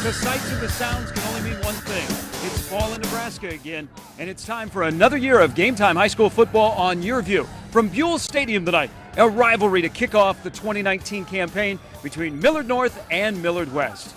The sights and the sounds can only mean one thing. It's fall in Nebraska again, and it's time for another year of Game Time High School football on YurView. From Buell Stadium tonight, a rivalry to kick off the 2019 campaign between Millard North and Millard West.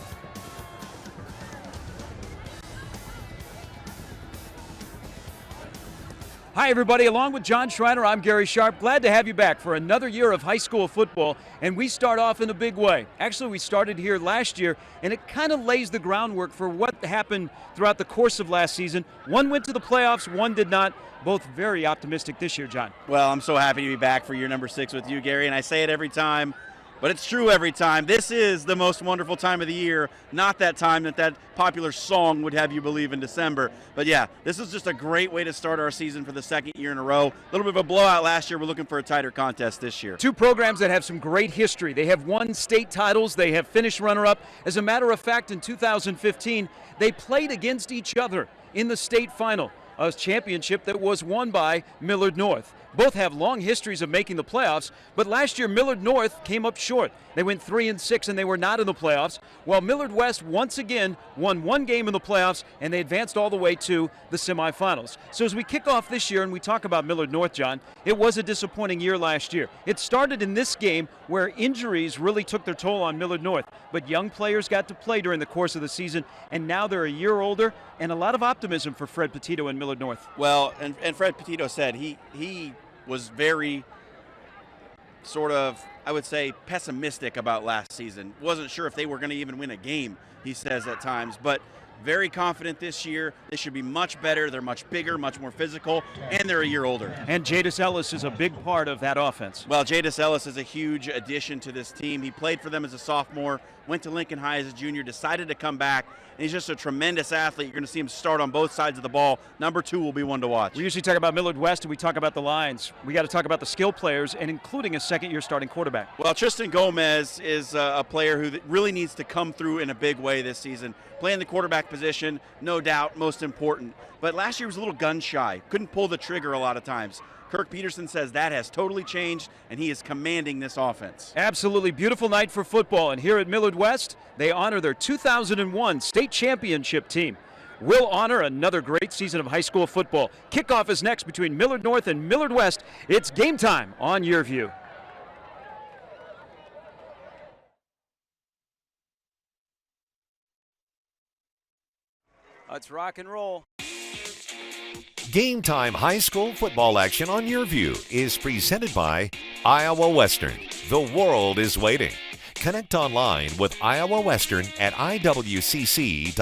Hi, everybody. Along with John Schreiner, I'm Gary Sharp. Glad to have you back for another year of high school football, and we start off in a big way. Actually, we started here last year, and it kind of lays the groundwork for what happened throughout the course of last season. One went to the playoffs, one did not. Both very optimistic this year, John. Well, I'm so happy to be back for year number 6 with you, Gary, and I say it every time, but it's true every time. This is the most wonderful time of the year, not that time that popular song would have you believe in December. But yeah, this is just a great way to start our season for the second year in a row. A little bit of a blowout last year. We're looking for a tighter contest this year. Two programs that have some great history. They have won state titles. They have finished runner-up. As a matter of fact, in 2015, they played against each other in the state final, a championship that was won by Millard North. Both have long histories of making the playoffs, but last year Millard North came up short. They went 3-6 and they were not in the playoffs, while Millard West once again won one game in the playoffs and they advanced all the way to the semifinals. So as we kick off this year and we talk about Millard North, John, it was a disappointing year last year. It started in this game where injuries really took their toll on Millard North, but young players got to play during the course of the season, and now they're a year older, and a lot of optimism for Fred Petito and Millard North. Well, and Fred Petito said he was very sort of, I would say, pessimistic about last season. Wasn't sure if they were going to even win a game, he says at times, but very confident this year. They should be much better. They're much bigger, much more physical, and they're a year older. And Jadis Ellis is a big part of that offense. Well, Jadis Ellis is a huge addition to this team. He played for them as a sophomore, went to Lincoln High as a junior, decided to come back, and he's just a tremendous athlete. You're going to see him start on both sides of the ball. Number 2 will be one to watch. We usually talk about Millard West and we talk about the Lions. We got to talk about the skill players, and including a second-year starting quarterback. Well, Tristan Gomez is a player who really needs to come through in a big way this season. Playing the quarterback position, no doubt, most important. But last year was a little gun-shy. Couldn't pull the trigger a lot of times. Kirk Peterson says that has totally changed, and he is commanding this offense. Absolutely beautiful night for football, and here at Millard West, they honor their 2001 state championship team. We'll honor another great season of high school football. Kickoff is next between Millard North and Millard West. It's game time on YurView. Let's rock and roll. Game Time High School football action on YurView is presented by Iowa Western. The world is waiting. Connect online with Iowa Western at iwcc.edu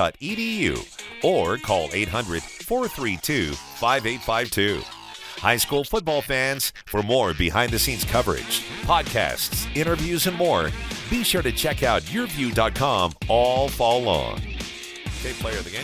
or call 800-432-5852. High school football fans, for more behind-the-scenes coverage, podcasts, interviews, and more, be sure to check out yourview.com all fall long. Okay, player of the game.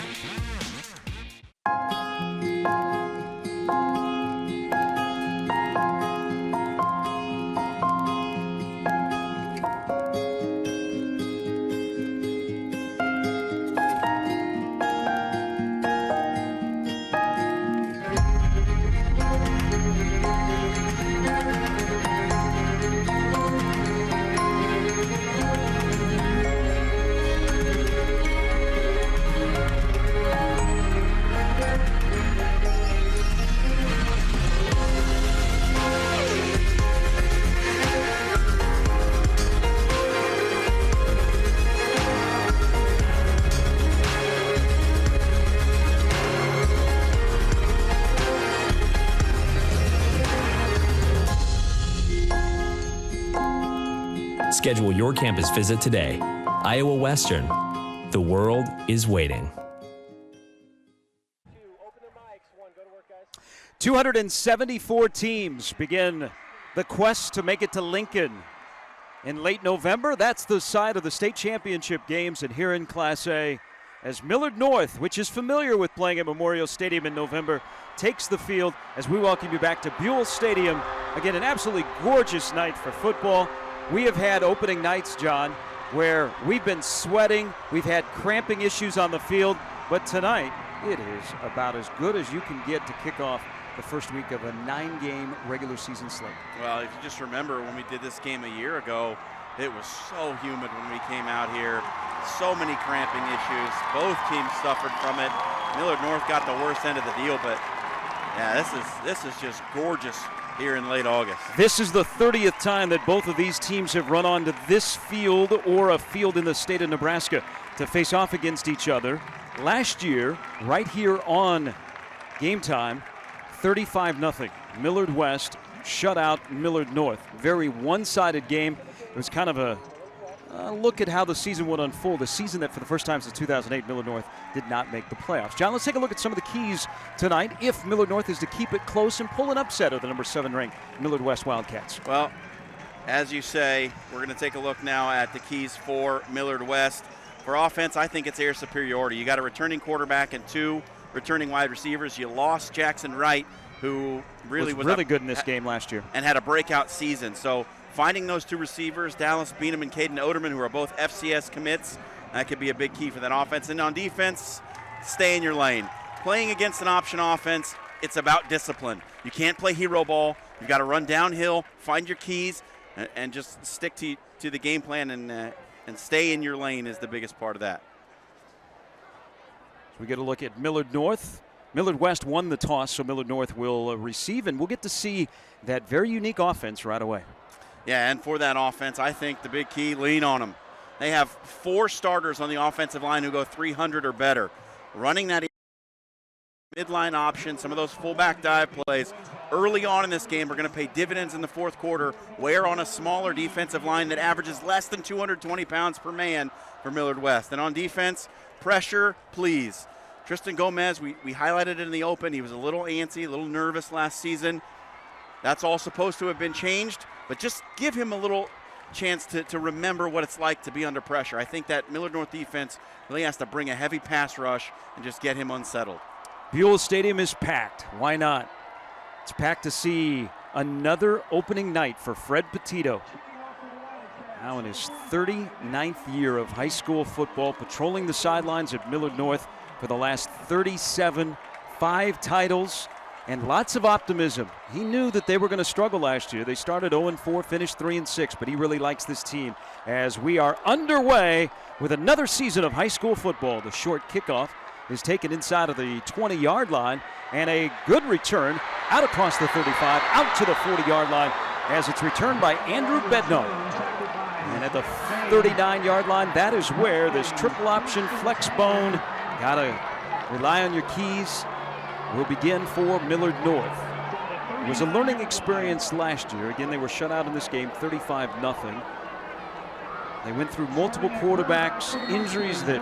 Schedule your campus visit today. Iowa Western. The world is waiting. 274 teams begin the quest to make it to Lincoln in late November. That's the side of the state championship games, and here in Class A, as Millard North, which is familiar with playing at Memorial Stadium in November, takes the field as we welcome you back to Buell Stadium. Again, an absolutely gorgeous night for football. We have had opening nights, John, where we've been sweating, we've had cramping issues on the field, but tonight it is about as good as you can get to kick off the first week of a 9-game regular season slate. Well, if you just remember when we did this game a year ago, it was so humid when we came out here. So many cramping issues. Both teams suffered from it. Millard North got the worst end of the deal, but yeah, this is just gorgeous here in late August. This is the 30th time that both of these teams have run onto this field or a field in the state of Nebraska to face off against each other. Last year, right here on Game Time, 35-0. Millard West shut out Millard North. Very one-sided game. It was kind of a look at how the season would unfold. A season that for the first time since 2008, Millard North did not make the playoffs. John, let's take a look at some of the keys tonight if Millard North is to keep it close and pull an upset of the number 7 ranked Millard West Wildcats. Well, as you say, we're going to take a look now at the keys for Millard West. For offense, I think it's air superiority. You got a returning quarterback and 2 returning wide receivers. You lost Jackson Wright, who was really good in this game last year and had a breakout season. So finding those 2 receivers, Dallas Beanham and Caden Oderman, who are both FCS commits, that could be a big key for that offense. And on defense, stay in your lane. Playing against an option offense, it's about discipline. You can't play hero ball. You've got to run downhill, find your keys, and just stick to the game plan and stay in your lane is the biggest part of that. So we get a look at Millard North. Millard West won the toss, so Millard North will receive, and we'll get to see that very unique offense right away. Yeah, and for that offense, I think the big key, lean on them. They have 4 starters on the offensive line who go 300 or better. Running that midline option, some of those fullback dive plays early on in this game are going to pay dividends in the fourth quarter, where on a smaller defensive line that averages less than 220 pounds per man for Millard West. And on defense, pressure, please. Tristan Gomez, we highlighted it in the open. He was a little antsy, a little nervous last season. That's all supposed to have been changed, but just give him a little chance to remember what it's like to be under pressure. I think that Millard North defense really has to bring a heavy pass rush and just get him unsettled. Buell Stadium is packed. Why not? It's packed to see another opening night for Fred Petito. Now in his 39th year of high school football, patrolling the sidelines at Millard North for the last 37, 5 titles, and lots of optimism. He knew that they were going to struggle last year. They started 0-4, finished 3-6, but he really likes this team as we are underway with another season of high school football. The short kickoff is taken inside of the 20-yard line, and a good return out across the 35, out to the 40-yard line as it's returned by Andrew Bednar. And at the 39-yard line, that is where this triple option flex bone, gotta rely on your keys, will begin for Millard North. It was a learning experience last year. Again, they were shut out in this game 35-0. They went through multiple quarterbacks, injuries that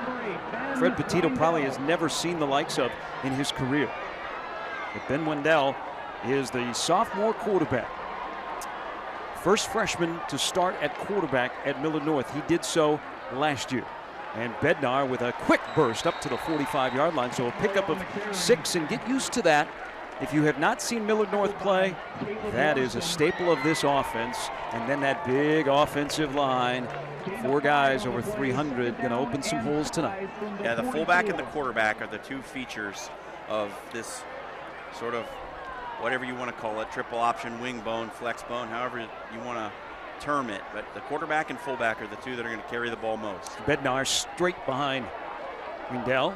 Fred Petito probably has never seen the likes of in his career. But Ben Wendell is the sophomore quarterback. First freshman to start at quarterback at Millard North. He did so last year. And Bednar with a quick burst up to the 45-yard line. So a pickup of 6, and get used to that. If you have not seen Millard North play, that is a staple of this offense. And then that big offensive line, 4 guys over 300, going to open some holes tonight. Yeah, the fullback and the quarterback are the 2 features of this sort of, whatever you want to call it, triple option, wing bone, flex bone, however you want to term it. But the quarterback and fullback are the 2 that are going to carry the ball most. Bednar straight behind Wendell.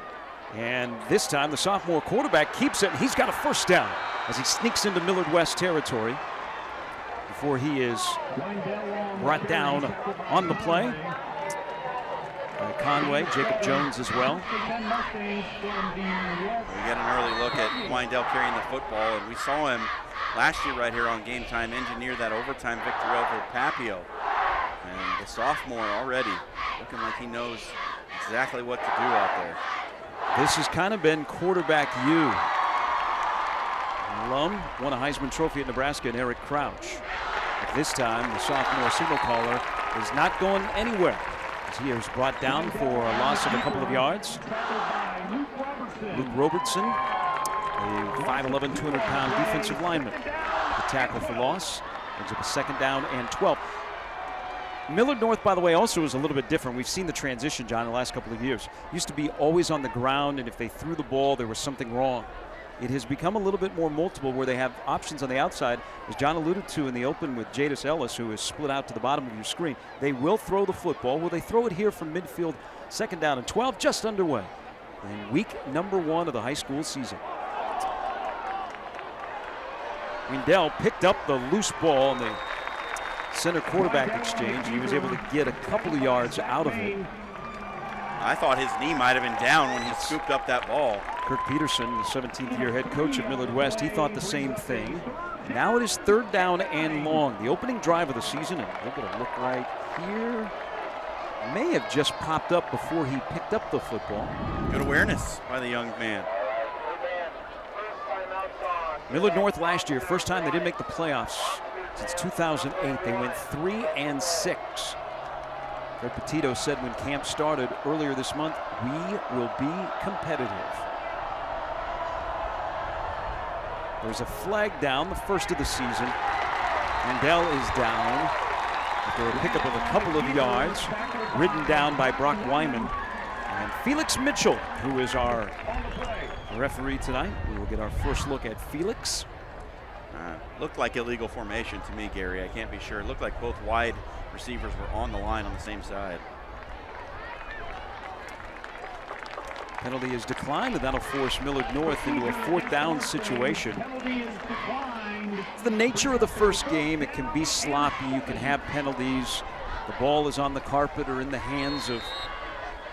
And this time the sophomore quarterback keeps it. He's got a first down as he sneaks into Millard West territory before he is brought down on the play by Conway, Jacob Jones as well. We get an early look at Wendell carrying the football, and we saw him last year right here on Game Time engineer that overtime victory over Papio. And the sophomore already looking like he knows exactly what to do out there. This has kind of been quarterback U. Lum won a Heisman Trophy at Nebraska, and Eric Crouch. But this time, the sophomore signal caller is not going anywhere, as he is brought down for a loss of a couple of yards. Luke Robertson, a 5'11", 200-pound defensive lineman, the tackle for loss. Ends up a second down and 12. Millard North, by the way, also is a little bit different. We've seen the transition, John, in the last couple of years. Used to be always on the ground, and if they threw the ball, there was something wrong. it has become a little bit more multiple where they have options on the outside, as John alluded to in the open with Jadis Ellis, who is split out to the bottom of your screen. They will throw the football. Will they throw it here from midfield? 2nd down and 12, just underway in week number 1 of the high school season. Wendell picked up the loose ball in the center quarterback exchange, and he was able to get a couple of yards out of it. I thought his knee might have been down when he scooped up that ball. Kirk Peterson, the 17th year head coach of Millard West, he thought the same thing. Now it is 3rd down and long. The opening drive of the season, and look at it, look right here. May have just popped up before he picked up the football. Good awareness by the young man. Millard North last year, first time they didn't make the playoffs since 2008. They went 3-6. Fred Petito said when camp started earlier this month, we will be competitive. There's a flag down, the first of the season. Wendell is down after a pickup of a couple of yards, ridden down by Brock Wyman. And Felix Mitchell, who is our referee tonight. We will get our first look at Felix. Looked like illegal formation to me, Gary. I can't be sure. It looked like both wide receivers were on the line on the same side. Penalty is declined, and that'll force Millard North into a 4th down situation. It's the nature of the first game. It can be sloppy. You can have penalties. The ball is on the carpet or in the hands of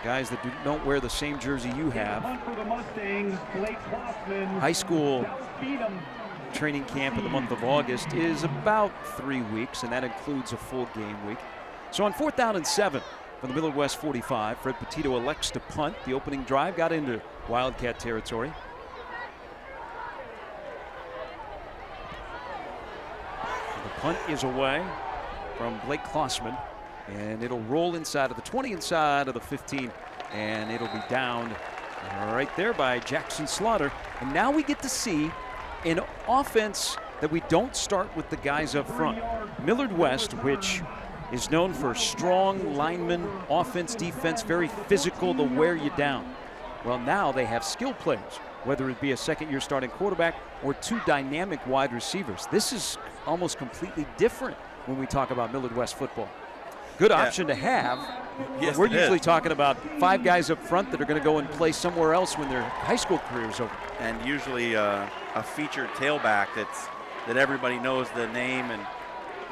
guys that don't wear the same jersey you have. High school training camp in the month of August is about 3 weeks, and that includes a full game week. So on 4th down and 7 from the Millard West 45, Fred Petito elects to punt. The opening drive got into Wildcat territory. The punt is away from Blake Klossman, and it'll roll inside of the 20, inside of the 15, and it'll be down right there by Jackson Slaughter. And now we get to see an offense that we don't start with the guys up front. Millard West, which is known for strong linemen, offense, defense, very physical to wear you down. Well, now they have skill players, whether it be a 2nd-year starting quarterback or 2 dynamic wide receivers. This is almost completely different when we talk about Millard West football. Good option to have. Yes, we're usually talking about 5 guys up front that are going to go and play somewhere else when their high school career is over. And usually a featured tailback that everybody knows the name and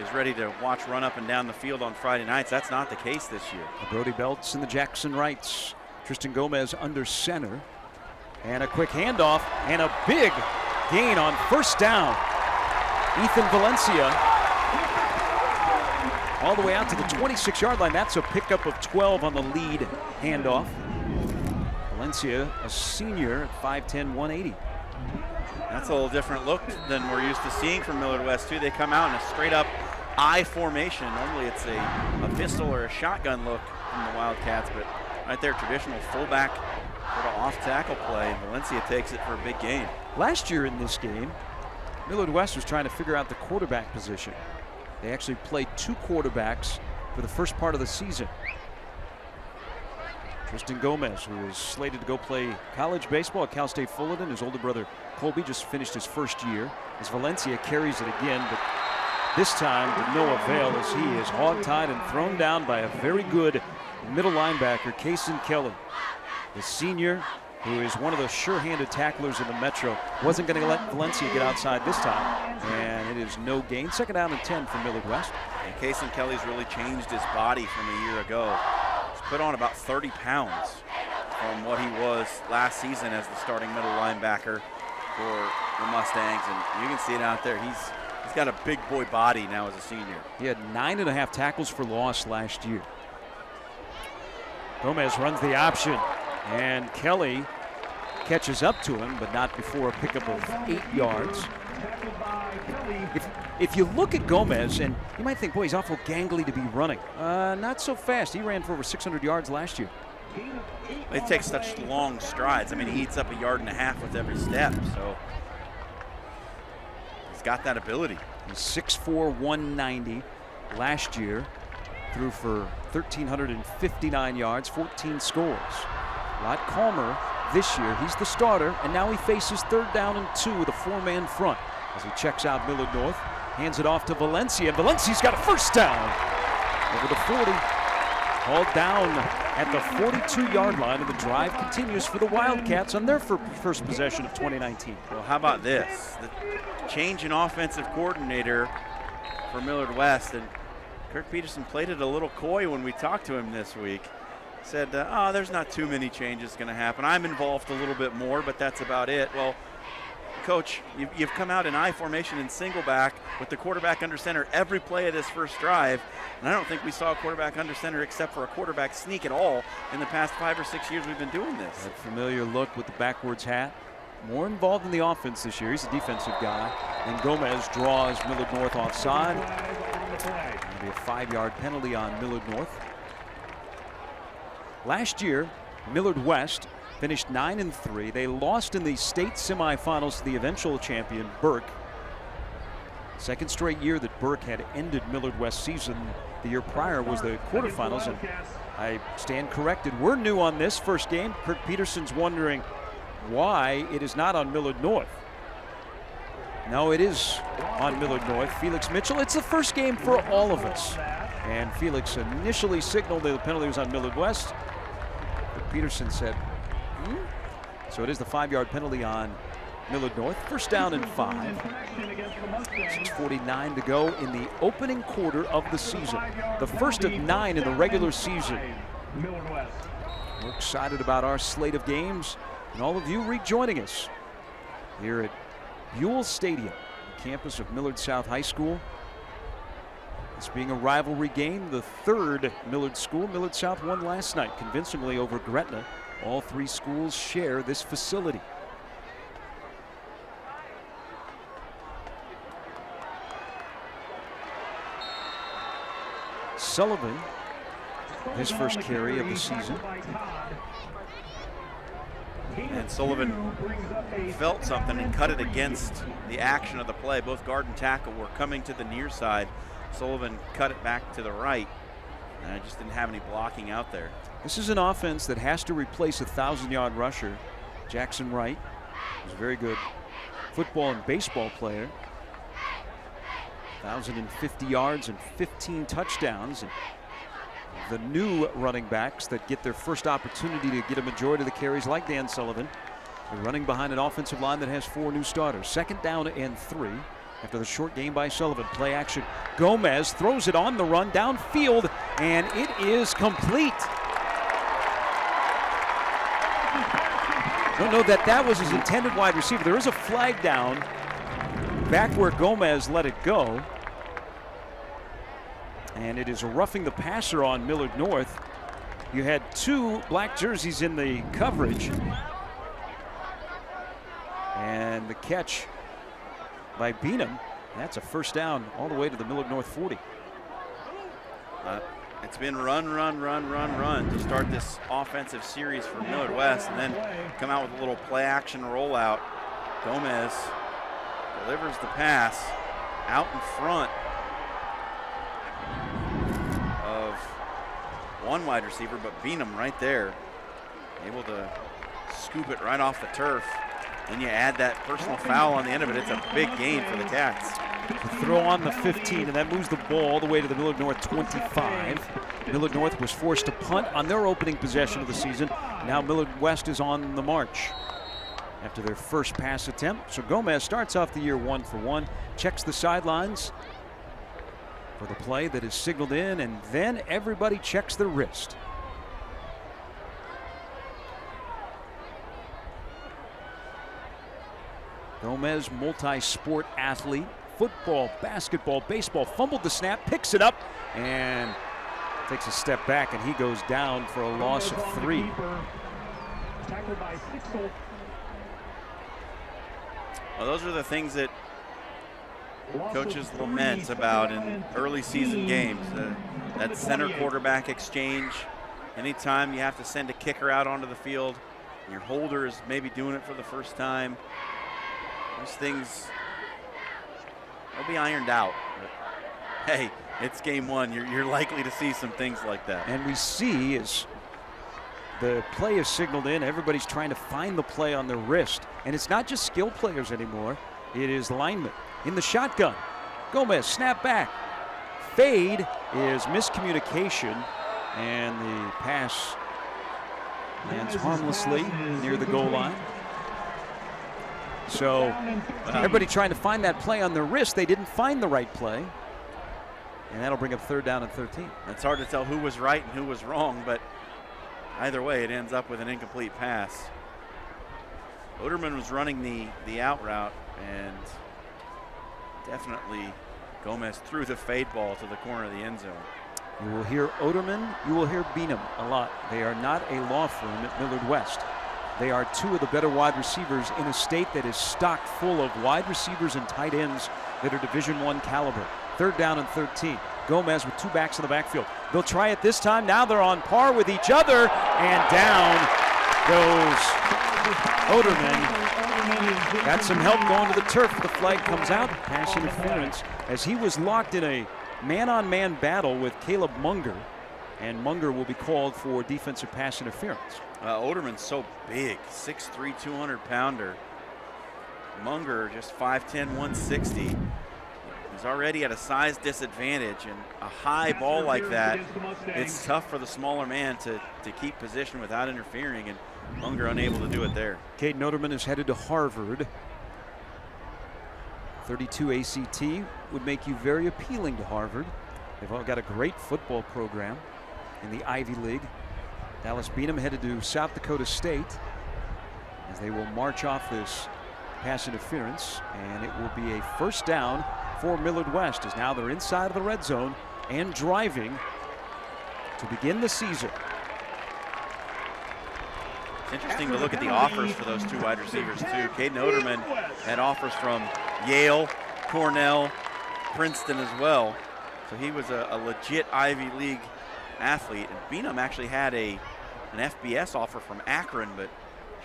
is ready to watch run up and down the field on Friday nights. That's not the case this year. The Brody Belts and the Jackson Wrights. Tristan Gomez under center. And a quick handoff and a big gain on 1st down. Ethan Valencia all the way out to the 26-yard line. That's a pickup of 12 on the lead handoff. Valencia, a senior at 5'10", 180. That's a little different look than we're used to seeing from Millard West, too. They come out in a straight-up I formation. Normally it's a pistol or a shotgun look from the Wildcats, but right there, traditional fullback sort of off-tackle play, and Valencia takes it for a big gain. Last year in this game, Millard West was trying to figure out the quarterback position. They actually played 2 quarterbacks for the first part of the season. Tristan Gomez, who is slated to go play college baseball at Cal State Fullerton. His older brother Colby just finished his 1st year. As Valencia carries it again, but this time to no avail as he is hog-tied and thrown down by a very good middle linebacker, Kaysen Kelly. The senior, who is one of the sure-handed tacklers in the Metro, wasn't going to let Valencia get outside this time, and it is no gain. 2nd down and 10 for Millard West. And Kaysen Kelly's really changed his body from a year ago. He's put on about 30 pounds from what he was last season as the starting middle linebacker for the Mustangs, and you can see it out there. He's got a big boy body now as a senior. He had 9.5 tackles for loss last year. Gomez runs the option, and Kelly catches up to him, but not before a pickup of 8 yards. If you look at Gomez, and you might think, boy, he's awful gangly to be running. Not so fast. He ran for over 600 yards last year. They take such long strides. I mean, he eats up 1.5 yards with every step, so he's got that ability. He's 6'4", 190 last year. Threw for 1,359 yards, 14 scores. A lot calmer This year, he's the starter, and now he faces 3rd down and 2 with a 4-man front as he checks out Millard North, hands it off to Valencia. Valencia's got a first down over the 40. Called down at the 42-yard line, and the drive continues for the Wildcats on their first possession of 2019. Well, how about this? The change in offensive coordinator for Millard West, and Kirk Peterson played it a little coy when we talked to him this week. Said, there's not too many changes going to happen. I'm involved a little bit more, but that's about it. Well, Coach, you've come out in I formation and single back with the quarterback under center every play of this first drive, and I don't think we saw a quarterback under center except for a quarterback sneak at all in the past 5 or 6 years we've been doing this. That familiar look with the backwards hat. More involved in the offense this year. He's a defensive guy. And Gomez draws Millard North offside. It'll be a 5-yard penalty on Millard North. Last year, Millard West finished 9-3. They lost in the state semifinals to the eventual champion, Burke. Second straight year that Burke had ended Millard West's season. The year prior was the quarterfinals, and I stand corrected. We're new on this first game. Kirk Peterson's wondering why it is not on Millard North. No, it is on Millard North. Felix Mitchell. It's the first game for all of us. And Felix initially signaled that the penalty was on Millard West. But Peterson said, So it is the 5-yard penalty on Millard North. First down and 5. 6:49 to go in the opening quarter of the season. The first of 9 in the regular season. We're excited about our slate of games and all of you rejoining us here at Buell Stadium, the campus of Millard South High School. This being a rivalry game, the 3rd Millard school. Millard South won last night convincingly over Gretna. All 3 schools share this facility. Sullivan, his first carry of the season. And Sullivan felt something and cut it against the action of the play. Both guard and tackle were coming to the near side. Sullivan cut it back to the right, and I just didn't have any blocking out there. This is an offense that has to replace a 1,000-yard rusher. Jackson Wright is a very good football and baseball player. 1,050 yards and 15 touchdowns. And the new running backs that get their first opportunity to get a majority of the carries, like Dan Sullivan, they're running behind an offensive line that has 4 new starters. 2nd down and 3 after the short game by Sullivan. Play action. Gomez throws it on the run downfield, and it is complete. Don't know that was his intended wide receiver. There is a flag down back where Gomez let it go. And it is roughing the passer on Millard North. You had 2 black jerseys in the coverage. And the catch by Beenum. That's a first down all the way to the Millard North 40. It's been run to start this offensive series for Millard West, and then come out with a little play action rollout. Gomez delivers the pass out in front of one wide receiver, but Beenum right there, able to scoop it right off the turf. Then you add that personal foul on the end of it. It's a big gain for the Cats. The throw on the 15, and that moves the ball all the way to the Millard North 25. Millard North was forced to punt on their opening possession of the season. Now Millard West is on the march after their first pass attempt. So Gomez starts off the year 1 for 1, checks the sidelines for the play that is signaled in, and then everybody checks their wrist. Gomez, multi-sport athlete, football, basketball, baseball, fumbled the snap, picks it up, and takes a step back, and he goes down for a loss of 3. Well, those are the things that coaches lament about in early season games. That center quarterback exchange. Anytime you have to send a kicker out onto the field, your holder is maybe doing it for the first time. Those things will be ironed out. But, hey, it's game 1. You're likely to see some things like that. And we see as The play is signaled in. Everybody's trying to find the play on their wrist. And it's not just skill players anymore. It is linemen. In the shotgun, Gomez, snap back. Fade is miscommunication, and the pass lands harmlessly near the goal line. So everybody trying to find that play on their wrist. They didn't find the right play. And that'll bring up 3rd down and 13. It's hard to tell who was right and who was wrong, but either way, it ends up with an incomplete pass. Oderman was running the out route, and definitely Gomez threw the fade ball to the corner of the end zone. You will hear Oderman, you will hear Beanham a lot. They are not a law firm at Millard West. They are 2 of the better wide receivers in a state that is stocked full of wide receivers and tight ends that are Division I caliber. 3rd down and 13. Gomez with 2 backs in the backfield. They'll try it this time. Now they're on par with each other, and down goes Oderman. Got some help going to the turf. The flag comes out. Pass interference as he was locked in a man-on-man battle with Caleb Munger, and Munger will be called for defensive pass interference. Oderman's so big, 6'3", 200-pounder. Munger just 5'10", 160. He's already at a size disadvantage, and a high ball like that, it's tough for the smaller man to keep position without interfering, and Munger unable to do it there. Caden Oderman is headed to Harvard. 32 ACT would make you very appealing to Harvard. They've all got a great football program in the Ivy League. Dallas Beanham headed to South Dakota State as they will march off this pass interference, and it will be a 1st down for Millard West, as now they're inside of the red zone and driving to begin the season. It's interesting to look at the offers for those 2 wide receivers too. Caden Oderman had offers from Yale, Cornell, Princeton as well. So he was a legit Ivy League athlete. And Beanham actually had an FBS offer from Akron, but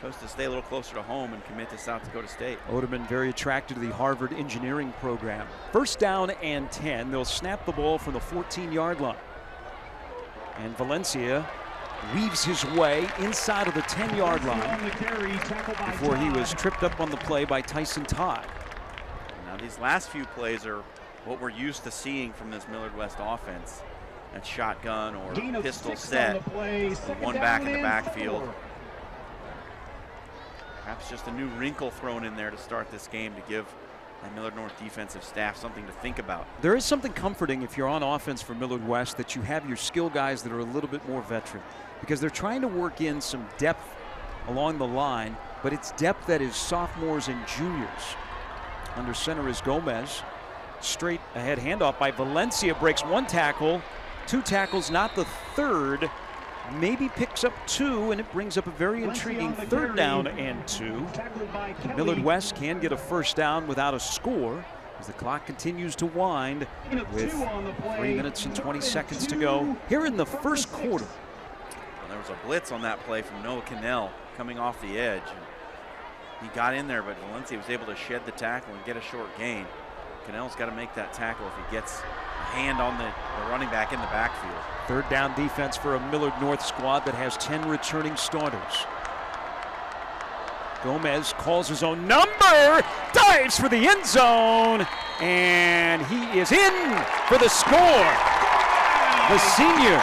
chose to stay a little closer to home and commit to South Dakota State. Oderman very attracted to the Harvard engineering program. 1st down and 10. They'll snap the ball from the 14-yard line. And Valencia weaves his way inside of the 10-yard line before he was tripped up on the play by Tyson Todd. Now these last few plays are what we're used to seeing from this Millard West offense. That shotgun or pistol set, one back in the backfield. Perhaps just a new wrinkle thrown in there to start this game to give the Millard North defensive staff something to think about. There is something comforting if you're on offense for Millard West that you have your skill guys that are a little bit more veteran, because they're trying to work in some depth along the line, but it's depth that is sophomores and juniors. Under center is Gomez. Straight ahead handoff by Valencia, breaks 1 tackle, 2 tackles, not the 3rd. Maybe picks up 2, and it brings up a very intriguing 3rd down and 2. Millard West can get a 1st down without a score as the clock continues to wind with 3 minutes and 20 seconds to go here in the 1st quarter. Well, there was a blitz on that play from Noah Cannell coming off the edge. He got in there, but Valencia was able to shed the tackle and get a short gain. Cannell's got to make that tackle if he gets a hand on the running back in the backfield. 3rd down defense for a Millard North squad that has 10 returning starters. Gomez calls his own number, dives for the end zone, and he is in for the score. The senior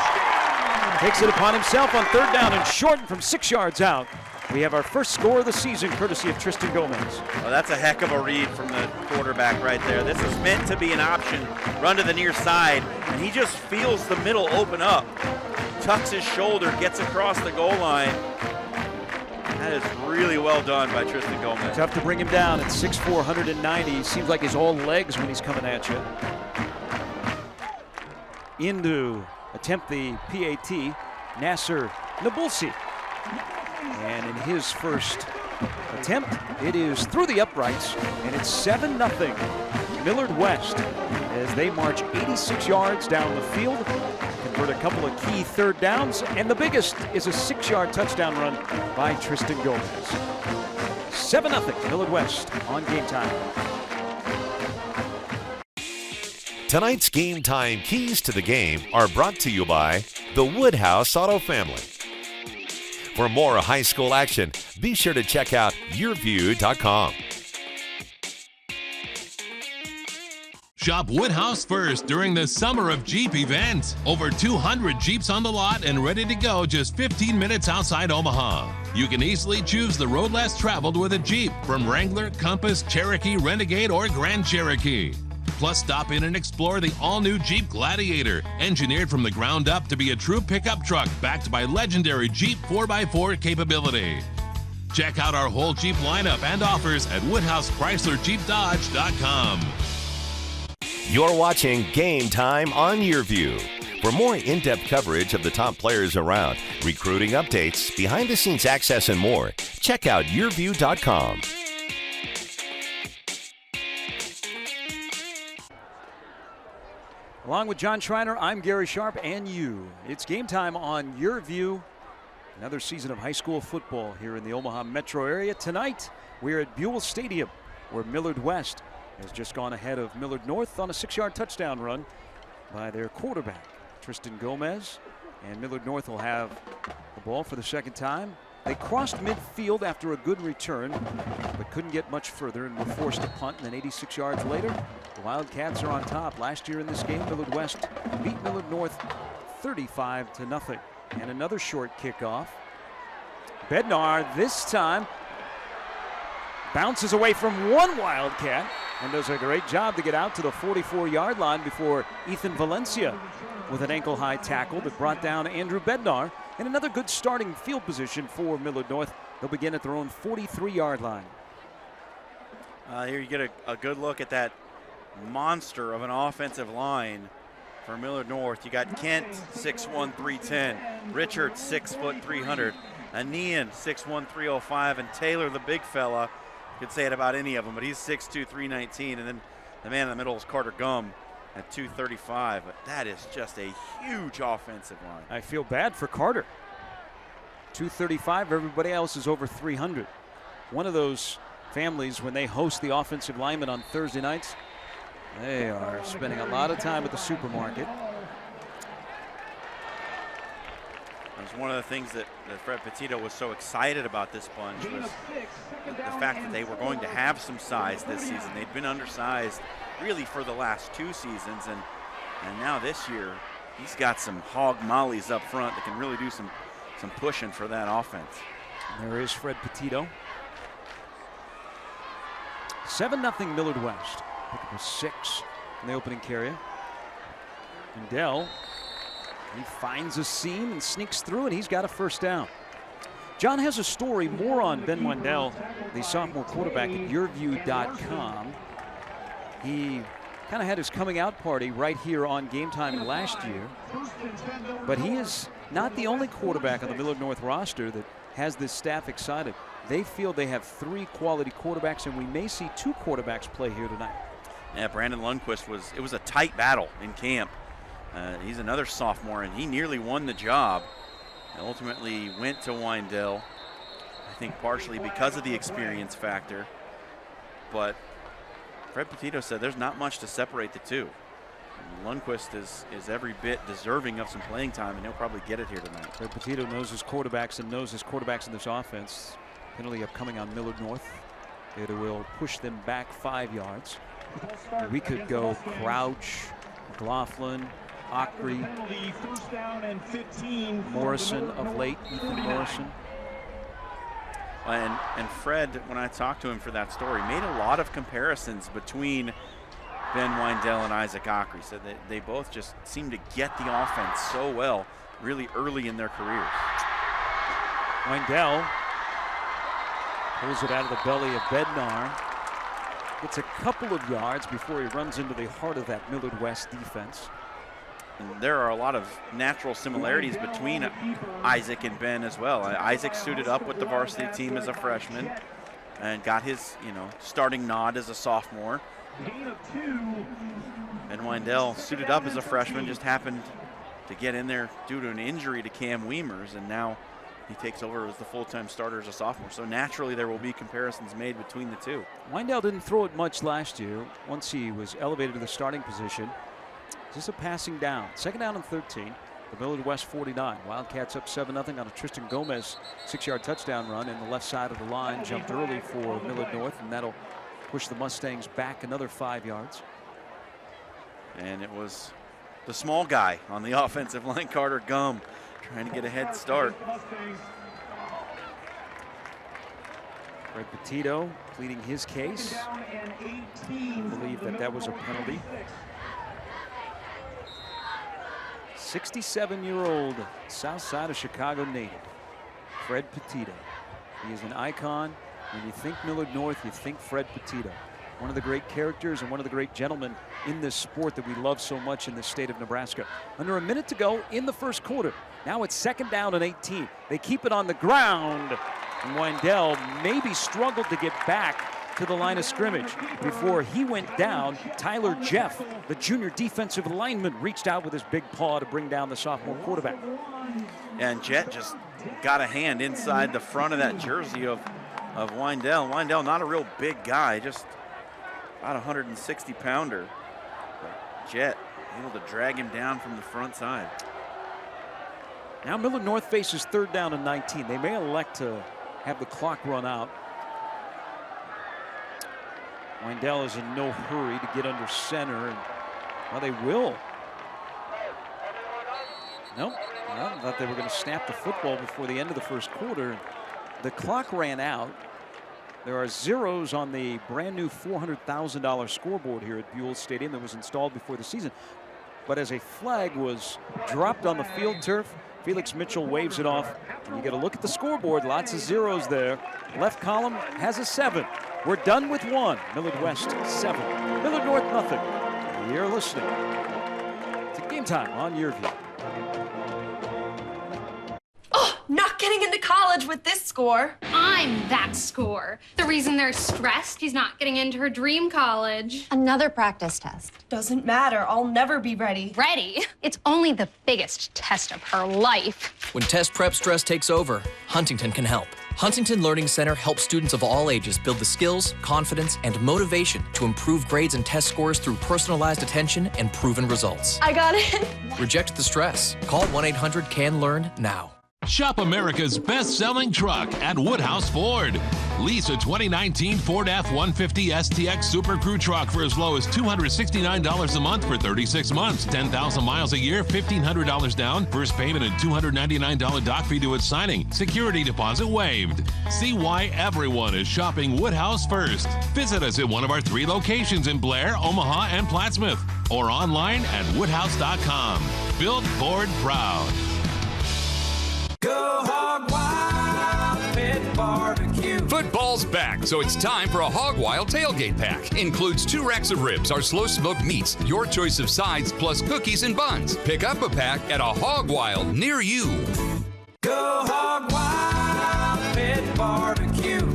takes it upon himself on 3rd down and shortened from 6 yards out. We have our 1st score of the season, courtesy of Tristan Gomez. Well, that's a heck of a read from the quarterback right there. This is meant to be an option, run to the near side, and he just feels the middle open up, tucks his shoulder, gets across the goal line. That is really well done by Tristan Gomez. Tough to bring him down at 6'4", 190. Seems like he's all legs when he's coming at you. In to attempt the PAT, Nasser Nabulsi. And in his first attempt, it is through the uprights, and it's 7-0 Millard West as they march 86 yards down the field, convert a couple of key 3rd downs, and the biggest is a 6-yard touchdown run by Tristan Gomez. 7-0 Millard West on Game Time. Tonight's Game Time keys to the game are brought to you by the Woodhouse Auto Family. For more high school action, be sure to check out YurView.com. Shop Woodhouse first during the Summer of Jeep event. Over 200 Jeeps on the lot and ready to go just 15 minutes outside Omaha. You can easily choose the road less traveled with a Jeep from Wrangler, Compass, Cherokee, Renegade, or Grand Cherokee. Plus, stop in and explore the all-new Jeep Gladiator, engineered from the ground up to be a true pickup truck backed by legendary Jeep 4x4 capability. Check out our whole Jeep lineup and offers at WoodhouseChryslerJeepDodge.com. You're watching Game Time on YurView. For more in-depth coverage of the top players around, recruiting updates, behind-the-scenes access, and more, check out YurView.com. Along with John Schreiner, I'm Gary Sharp, and you. It's Game Time on YurView. Another season of high school football here in the Omaha metro area. Tonight, we're at Buell Stadium, where Millard West has just gone ahead of Millard North on a 6-yard touchdown run by their quarterback, Tristan Gomez. And Millard North will have the ball for the second time. They crossed midfield after a good return, but couldn't get much further and were forced to punt. And then 86 yards later, the Wildcats are on top. Last year in this game, Millard West beat Millard North 35-0. And another short kickoff. Bednar this time bounces away from one Wildcat and does a great job to get out to the 44-yard line before Ethan Valencia with an ankle-high tackle that brought down Andrew Bednar. And another good starting field position for Millard North. They'll begin at their own 43-yard line. Here you get a good look at that monster of an offensive line for Millard North. You got Kent, 6'1", 310. Richard, 6 foot 300. Anian, 6'1", 305. And Taylor, the big fella, you could say it about any of them, but he's 6'2", 319. And then the man in the middle is Carter Gum at 235. But that is just a huge offensive line. I feel bad for Carter. 235, everybody else is over 300. One of those families, when they host the offensive linemen on Thursday nights, they are spending a lot of time at the supermarket. It was one of the things that Fred Petito was so excited about this bunch was the fact that they were going to have some size this season. They'd been undersized really for the last 2 seasons, and now this year he's got some hog mollies up front that can really do some pushing for that offense. And there is Fred Petito. 7-0 Millard West. Pick up a 6 in the opening carry. And Dell, he finds a seam and sneaks through, and he's got a first down. John has a story more on Ben Wendell, the sophomore quarterback, at YurView.com. He kind of had his coming out party right here on Game Time last year. But he is not the only quarterback on the Millard North roster that has this staff excited. They feel they have 3 quality quarterbacks, and we may see 2 quarterbacks play here tonight. Yeah, Brandon Lundquist it was a tight battle in camp. He's another sophomore, and he nearly won the job. And ultimately went to Wendell, I think partially because of the experience factor. But Fred Petito said there's not much to separate the two. Lundquist is every bit deserving of some playing time, and he'll probably get it here tonight. Fred Petito knows his quarterbacks and knows his quarterbacks in this offense. Penalty upcoming on Millard North. It will push them back 5 yards. We could go Crouch, McLaughlin, Ockrey, Morrison of late, Ethan Morrison. And Fred, when I talked to him for that story, made a lot of comparisons between Ben Wendell and Isaac Ockrey. Said that they both just seem to get the offense so well really early in their careers. Wendell pulls it out of the belly of Bednar. Gets a couple of yards before he runs into the heart of that Millard West defense. And there are a lot of natural similarities between Isaac and Ben as well. Isaac suited up with the varsity team as a freshman and got his, starting nod as a sophomore. And Wendell suited up as a freshman, just happened to get in there due to an injury to Cam Weemers, and now he takes over as the full-time starter as a sophomore. So naturally there will be comparisons made between the two. Wendell didn't throw it much last year. Once he was elevated to the starting position, just a passing down. 2nd down and 13. The Millard West 49. Wildcats up 7-0 on a Tristan Gomez 6-yard touchdown run in the left side of the line. Jumped early for Millard North, and that'll push the Mustangs back another 5 yards. And it was the small guy on the offensive line, Carter Gum, trying to get a head start. Fred Petito pleading his case. I believe that was a penalty. 67-year-old south side of Chicago native, Fred Petito. He is an icon. When you think Millard North, you think Fred Petito. One of the great characters and one of the great gentlemen in this sport that we love so much in the state of Nebraska. Under a minute to go in the first quarter. Now it's 2nd down and 18. They keep it on the ground. And Wendell maybe struggled to get back to the line of scrimmage. Before he went down, Tyler Jeff, the junior defensive lineman, reached out with his big paw to bring down the sophomore quarterback. And Jet just got a hand inside the front of that jersey of Wendell. Wendell, not a real big guy, just about 160-pounder. Jet able to drag him down from the front side. Now Millard North faces 3rd down and 19. They may elect to have the clock run out. Wendell is in no hurry to get under center, and well, they will. Nope. Well, I thought they were going to snap the football before the end of the first quarter. The clock ran out. There are zeros on the brand new $400,000 scoreboard here at Buell Stadium that was installed before the season. But as a flag was dropped on the field turf, Felix Mitchell waves it off. And you get a look at the scoreboard, lots of zeros there. Left column has a 7. We're done with 1. Millard West 7. Millard North nothing. You're listening to Game Time on YurView. Not getting into college with this score. I'm that score. The reason they're stressed, he's not getting into her dream college. Another practice test. Doesn't matter. I'll never be ready. Ready? It's only the biggest test of her life. When test prep stress takes over, Huntington can help. Huntington Learning Center helps students of all ages build the skills, confidence, and motivation to improve grades and test scores through personalized attention and proven results. I got it. Reject the stress. Call 1-800-CAN-LEARN now. Shop America's best-selling truck at Woodhouse Ford. Lease a 2019 Ford F-150 STX Super Crew truck for as low as $269 a month for 36 months, 10,000 miles a year, $1,500 down, first payment and $299 doc fee to its signing, security deposit waived. See why everyone is shopping Woodhouse first. Visit us at one of our 3 locations in Blair, Omaha, and Plattsmouth, or online at woodhouse.com. Build Ford proud. Go Hog Wild Pit Barbecue. Football's back, so it's time for a Hog Wild tailgate pack. Includes 2 racks of ribs, our slow smoked meats, your choice of sides, plus cookies and buns. Pick up a pack at a Hog Wild near you. Go Hog Wild Pit Barbecue.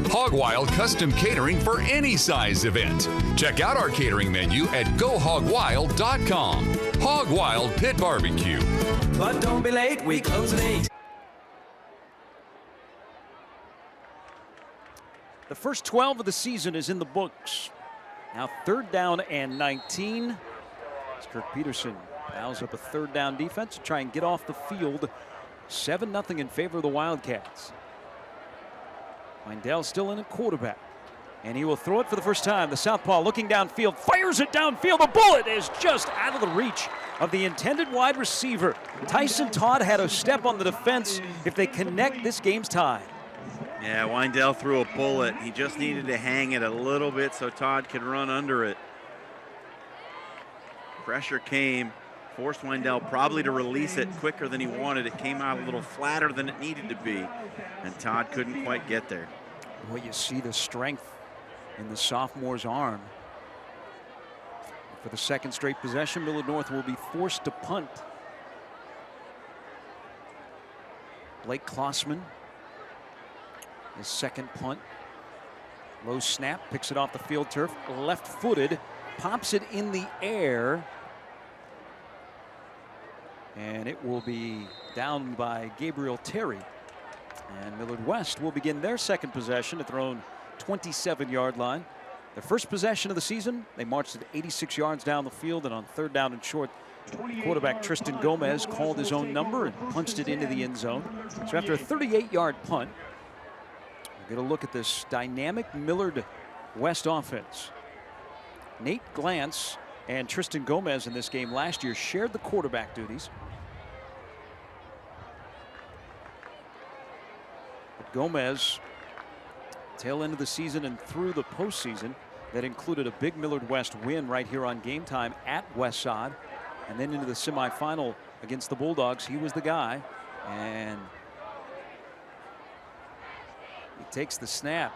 Hog Wild custom catering for any size event. Check out our catering menu at gohogwild.com. Hog Wild Pit Barbecue. But don't be late, we close at 8. The first 12 of the season is in the books. Now 3rd down and 19. As Kirk Peterson dials up a 3rd down defense to try and get off the field. 7-0 in favor of the Wildcats. Wendell still in at quarterback. And he will throw it for the first time. The southpaw looking downfield, fires it downfield. The bullet is just out of the reach of the intended wide receiver. Tyson Todd had a step on the defense. If they connect, this game's tied. Yeah, Wendell threw a bullet. He just needed to hang it a little bit so Todd could run under it. Pressure came, forced Wendell probably to release it quicker than he wanted. It came out a little flatter than it needed to be, and Todd couldn't quite get there. Well, you see the strength in the sophomore's arm. For the 2nd straight possession, Millard North will be forced to punt. Blake Klossman, his 2nd punt. Low snap, picks it off the field turf, left-footed, pops it in the air. And it will be down by Gabriel Terry. And Millard West will begin their 2nd possession at their own 27-yard line. Their first possession of the season, they marched it 86 yards down the field, and on 3rd down and short, Quarterback Tristan Gomez called his own number and punched it into the end zone. So after a 38-yard punt, we're going to look at this dynamic Millard West offense. Nate Glantz and Tristan Gomez in this game last year shared the quarterback duties. But Gomez, tail end of the season and through the postseason, that included a big Millard West win right here on Game Time at Westside. And then into the semifinal against the Bulldogs, he was the guy. And he takes the snap,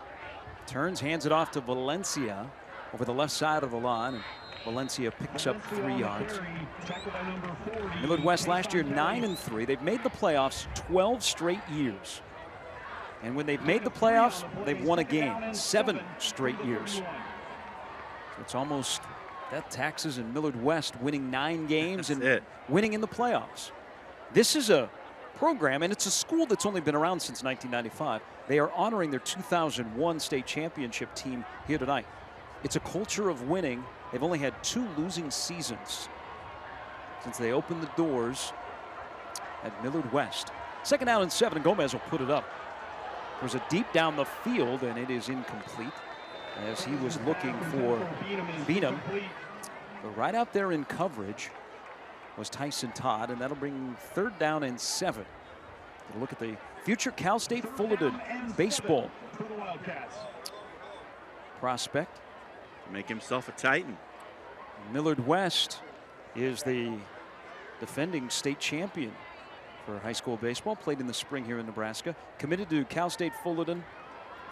turns, hands it off to Valencia over the left side of the line. And Valencia picks up 3 yards. Millard West last year 9-3. They've made the playoffs 12 straight years. And when they've made the playoffs, they've won a game 7 straight years. So it's almost, that taxes in Millard West winning 9 games and winning in the playoffs. This is a program, and it's a school that's only been around since 1995. They are honoring their 2001 state championship team here tonight. It's a culture of winning. They've only had 2 losing seasons since they opened the doors at Millard West. 2nd down and 7, and Gomez will put it up. There's a deep down the field, and it is incomplete as he was looking for Beanham. But right out there in coverage was Tyson Todd, and that'll bring 3rd down and 7. We'll look at the future Cal State Fullerton baseball prospect. Make himself a Titan. Millard West is the defending state champion for high school baseball, played in the spring here in Nebraska. Committed to Cal State Fullerton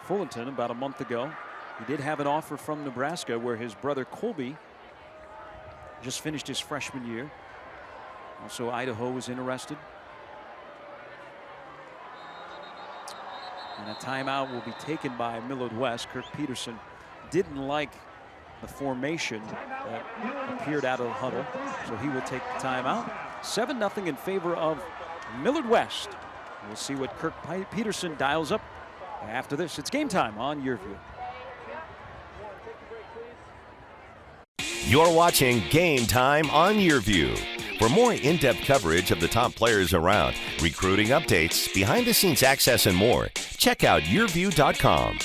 about a month ago. He did have an offer from Nebraska where his brother Colby just finished his freshman year. Also Idaho was interested. And a timeout will be taken by Millard West. Kirk Peterson didn't like the formation that appeared out of the huddle, so he will take the timeout. 7-0 in favor of Millard West. We'll see what Kirk Peterson dials up after this. It's Game Time on YurView. You're watching Game Time on YurView. For more in-depth coverage of the top players around, recruiting updates, behind-the-scenes access, and more, check out YurView.com.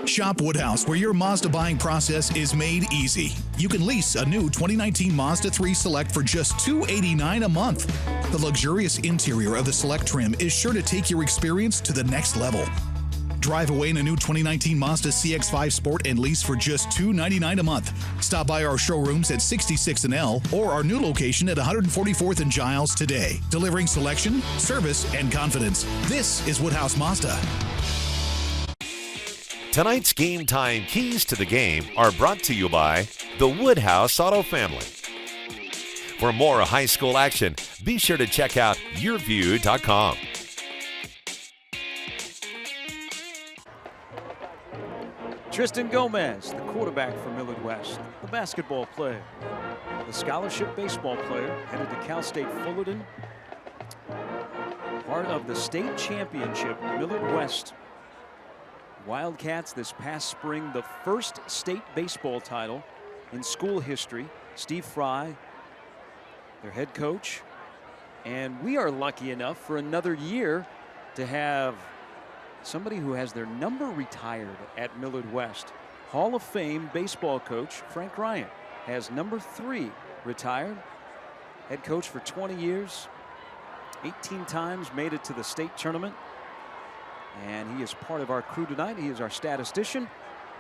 Shop Woodhouse, where your Mazda buying process is made easy. You can lease a new 2019 Mazda 3 Select for just $289 a month. The luxurious interior of the Select trim is sure to take your experience to the next level. Drive away in a new 2019 Mazda CX-5 Sport and lease for just $299 a month. Stop by our showrooms at 66 and L or our new location at 144th and Giles today. Delivering selection, service, and confidence. This is Woodhouse Mazda. Tonight's Game Time keys to the game are brought to you by the Woodhouse Auto Family. For more high school action, be sure to check out YurView.com. Tristan Gomez, the quarterback for Millard West, the basketball player, the scholarship baseball player, headed to Cal State Fullerton, part of the state championship. Millard West Wildcats this past spring, the first state baseball title in school history. Steve Fry, their head coach, and we are lucky enough for another year to have somebody who has their number retired at Millard West. Hall of Fame baseball coach Frank Ryan has number 3 retired. Head coach for 20 years, 18 times made it to the state tournament. And he is part of our crew tonight. He is our statistician.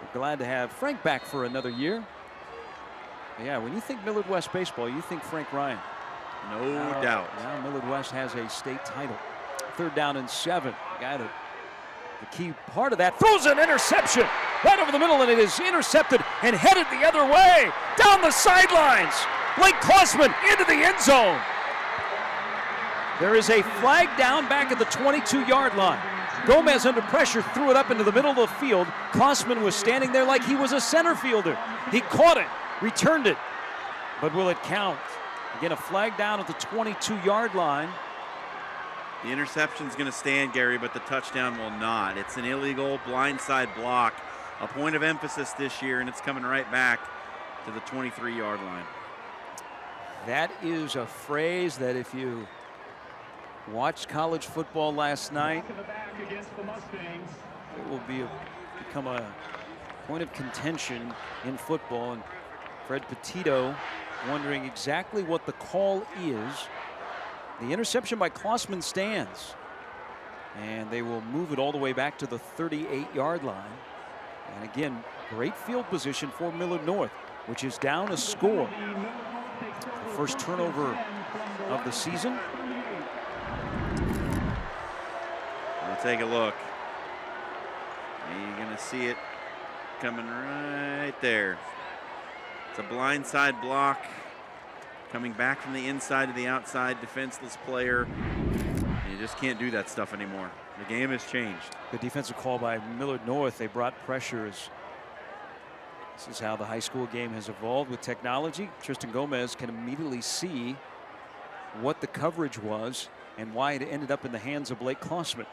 We're glad to have Frank back for another year. Yeah, when you think Millard West baseball, you think Frank Ryan. No doubt. Now Millard West has a state title. 3rd down and 7. Got it. The key part of that, throws an interception right over the middle, and it is intercepted and headed the other way down the sidelines. Blake Klossman into the end zone. There is a flag down back at the 22-yard line. Gomez under pressure threw it up into the middle of the field. Klossman was standing there like he was a center fielder. He caught it, returned it, but will it count? Again, a flag down at the 22-yard line. The interception's going to stand, Gary, but the touchdown will not. It's an illegal blindside block a point of emphasis this year, and it's coming right back to the 23-yard line. That is a phrase that if you watched college football last night, it will become a point of contention in football. And Fred Petito wondering exactly what the call is. The interception by Klossman stands, and they will move it all the way back to the 38-yard line. And again, great field position for Millard North, which is down a score. The first turnover of the season. We'll take a look. You're going to see it coming right there. It's a blindside block coming back from the inside to the outside, defenseless player. You just can't do that stuff anymore. The game has changed. Good defensive call by Millard North. They brought pressures. This is how the high school game has evolved with technology. Tristan Gomez can immediately see what the coverage was and why it ended up in the hands of Blake Klossman.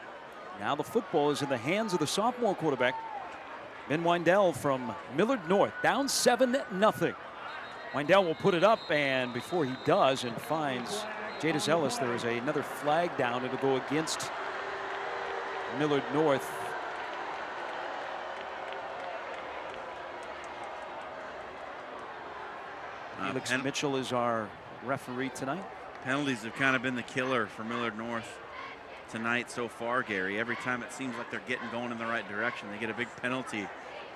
Now the football is in the hands of the sophomore quarterback, Ben Windell from Millard North, down 7-0. Windell will put it up, and before he does and finds Jadis Ellis, there is another flag down. It'll go against Millard North. Felix Mitchell is our referee tonight. Penalties have kind of been the killer for Millard North tonight so far, Gary. Every time it seems like they're getting going in the right direction, they get a big penalty,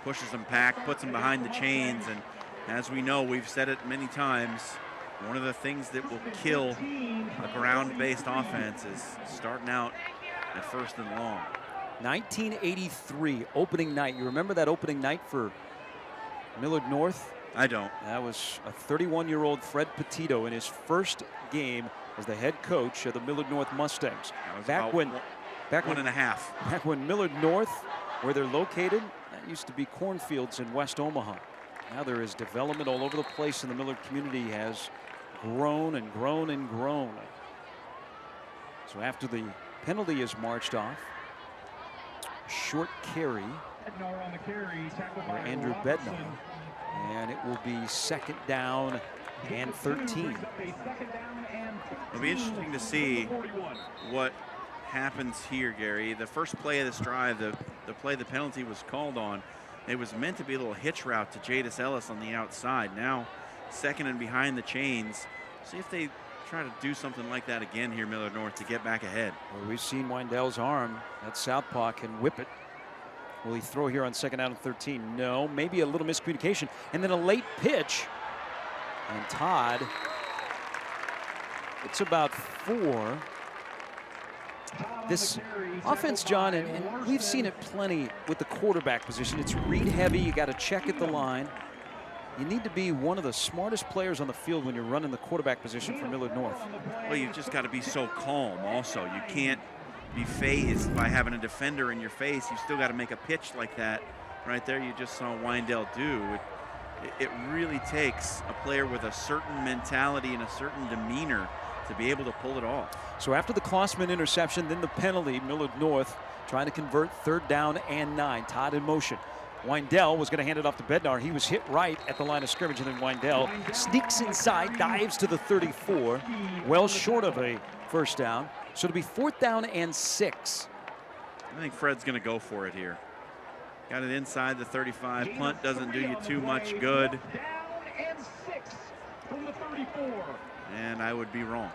pushes them back, puts them behind the chains. And as we know, we've said it many times, one of the things that will kill a ground-based offense is starting out at first and long. 1983 opening night. You remember that opening night for Millard North? I don't. That was a 31-year-old Fred Petito in his first game as the head coach of the Millard North Mustangs. Back when Millard North, where they're located, that used to be cornfields in West Omaha. Now there is development all over the place, and the Millard community has grown and grown and grown. So after the penalty is marched off, short carry for Andrew Bednar, and it will be second down and 13. It'll be interesting to see what happens here, Gary. The first play of this drive, the play the penalty was called on, it was meant to be a little hitch route to Jadis Ellis on the outside. Now second and behind the chains. See if they try to do something like that again here, Millard North, to get back ahead. Well, we've seen Windell's arm. That southpaw can whip it. Will he throw here on second down and 13? No, maybe a little miscommunication. And then a late pitch. And Todd, it's about 4. This offense, John, and we've seen it plenty with the quarterback position. It's read heavy. You got to check at the line. You need to be one of the smartest players on the field when you're running the quarterback position for Millard North. Well, you've just got to be so calm also. You can't be phased by having a defender in your face. You still got to make a pitch like that. Right there, you just saw Windell do. It really takes a player with a certain mentality and a certain demeanor to be able to pull it off. So after the Klossman interception, then the penalty, Millard North trying to convert third down and 9. Todd in motion. Windell was going to hand it off to Bednar. He was hit right at the line of scrimmage, and then Windell sneaks inside, dives to the 34, well short of a first down. So it'll be fourth down and 6. I think Fred's going to go for it here. Got it inside the 35. Punt doesn't do you too much good. Down and 6 from the 34. And I would be wrong.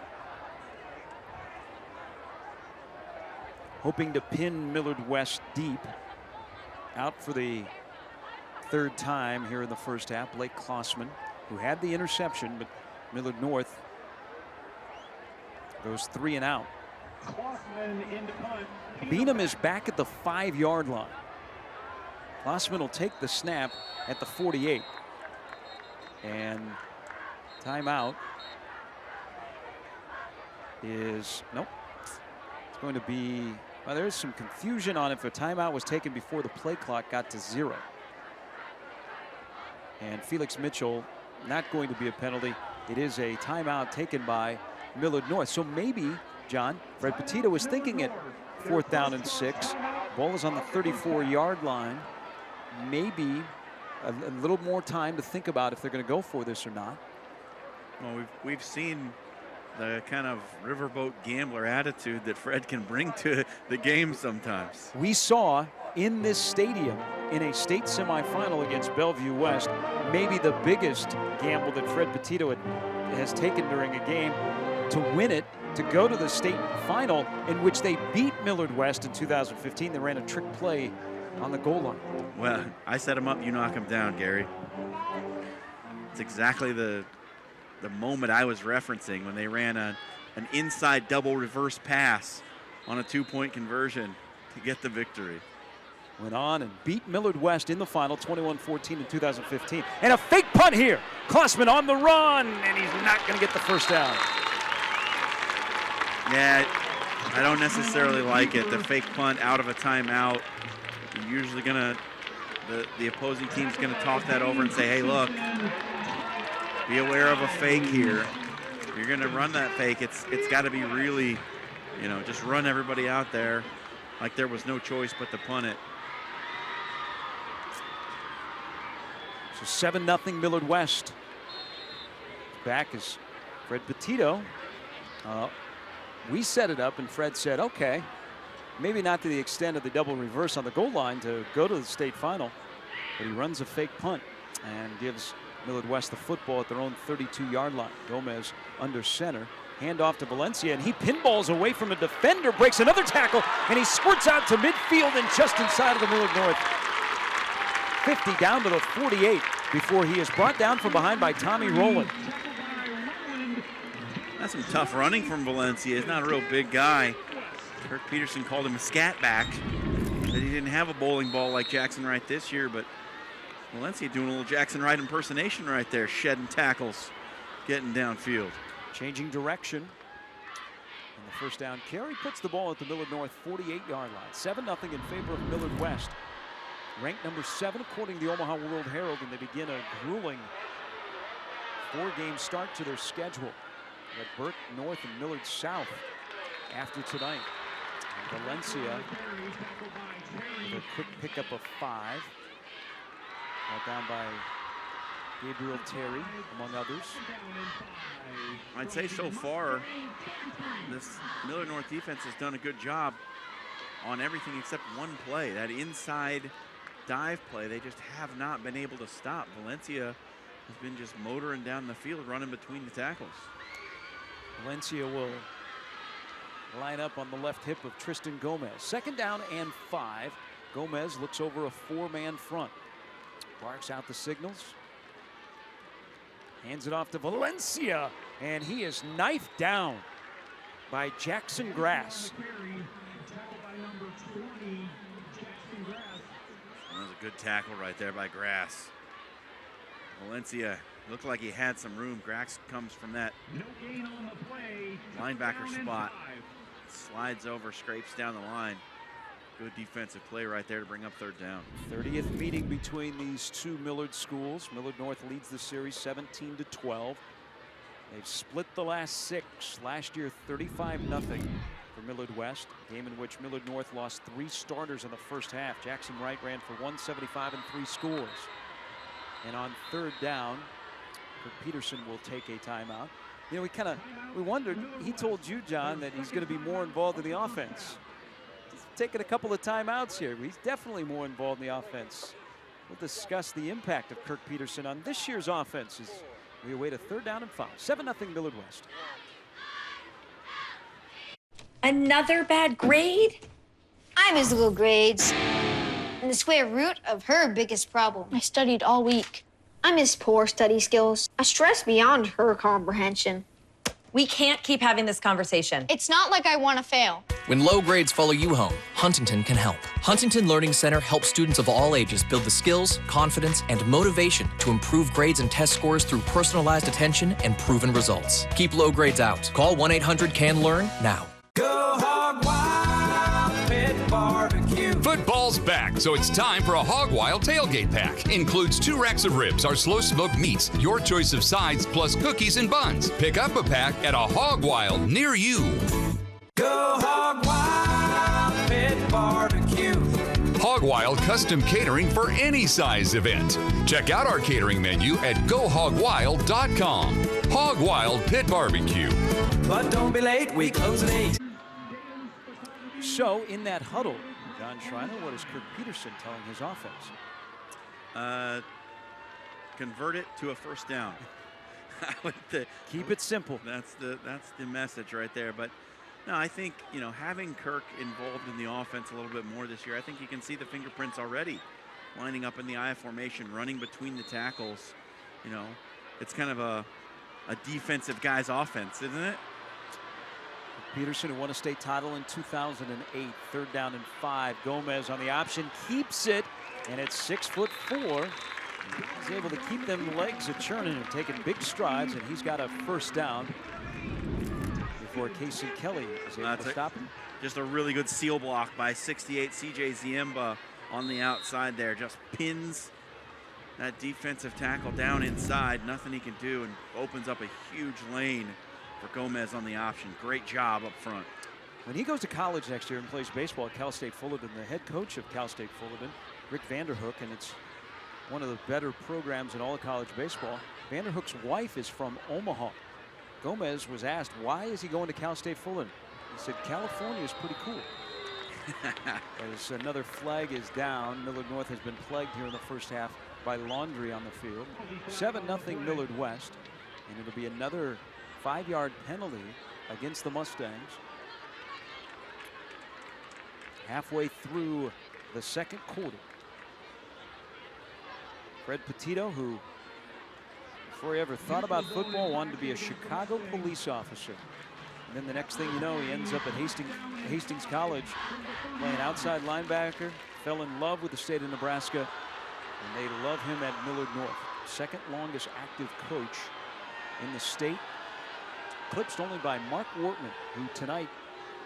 Hoping to pin Millard West deep. Out for the third time here in the first half, Blake Klossman, who had the interception, but Millard North goes 3 and out. Beanham is back at the 5-yard line. Klossman will take the snap at the 48. And timeout is, nope, it's going to be, well, there's some confusion on if a timeout was taken before the play clock got to 0. And Felix Mitchell, not going to be a penalty. It is a timeout taken by Millard North. So maybe, John, Fred Petito was thinking it fourth down and 6. Ball is on the 34-yard line. maybe a little more time to think about if they're going to go for this or not. Well, we've seen the kind of riverboat gambler attitude that Fred can bring to the game sometimes. We saw in this stadium in a state semifinal against Bellevue West, maybe the biggest gamble that Fred Petito has taken during a game, to win it, to go to the state final, in which they beat Millard West in 2015. They ran a trick play on the goal line. Well, I set him up, you knock him down, Gary. It's exactly the moment I was referencing when they ran an inside double reverse pass on a 2-point conversion to get the victory. Went on and beat Millard West in the final, 21-14 in 2015. And a fake punt here. Klossman on the run, and he's not going to get the first down. Yeah, I don't necessarily like it. The fake punt out of a timeout. You're usually going to, the opposing team's going to talk that over and say, hey, look, be aware of a fake here. If you're going to run that fake, it's got to be really, just run everybody out there like there was no choice but to punt it. So 7-0 Millard West. Back is Fred Petito. We set it up, and Fred said, okay, maybe not to the extent of the double reverse on the goal line to go to the state final, but he runs a fake punt and gives Millard West the football at their own 32-yard line. Gomez under center, hand off to Valencia, and he pinballs away from a defender, breaks another tackle, and he squirts out to midfield and just inside of the Millard North 50 down to the 48 before he is brought down from behind by Tommy Rowland. That's some tough running from Valencia. He's not a real big guy. Kirk Peterson called him a scat back. Said he didn't have a bowling ball like Jackson Wright this year, but Valencia doing a little Jackson Wright impersonation right there, shedding tackles, getting downfield. Changing direction. And the first down carry puts the ball at the Millard North 48-yard line. 7-0 in favor of Millard West. Ranked number 7 according to the Omaha World Herald, and they begin a grueling 4-game start to their schedule. At Burke North and Millard South after tonight. And Valencia with a quick pickup of 5. Brought down by Gabriel Terry, among others. I'd say so far, this Millard North defense has done a good job on everything except one play. That inside dive play, they just have not been able to stop. Valencia has been just motoring down the field, running between the tackles. Valencia will line up on the left hip of Tristan Gomez. 2nd down and 5. Gomez looks over a 4-man front. Barks out the signals. Hands it off to Valencia, and he is knifed down by Jackson Grass. That was a good tackle right there by Grass. Valencia looked like he had some room. Grax comes from that linebacker spot. Slides over, scrapes down the line. Good defensive play right there to bring up 3rd down. 30th meeting between these two Millard schools. Millard North leads the series 17-12. They've split the last 6. Last year, 35-0 for Millard West. A game in which Millard North lost 3 starters in the first half. Jackson Wright ran for 175 and 3 scores. And on 3rd down, Peterson will take a timeout. We wondered, he told you, John, that he's going to be more involved in the offense. He's taking a couple of timeouts here. He's definitely more involved in the offense. We'll discuss the impact of Kirk Peterson on this year's offense as we await a 3rd down and 5. 7-0 Millard West. Another bad grade? I miss little grades. And the square root of her biggest problem. I studied all week. I miss poor study skills. I stress beyond her comprehension. We can't keep having this conversation. It's not like I want to fail. When low grades follow you home, Huntington can help. Huntington Learning Center helps students of all ages build the skills, confidence, and motivation to improve grades and test scores through personalized attention and proven results. Keep low grades out. Call 1-800-CAN-LEARN now. Go Hog Wild Pit Barbecue. Football's back, so it's time for a Hog Wild tailgate pack. Includes 2 racks of ribs, our slow smoked meats, your choice of sides, plus cookies and buns. Pick up a pack at a Hog Wild near you. Go Hog Wild Pit Barbecue. Hog Wild custom catering for any size event. Check out our catering menu at GoHogWild.com. Hog Wild Pit Barbecue. But don't be late, we close at 8. So in that huddle, John Schreiner, what is Kirk Peterson telling his offense? Convert it to a first down. Keep it simple. That's the message right there. But no, I think, you know, having Kirk involved in the offense a little bit more this year, I think you can see the fingerprints already lining up in the I formation, running between the tackles. You know, it's kind of a defensive guy's offense, isn't it? Peterson, who won a state title in 2008, 3rd down and 5. Gomez on the option, keeps it, and it's 6'4". He's able to keep them legs a-churning and taking big strides, and he's got a first down before Casey Kelly is able to stop him. Just a really good seal block by 68 CJ Ziemba on the outside there. Just pins that defensive tackle down inside. Nothing he can do, and opens up a huge lane for Gomez on the option. Great job up front. When he goes to college next year and plays baseball at Cal State Fullerton, the head coach of Cal State Fullerton, Rick Vanderhook, and it's one of the better programs in all of college baseball. Vanderhook's wife is from Omaha. Gomez was asked, why is he going to Cal State Fullerton? He said, California is pretty cool. As another flag is down, Millard North has been plagued here in the first half by Laundry on the field. 7-0 Millard West, and it'll be another 5-yard penalty against the Mustangs. Halfway through the second quarter. Fred Petito, who before he ever thought about football wanted to be a Chicago police officer. And then the next thing you know, he ends up at Hastings College playing outside linebacker, fell in love with the state of Nebraska, and they love him at Millard North. Second longest active coach in the state, eclipsed only by Mark Wortman, who tonight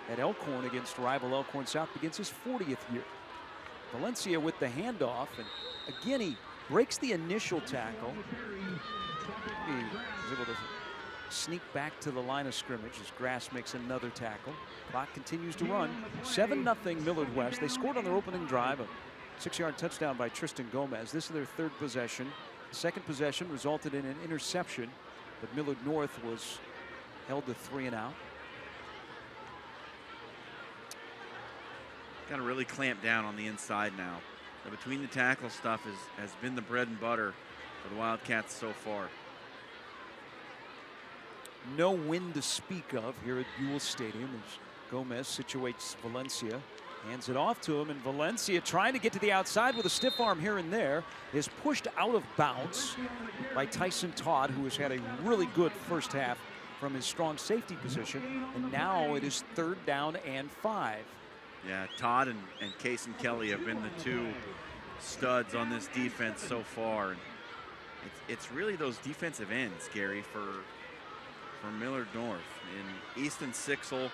at Elkhorn against rival Elkhorn South begins his 40th year. Valencia with the handoff, and again he breaks the initial tackle. He was able to sneak back to the line of scrimmage as Grass makes another tackle. Clock continues to run. 7-0 Millard West. They scored on their opening drive, a 6-yard touchdown by Tristan Gomez. This is their 3rd possession. The second possession resulted in an interception, but Millard North was held to 3 and out. Got to really clamp down on the inside now. The between the tackle stuff has been the bread and butter for the Wildcats so far. No wind to speak of here at Buell Stadium as Gomez situates Valencia, hands it off to him, and Valencia, trying to get to the outside with a stiff arm here and there, is pushed out of bounds by Tyson Todd, who has had a really good first half from his strong safety position, and now it is 3rd down and 5. Yeah, Todd and Casey Kelly have been the two studs on this defense so far. And it's really those defensive ends, Gary, for Millard North. In Easton Sixel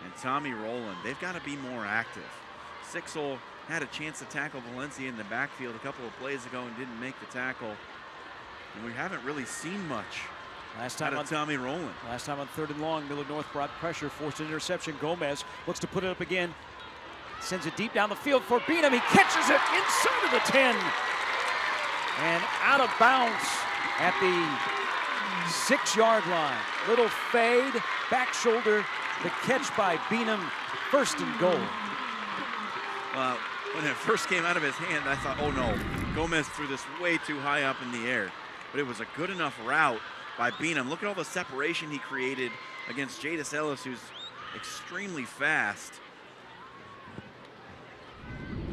and Tommy Rowland, they've got to be more active. Sixel had a chance to tackle Valencia in the backfield a couple of plays ago and didn't make the tackle. And we haven't really seen much out of Tommy Rowland. Last time on 3rd and long, Millard North brought pressure, forced an interception. Gomez looks to put it up again. Sends it deep down the field for Beanham. He catches it inside of the 10. And out of bounds at the 6-yard line. Little fade, back shoulder, the catch by Beanham, 1st and goal. Well, when it first came out of his hand, I thought, oh no, Gomez threw this way too high up in the air. But it was a good enough route by Beanham. Look at all the separation he created against Jadis Ellis, who's extremely fast.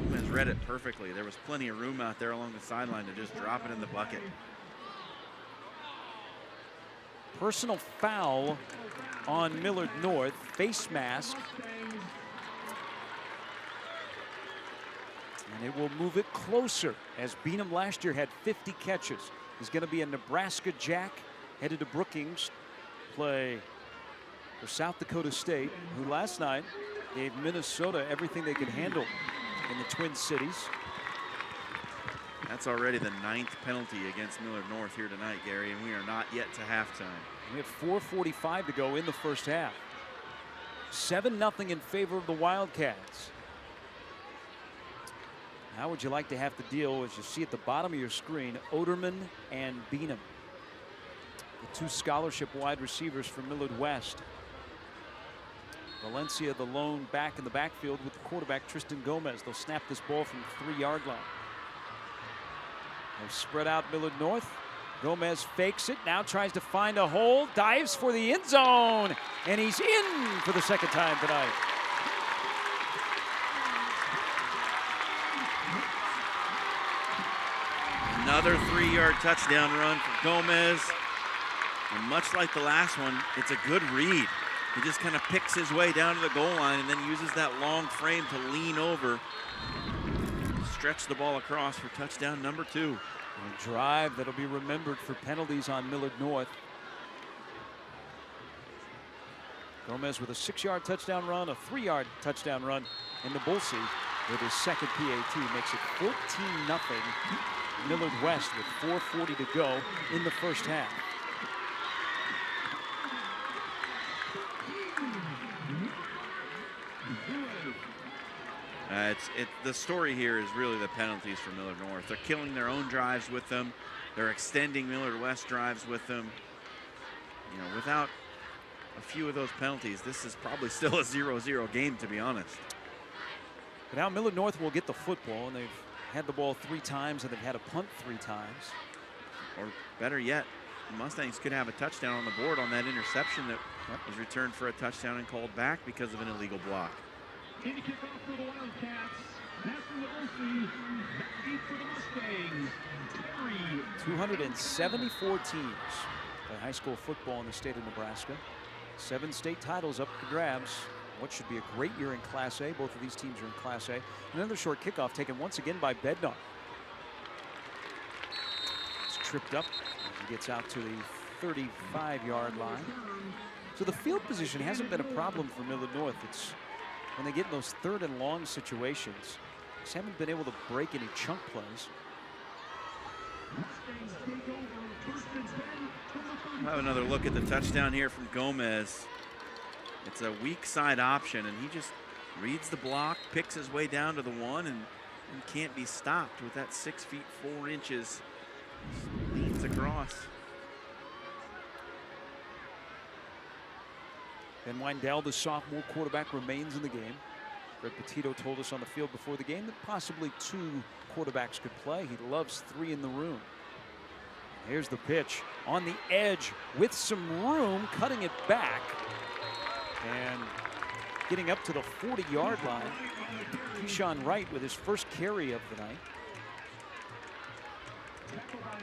Gomez read it perfectly. There was plenty of room out there along the sideline to just drop it in the bucket. Personal foul on Millard North, face mask. And it will move it closer, as Beanham last year had 50 catches. He's going to be a Nebraska Jack, headed to Brookings, play for South Dakota State, who last night gave Minnesota everything they could handle in the Twin Cities. That's already the 9th penalty against Millard North here tonight, Gary, and we are not yet to halftime. We have 4:45 to go in the first half. 7-0 in favor of the Wildcats. How would you like to have to deal, as you see at the bottom of your screen, Oderman and Beanham, the two scholarship wide receivers from Millard West. Valencia, the lone back in the backfield with the quarterback, Tristan Gomez. They'll snap this ball from the 3-yard line. They've spread out Millard North. Gomez fakes it, now tries to find a hole, dives for the end zone, and he's in for the second time tonight. Another 3-yard touchdown run for Gomez. And much like the last one, it's a good read. He just kind of picks his way down to the goal line and then uses that long frame to lean over, stretch the ball across for touchdown number 2. A drive that'll be remembered for penalties on Millard North. Gomez with a 6-yard touchdown run, a 3-yard touchdown run in the bull seat with his second PAT. Makes it 14-0 Millard West with 4:40 to go in the first half. The story here is really the penalties for Millard North. They're killing their own drives with them. They're extending Millard West drives with them. You know, without a few of those penalties, this is probably still a 0-0 game, to be honest. But now Millard North will get the football, and they've had the ball 3 times, and they've had a punt 3 times. Or better yet, the Mustangs could have a touchdown on the board on that interception that was returned for a touchdown and called back because of an illegal block. 274 teams play high school football in the state of Nebraska. 7 state titles up for grabs. What should be a great year in Class A. Both of these teams are in Class A. Another short kickoff taken once again by Bednar. It's tripped up. He gets out to the 35-yard line. So the field position hasn't been a problem for Millard North. It's when they get in those 3rd and long situations, just haven't been able to break any chunk plays. We'll have another look at the touchdown here from Gomez. It's a weak side option, and he just reads the block, picks his way down to the 1, and can't be stopped with that 6 feet 4 inches. Leans across. Ben Weindell, the sophomore quarterback, remains in the game. Fred Petito told us on the field before the game that possibly 2 quarterbacks could play. He loves 3 in the room. Here's the pitch on the edge with some room, cutting it back and getting up to the 40-yard line. Keyshawn Wright with his first carry of the night.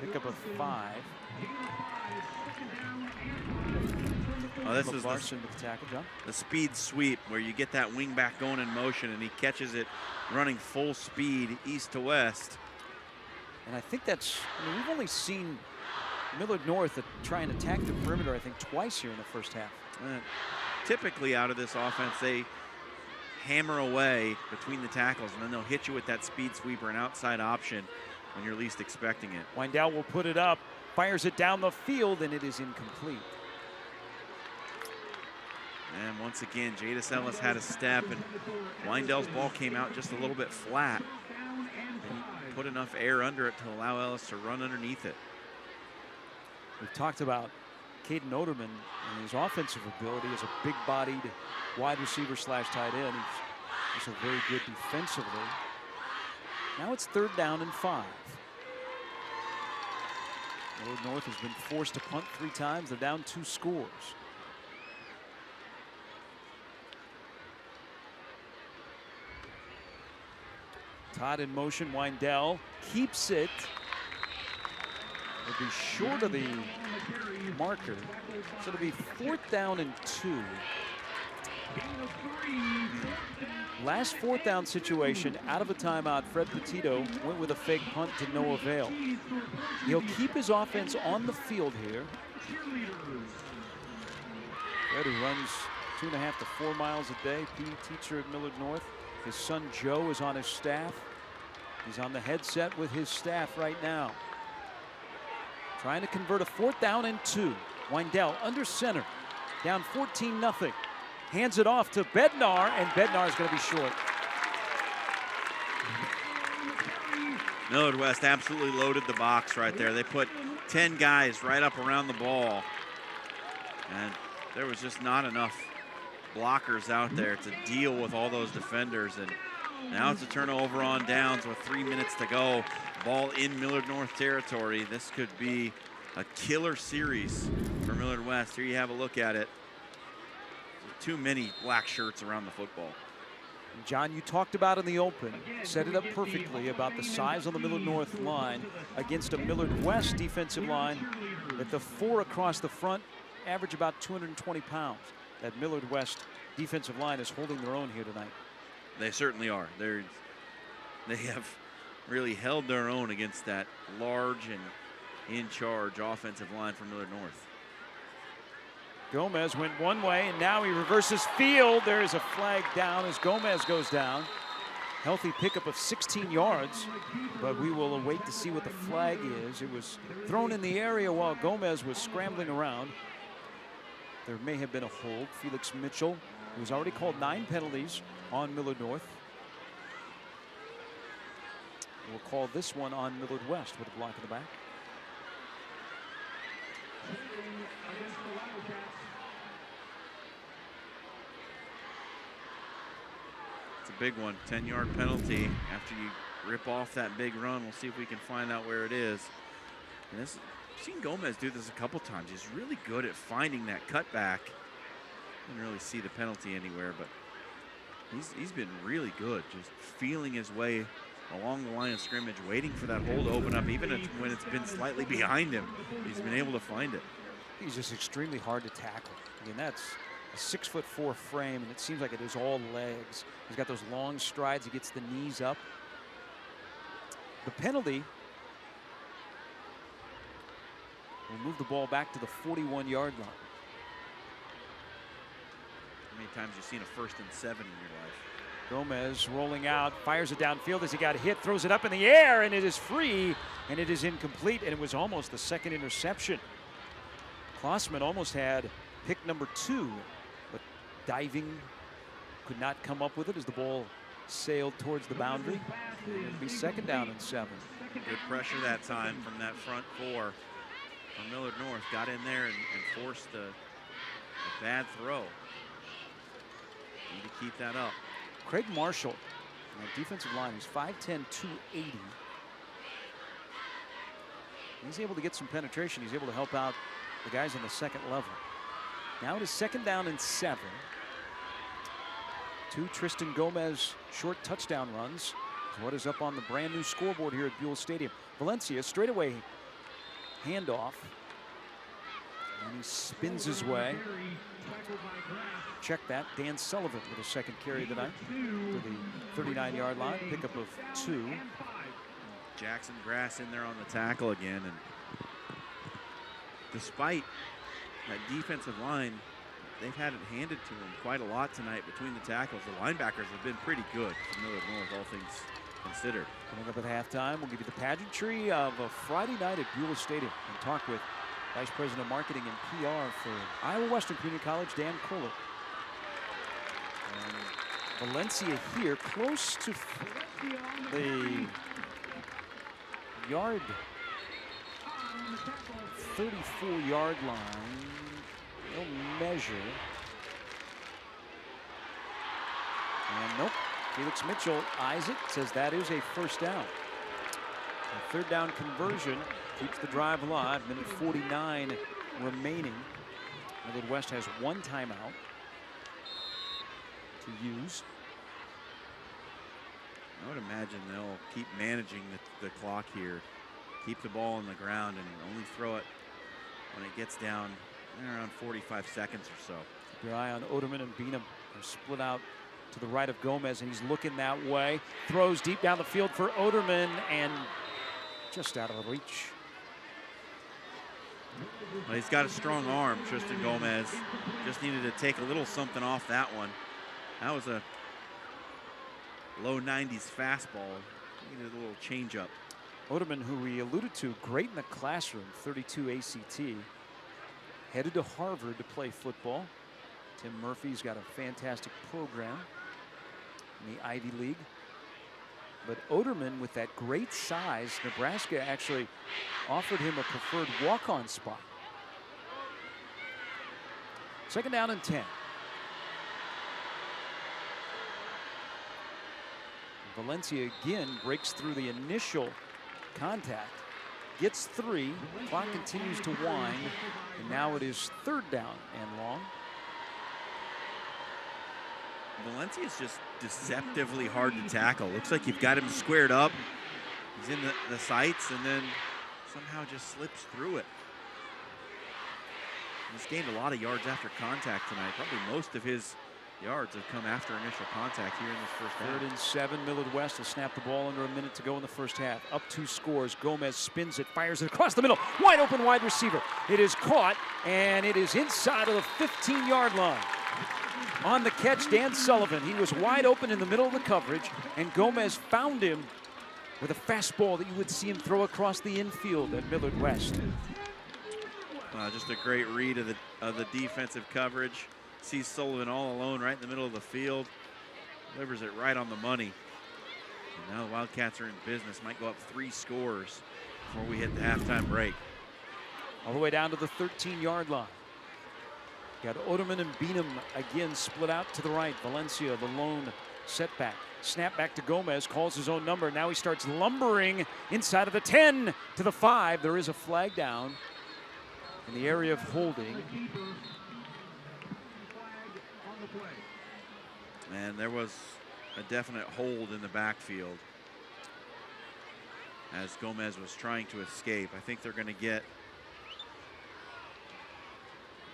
Pick up a 5. Oh, this is Larson with the tackle, John. The speed sweep where you get that wing back going in motion and he catches it running full speed east to west. And I think that's, I mean, we've only seen Millard North try and attack the perimeter, I think, twice here in the first half. Typically out of this offense, they hammer away between the tackles and then they'll hit you with that speed sweep or an outside option when you're least expecting it. Weindell will put it up, fires it down the field, and it is incomplete. And once again, Jadis Ellis had a step, and Weindell's ball came out just a little bit flat. And he put enough air under it to allow Ellis to run underneath it. We've talked about Caden Oderman and his offensive ability as a big-bodied wide receiver / tight end. He's also very good defensively. Now it's 3rd down and 5. Millard North has been forced to punt 3 times. They're down 2 scores. Todd in motion. Weindell keeps it. It'll be short of the marker. So it'll be 4th down and 2. Last 4th down situation, out of a timeout, Fred Petito went with a fake punt to no avail. He'll keep his offense on the field here. Fred, who runs 2.5 to 4 miles a day, PE teacher at Millard North. His son Joe is on his staff. He's on the headset with his staff right now. Trying to convert a 4th down and 2. Weindell under center, down 14-0. Hands it off to Bednar, and Bednar is going to be short. Millard West absolutely loaded the box right there. They put 10 guys right up around the ball, and there was just not enough blockers out there to deal with all those defenders. And now it's a turnover on downs with 3 minutes to go. Ball in Millard North territory. This could be a killer series for Millard West. Here you have a look at it. Too many black shirts around the football. John, you talked about in the open, set it up perfectly about the size on the Millard North line against a Millard West defensive line that the four across the front average about 220 pounds. That Millard West defensive line is holding their own here tonight. They certainly are. They have really held their own against that large and in-charge offensive line from Millard North. Gomez went one way, and now he reverses field. There is a flag down as Gomez goes down. Healthy pickup of 16 yards, but we will await to see what the flag is. It was thrown in the area while Gomez was scrambling around. There may have been a hold. Felix Mitchell, who's already called 9 penalties on Millard North, will call this one on Millard West with a block in the back. It's a big one, 10-yard penalty after you rip off that big run. We'll see if we can find out where it is. And this, I've seen Gomez do this a couple times. He's really good at finding that cutback. Didn't really see the penalty anywhere, but he's been really good, just feeling his way along the line of scrimmage, waiting for that hole to open up, even when it's been slightly behind him. He's been able to find it. He's just extremely hard to tackle. I mean, that's a 6'4" frame, and it seems like it is all legs. He's got those long strides. He gets the knees up. The penalty will move the ball back to the 41-yard line. How many times have you seen a 1st and 7 in your life? Gomez rolling out, fires it downfield as he got hit, throws it up in the air, and it is free, and it is incomplete, and it was almost the second interception. Klossman almost had pick number 2, but diving could not come up with it as the ball sailed towards the boundary. It'll be 2nd down and 7. Good pressure that time from that front 4 from Millard North. Got in there and forced a bad throw. Need to keep that up. Craig Marshall on the defensive line, he's 5'10", 280. He's able to get some penetration. He's able to help out the guys on the second level. Now it is 2nd down and 7. 2 Tristan Gomez short touchdown runs is what is up on the brand new scoreboard here at Buell Stadium. Valencia straightaway handoff, and he spins his way. Check that. Dan Sullivan with a 2nd carry tonight to the 39-yard line. Pickup of 2. Jackson Grass in there on the tackle again. And despite that defensive line, they've had it handed to them quite a lot tonight between the tackles. The linebackers have been pretty good for Millard North, all things considered. Coming up at halftime, we'll give you the pageantry of a Friday night at Buell Stadium and talk with Vice President of Marketing and PR for Iowa Western Community College, Dan Kohler. Valencia here, close to the yard, 34-yard line. They'll measure. And nope, Felix Mitchell eyes it, says that is a 1st down. A 3rd down conversion keeps the drive alive. Minute 49 remaining. Millard West has 1 timeout to use. I would imagine they'll keep managing the clock here. Keep the ball on the ground and only throw it when it gets down around 45 seconds or so. Keep your eye on Oderman and Beanham. They're split out to the right of Gomez, and he's looking that way. Throws deep down the field for Oderman, and just out of reach. Well, he's got a strong arm, Tristan Gomez. Just needed to take a little something off that one. That was a low 90s fastball. Needed a little change up. Oderman, who we alluded to, great in the classroom, 32 ACT. Headed to Harvard to play football. Tim Murphy's got a fantastic program in the Ivy League. But Oderman, with that great size, Nebraska actually offered him a preferred walk-on spot. 2nd down and 10. Valencia again breaks through the initial contact, gets 3, clock continues to wind, and now it is 3rd down and long. Valencia is just deceptively hard to tackle. Looks like you've got him squared up. He's in the sights and then somehow just slips through it. He's gained a lot of yards after contact tonight. Probably most of his yards have come after initial contact here in this first half. 3rd and 7. Millard West will snap the ball under a minute to go in the first half. Up 2 scores. Gomez spins it, fires it across the middle. Wide open wide receiver. It is caught, and it is inside of the 15-yard line. On the catch, Dan Sullivan. He was wide open in the middle of the coverage, and Gomez found him with a fastball that you would see him throw across the infield at Millard West. Just a great read of the defensive coverage. Sees Sullivan all alone right in the middle of the field. Delivers it right on the money. And now the Wildcats are in business. Might go up 3 scores before we hit the halftime break. All the way down to the 13-yard line. Got Oderman and Beanham again split out to the right. Valencia, the lone setback. Snap back to Gomez, calls his own number. Now he starts lumbering inside of the 10 to the 5. There is a flag down in the area of holding. And there was a definite hold in the backfield as Gomez was trying to escape. I think they're going to get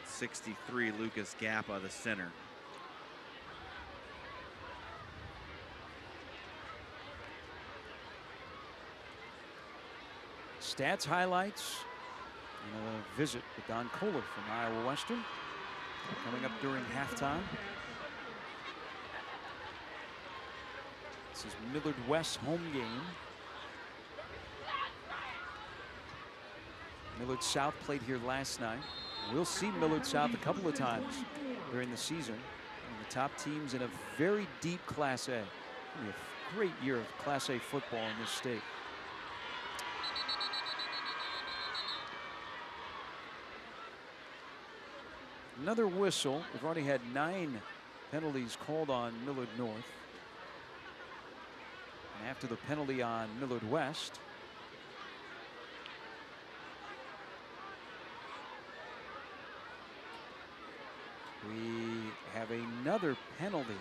63 Lucas Gappa, the center. Stats, highlights, and a visit with Don Kohler from Iowa Western coming up during halftime. This is Millard West's home game. Millard South played here last night. We'll see Millard South a couple of times during the season. One of the top teams in a very deep Class A. It'll be a great year of Class A football in this state. Another whistle. We've already had 9 penalties called on Millard North. And after the penalty on Millard West, we have another penalty.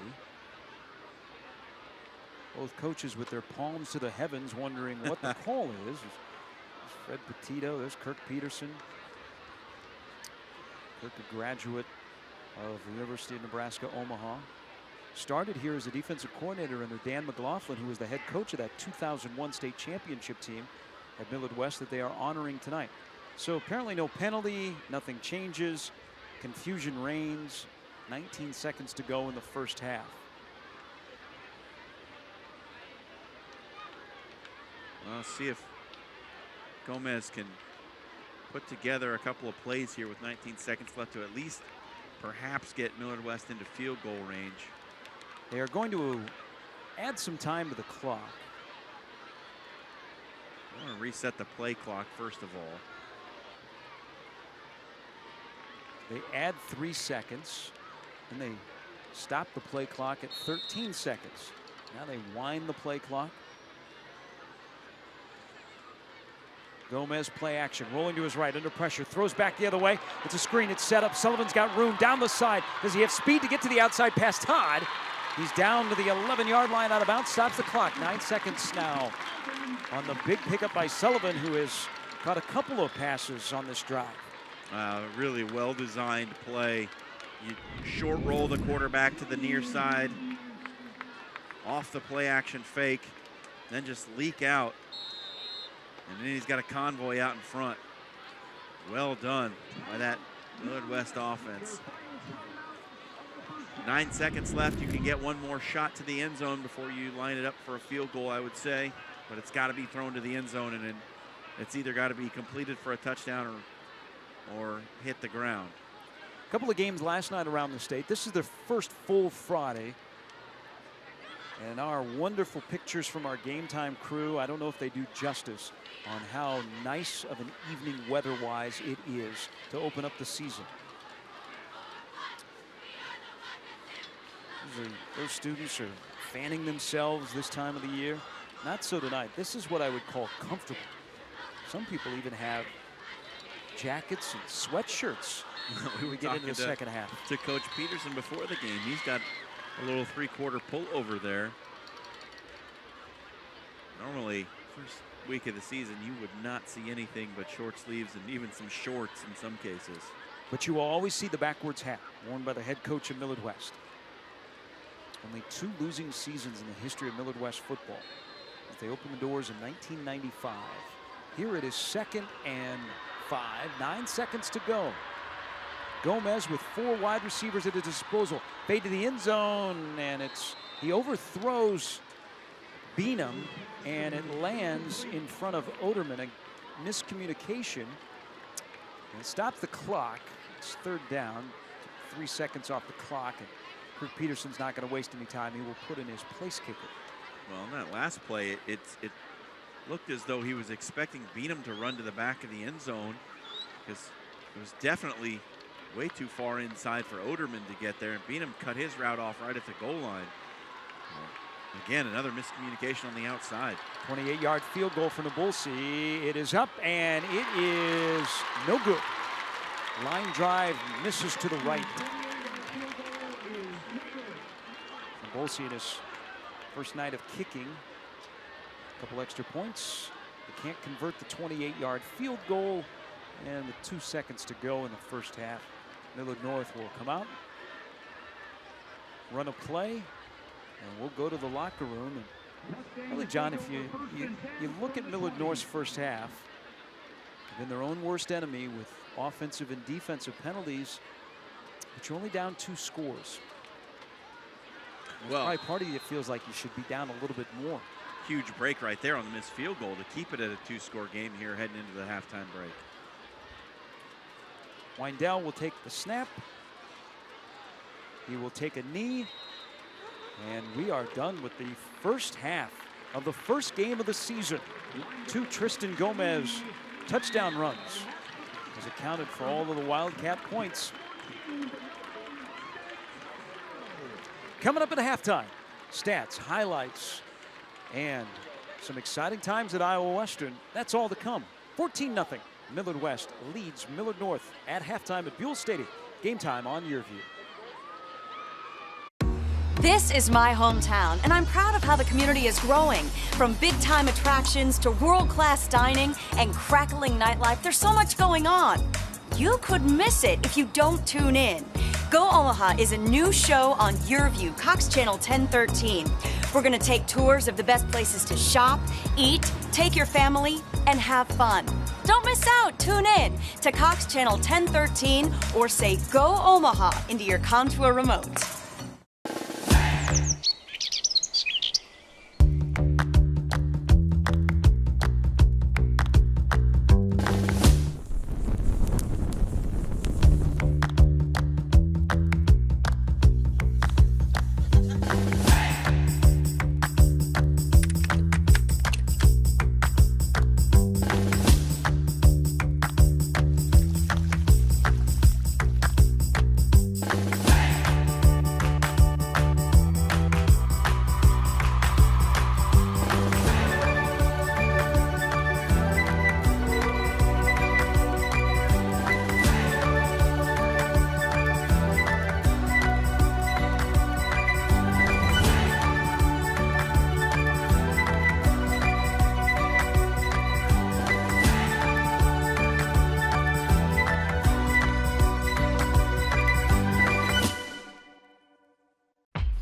Both coaches with their palms to the heavens wondering what the call is. There's Fred Petito, there's Kirk Peterson. Kirk, a graduate of the University of Nebraska, Omaha. Started here as a defensive coordinator under Dan McLaughlin, who was the head coach of that 2001 state championship team at Millard West that they are honoring tonight. So apparently no penalty, nothing changes. Confusion reigns. 19 seconds to go in the first half. Well, let's see if Gomez can put together a couple of plays here with 19 seconds left to at least perhaps get Millard West into field goal range. They are going to add some time to the clock. I want to reset the play clock first of all. They add 3 seconds, and they stop the play clock at 13 seconds. Now they wind the play clock. Gomez play action, rolling to his right, under pressure, throws back the other way. It's a screen, it's set up. Sullivan's got room down the side. Does he have speed to get to the outside past Todd? He's down to the 11-yard line, out of bounds, stops the clock. 9 seconds now on the big pickup by Sullivan, who has caught a couple of passes on this drive. Really well-designed play. You short roll the quarterback to the near side, off the play action fake, then just leak out. And then he's got a convoy out in front. Well done by that Millard West offense. 9 seconds left. You can get one more shot to the end zone before you line it up for a field goal, I would say. But it's got to be thrown to the end zone, and it's either got to be completed for a touchdown or hit the ground. A couple of games last night around the state. This is their first full Friday And our wonderful pictures from our Game Time crew, I don't know if they do justice on how nice of an evening weather-wise it is to open up the season. Usually those students are fanning themselves this time of the year. Not so tonight. This is what I would call comfortable. Some people even have jackets and sweatshirts. We were get into the second half. To Coach Peterson before the game. He's got a little three-quarter pullover there. Normally, first week of the season, you would not see anything but short sleeves and even some shorts in some cases. But you will always see the backwards hat worn by the head coach of Millard West. Only 2 losing seasons in the history of Millard West football. They opened the doors in 1995. Here it is 2nd and 5, 9 seconds to go. Gomez with 4 wide receivers at his disposal. Fade to the end zone, and he overthrows Beanham, and it lands in front of Oderman. A miscommunication. And stop the clock. It's 3rd down. 3 seconds off the clock, and Kirk Peterson's not going to waste any time. He will put in his place kicker. Well, in that last play, it looked as though he was expecting Beanham to run to the back of the end zone, because it was definitely way too far inside for Oderman to get there, and Beanham cut his route off right at the goal line. Again, another miscommunication on the outside. 28-yard field goal for Nabulsi. It is up, and it is no good. Line drive misses to the right. Nabulsi in his first night of kicking. A couple extra points. They can't convert the 28-yard field goal, and with 2 seconds to go in the first half. Millard North will come out, run a play, and we'll go to the locker room. And really, John, if you look at Millard North's first half, they've been their own worst enemy with offensive and defensive penalties, but you're only down 2 scores. Well, probably part of you feels like you should be down a little bit more. Huge break right there on the missed field goal to keep it at a 2-score game here heading into the halftime break. Weindell will take the snap. He will take a knee. And we are done with the first half of the first game of the season. 2 Tristan Gomez touchdown runs has accounted for all of the Wildcat points. Coming up at halftime, stats, highlights, and some exciting times at Iowa Western. That's all to come. 14-0. Millard West leads Millard North at halftime at Buell Stadium. Game time on YurView. This is my hometown, and I'm proud of how the community is growing. From big-time attractions to world-class dining and crackling nightlife, there's so much going on. You could miss it if you don't tune in. Go Omaha is a new show on YurView, Cox Channel 1013. We're going to take tours of the best places to shop, eat, take your family, and have fun. Don't miss out. Tune in to Cox Channel 1013 or say Go Omaha into your Contour remote.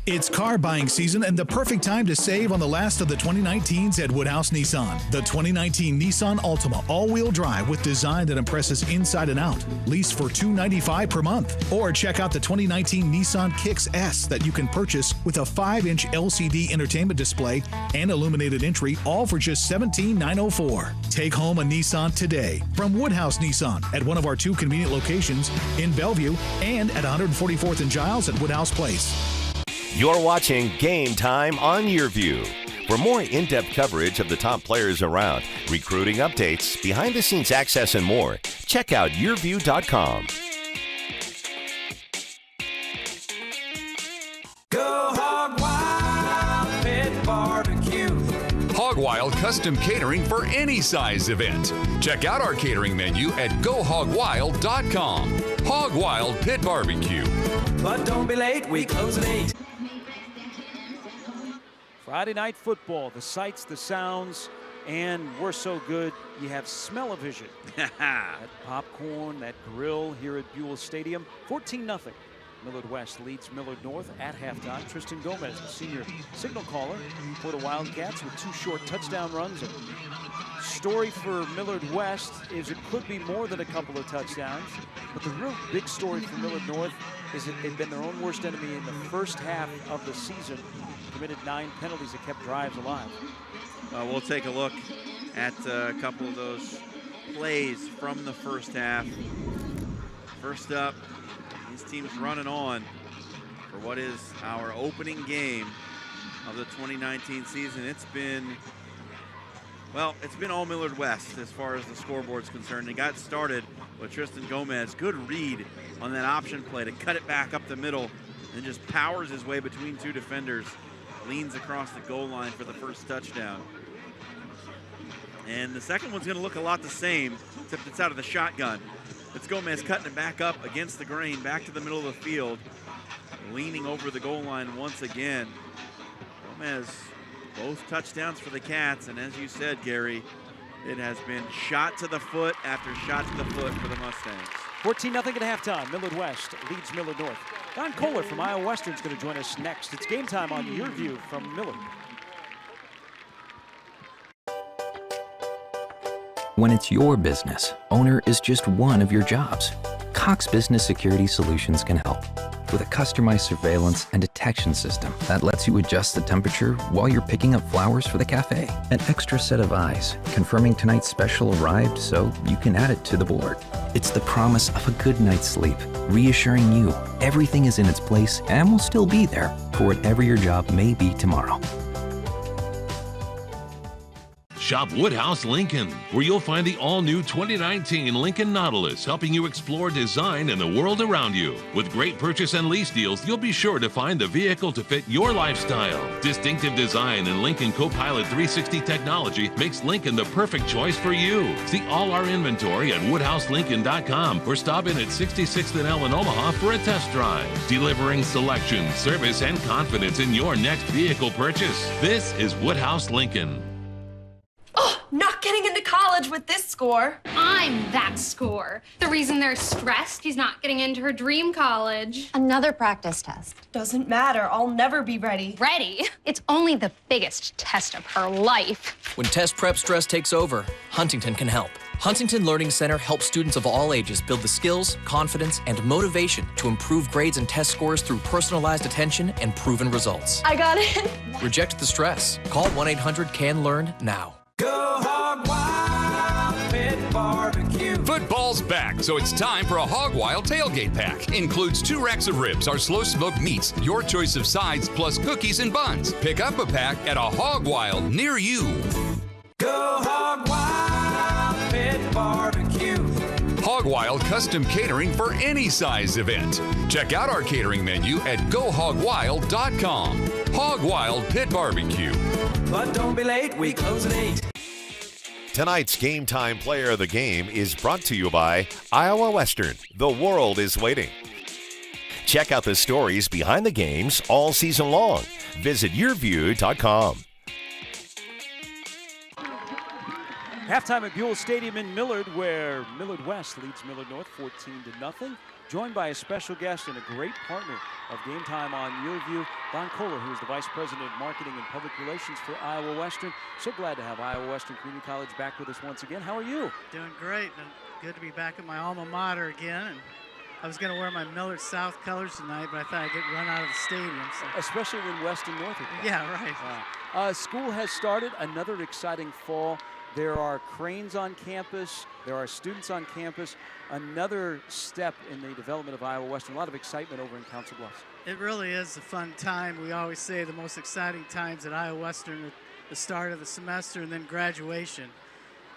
It's car buying season and the perfect time to save on the last of the 2019s at Woodhouse Nissan. The 2019 Nissan Altima all-wheel drive with design that impresses inside and out. Lease for $295 per month. Or check out the 2019 Nissan Kicks S that you can purchase with a 5-inch LCD entertainment display and illuminated entry, all for just $17,904. Take home a Nissan today from Woodhouse Nissan at one of our 2 convenient locations in Bellevue and at 144th and Giles at Woodhouse Place. You're watching Game Time on YurView. For more in-depth coverage of the top players around, recruiting updates, behind-the-scenes access, and more, check out YurView.com. Go Hog Wild Pit Barbecue. Hog Wild custom catering for any size event. Check out our catering menu at GoHogWild.com. Hog Wild Pit Barbecue. But don't be late, we close at 8. Friday night football, the sights, the sounds, and we're so good, you have smell-o-vision. That popcorn, that grill here at Buell Stadium, 14-0. Millard West leads Millard North at halftime. Tristan Gomez, the senior signal caller for the Wildcats with 2 short touchdown runs. A story for Millard West is it could be more than a couple of touchdowns, but the real big story for Millard North is that they've been their own worst enemy in the first half of the season. Committed 9 penalties that kept drives alive. We'll take a look at a couple of those plays from the first half. First up, these teams running on for what is our opening game of the 2019 season. It's been all Millard West as far as the scoreboard's concerned. They got started with Tristan Gomez. Good read on that option play to cut it back up the middle and just powers his way between 2 defenders. Leans across the goal line for the first touchdown. And the second one's going to look a lot the same, except it's out of the shotgun. It's Gomez cutting it back up against the grain, back to the middle of the field, leaning over the goal line once again. Gomez, both touchdowns for the Cats, and as you said, Gary, it has been shot to the foot after shot to the foot for the Mustangs. 14-0 at halftime. Millard West leads Millard North. Don Kohler from Iowa Western is going to join us next. It's Game Time on YurView from Millard. When it's your business, owner is just one of your jobs. Cox Business Security Solutions can help with a customized surveillance and detection system that lets you adjust the temperature while you're picking up flowers for the cafe. An extra set of eyes confirming tonight's special arrived so you can add it to the board. It's the promise of a good night's sleep, reassuring you everything is in its place and will still be there for whatever your job may be tomorrow. Shop Woodhouse Lincoln, where you'll find the all-new 2019 Lincoln Nautilus, helping you explore design and the world around you. With great purchase and lease deals, you'll be sure to find the vehicle to fit your lifestyle. Distinctive design and Lincoln Copilot 360 technology makes Lincoln the perfect choice for you. See all our inventory at WoodhouseLincoln.com or stop in at 66th and L in Omaha for a test drive. Delivering selection, service, and confidence in your next vehicle purchase. This is Woodhouse Lincoln. Not getting into college with this score. I'm that score. The reason they're stressed, he's not getting into her dream college. Another practice test. Doesn't matter. I'll never be ready. Ready? It's only the biggest test of her life. When test prep stress takes over, Huntington can help. Huntington Learning Center helps students of all ages build the skills, confidence, and motivation to improve grades and test scores through personalized attention and proven results. I got it. Reject the stress. Call 1-800-CAN-LEARN now. Go Hog Wild Pit Barbecue. Football's back, so it's time for a Hog Wild tailgate pack. Includes 2 racks of ribs, our slow smoked meats, your choice of sides, plus cookies and buns. Pick up a pack at a Hog Wild near you. Go Hog Wild Pit Barbecue. Hog Wild custom catering for any size event. Check out our catering menu at GoHogWild.com. Hog Wild Pit Barbecue. But don't be late, we close at 8. Tonight's Game Time Player of the Game is brought to you by Iowa Western. The world is waiting. Check out the stories behind the games all season long. Visit YurView.com. Halftime at Buell Stadium in Millard, where Millard West leads Millard North 14-0. Joined by a special guest and a great partner of Game Time on YurView, Don Kohler, who is the Vice President of Marketing and Public Relations for Iowa Western. So glad to have Iowa Western Community College back with us once again. How are you? Doing great, and good to be back at my alma mater again. And I was going to wear my Millard South colors tonight, but I thought I'd get run out of the stadium. So. Especially when West and North are back. Yeah, right. School has started. Another exciting fall. There are cranes on campus. There are students on campus. Another step in the development of Iowa Western. A lot of excitement over in Council Bluffs. It really is a fun time. We always say the most exciting times at Iowa Western at the start of the semester and then graduation.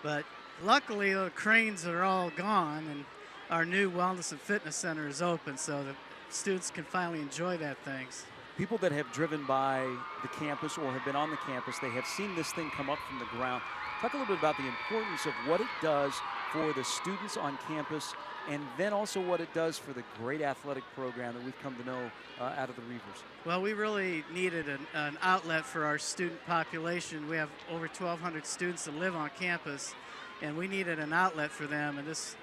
But luckily, the cranes are all gone, and our new Wellness and Fitness Center is open, so the students can finally enjoy that things. People that have driven by the campus or have been on the campus, they have seen this thing come up from the ground. Talk a little bit about the importance of what it does for the students on campus, and then also what it does for the great athletic program that we've come to know out of the Reavers. Well, we really needed an outlet for our student population. We have over 1,200 students that live on campus, and we needed an outlet for them, and this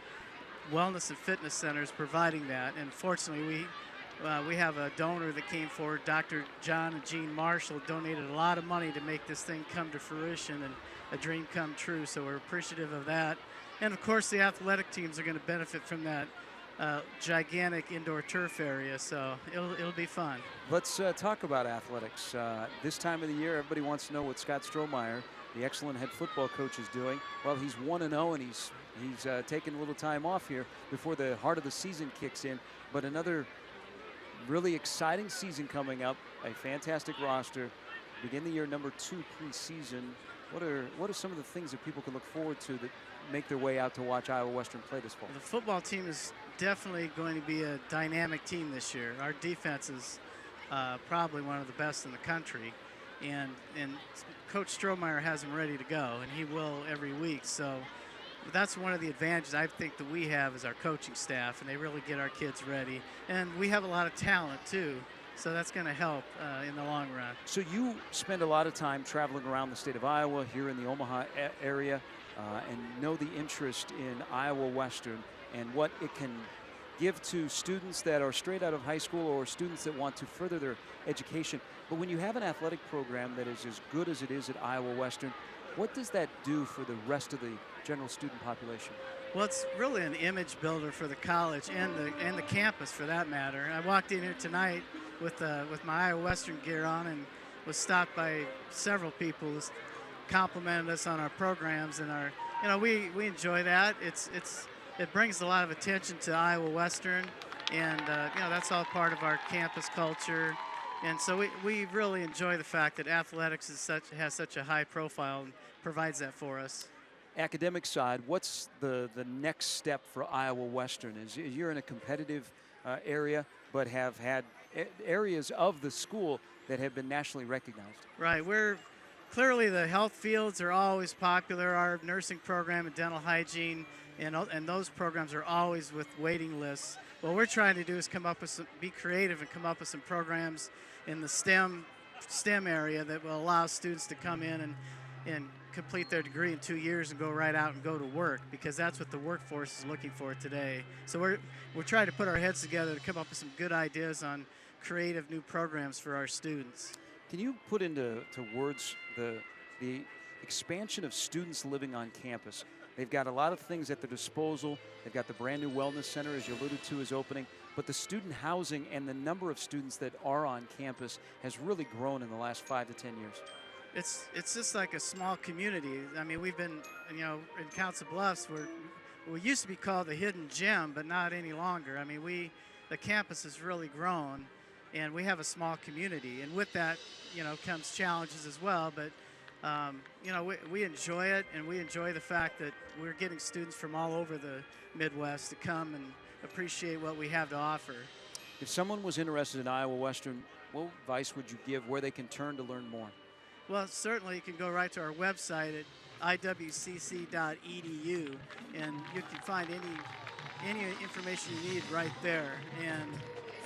Wellness and Fitness Center is providing that. And fortunately, we have a donor that came forward, Dr. John and Jean Marshall, donated a lot of money to make this thing come to fruition and a dream come true, so we're appreciative of that. And of course, the athletic teams are going to benefit from that gigantic indoor turf area, so it'll be fun. Let's talk about athletics. This time of the year, everybody wants to know what Scott Strohmeyer, the excellent head football coach, is doing. Well, he's 1-0, and he's taking a little time off here before the heart of the season kicks in. But another really exciting season coming up, a fantastic roster. Begin the year number 2 preseason. What are some of the things that people can look forward to that make their way out to watch Iowa Western play this fall? The football team is definitely going to be a dynamic team this year. Our defense is probably one of the best in the country, and Coach Strohmeyer has them ready to go, and he will every week. So that's one of the advantages I think that we have as our coaching staff, and they really get our kids ready. And we have a lot of talent too, so that's going to help in the long run. So you spend a lot of time traveling around the state of Iowa, here in the Omaha area, and know the interest in Iowa Western and what it can give to students that are straight out of high school or students that want to further their education. But when you have an athletic program that is as good as it is at Iowa Western, what does that do for the rest of the general student population? Well, it's really an image builder for the college and the campus, for that matter. I walked in here tonight with my Iowa Western gear on and was stopped by several people who complimented us on our programs, and we enjoy that. It brings a lot of attention to Iowa Western, and that's all part of our campus culture. And so we really enjoy the fact that athletics has such a high profile and provides that for us. Academic side, what's the next step for Iowa Western? Is you're in a competitive area, but have had areas of the school that have been nationally recognized. Right. Clearly the health fields are always popular. Our nursing program and dental hygiene and those programs are always with waiting lists. What we're trying to do is be creative and come up with some programs in the STEM area that will allow students to come in and complete their degree in 2 years and go right out and go to work, because that's what the workforce is looking for today. So we're trying to put our heads together to come up with some good ideas on creative new programs for our students. Can you put into words the expansion of students living on campus? They've got a lot of things at their disposal. They've got the brand new wellness center, as you alluded to, is opening. But the student housing and the number of students that are on campus has really grown in the last 5 to 10 years. It's just like a small community. I mean, we've been, in Council Bluffs, we used to be called the hidden gem, but not any longer. I mean, the campus has really grown, and we have a small community. And with that, comes challenges as well. But we enjoy it, and we enjoy the fact that we're getting students from all over the Midwest to come and appreciate what we have to offer. If someone was interested in Iowa Western, what advice would you give where they can turn to learn more? Well, certainly you can go right to our website at iwcc.edu, and you can find any information you need right there.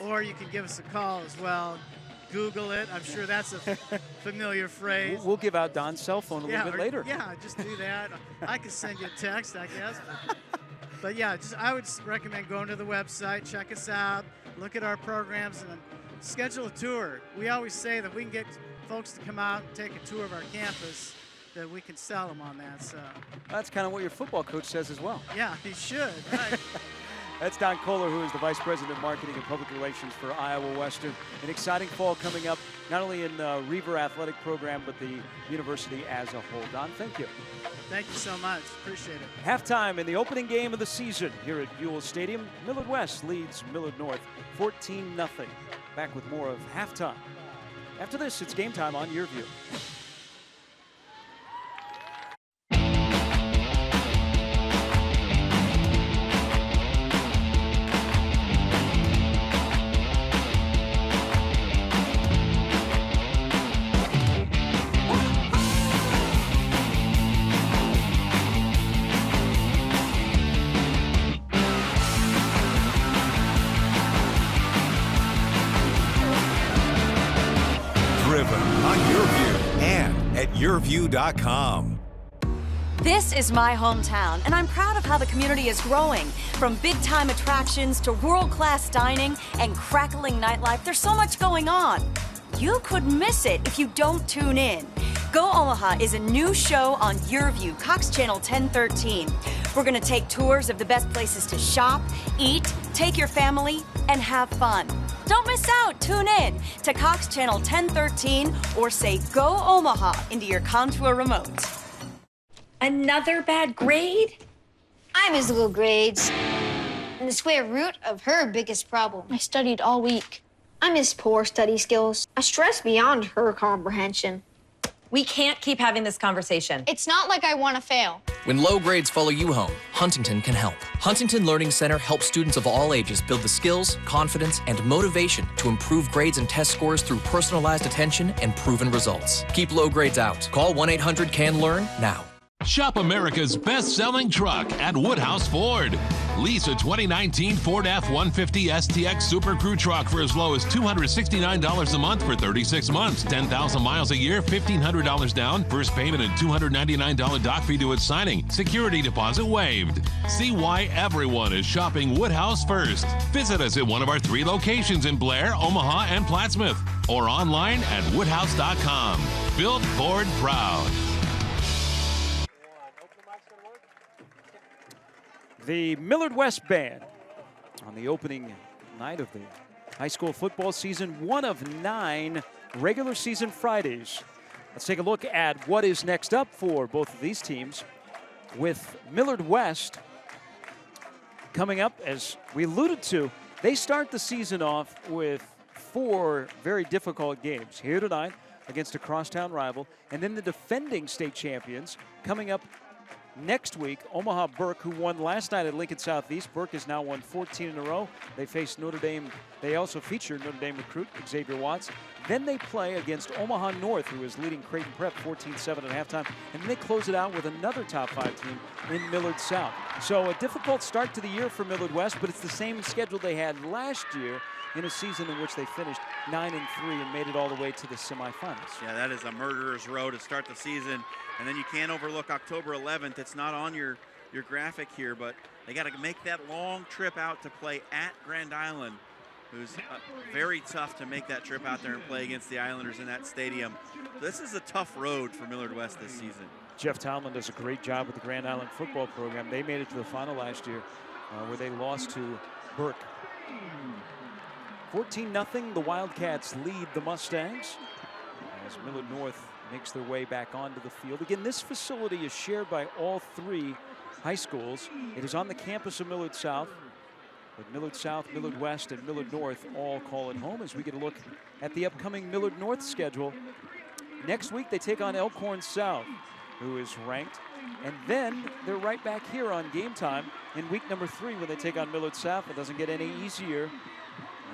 Or you can give us a call as well. Google it. I'm sure that's a familiar phrase. We'll give out Don's cell phone a little bit later. Yeah, just do that. I can send you a text, I guess. But yeah, I would recommend going to the website, check us out, look at our programs, and schedule a tour. We always say that we can get folks to come out and take a tour of our campus, that we can sell them on that. So that's kind of what your football coach says as well. Yeah, he should, right. That's Don Kohler, who is the Vice President of Marketing and Public Relations for Iowa Western. An exciting fall coming up, not only in the Reaver Athletic Program, but the university as a whole. Don, thank you. Thank you so much. Appreciate it. Halftime in the opening game of the season here at Buell Stadium. Millard West leads Millard North 14-0. Back with more of halftime. After this, it's game time on YurView. On YurView and at YurView.com. This is my hometown, and I'm proud of how the community is growing. From big-time attractions to world-class dining and crackling nightlife, there's so much going on. You could miss it if you don't tune in. Go Omaha is a new show on YurView, Cox Channel 1013. We're going to take tours of the best places to shop, eat, take your family, and have fun. Don't miss out. Tune in to Cox Channel 1013 or say Go Omaha into your Contour remote. Another bad grade? I miss little grades and the square root of her biggest problem. I studied all week. I miss poor study skills. I stress beyond her comprehension. We can't keep having this conversation. It's not like I want to fail. When low grades follow you home, Huntington can help. Huntington Learning Center helps students of all ages build the skills, confidence, and motivation to improve grades and test scores through personalized attention and proven results. Keep low grades out. Call 1-800-CAN-LEARN now. Shop America's best-selling truck at Woodhouse Ford. Lease a 2019 Ford F-150 STX Super Crew truck for as low as $269 a month for 36 months, 10,000 miles a year, $1,500 down, first payment and $299 doc fee to its signing, security deposit waived. See why everyone is shopping Woodhouse first. Visit us at one of our 3 locations in Blair, Omaha, and Plattsmouth, or online at woodhouse.com. Built Ford proud. The Millard West Band on the opening night of the high school football season, one of 9 regular season Fridays. Let's take a look at what is next up for both of these teams, with Millard West coming up, as we alluded to. They start the season off with 4 very difficult games here tonight against a crosstown rival, and then the defending state champions coming up next week. Omaha Burke, who won last night at Lincoln Southeast. Burke has now won 14 in a row. They face Notre Dame. They also feature Notre Dame recruit Xavier Watts. Then they play against Omaha North, who is leading Creighton Prep 14-7 at halftime. And then they close it out with another top 5 team in Millard South. So a difficult start to the year for Millard West, but it's the same schedule they had last year in a season in which they finished 9-3 and made it all the way to the semifinals. Yeah, that is a murderer's row to start the season. And then you can't overlook October 11th. It's not on your graphic here, but they got to make that long trip out to play at Grand Island, who's very tough to make that trip out there and play against the Islanders in that stadium. This is a tough road for Millard West this season. Jeff Tomlin does a great job with the Grand Island football program. They made it to the final last year where they lost to Burke. 14-0, the Wildcats lead the Mustangs as Millard North makes their way back onto the field. Again, this facility is shared by all 3 high schools. It is on the campus of Millard South, but Millard South, Millard West, and Millard North all call it home as we get a look at the upcoming Millard North schedule. Next week, they take on Elkhorn South, who is ranked, and then they're right back here on Game Time in week number 3 when they take on Millard South. It doesn't get any easier,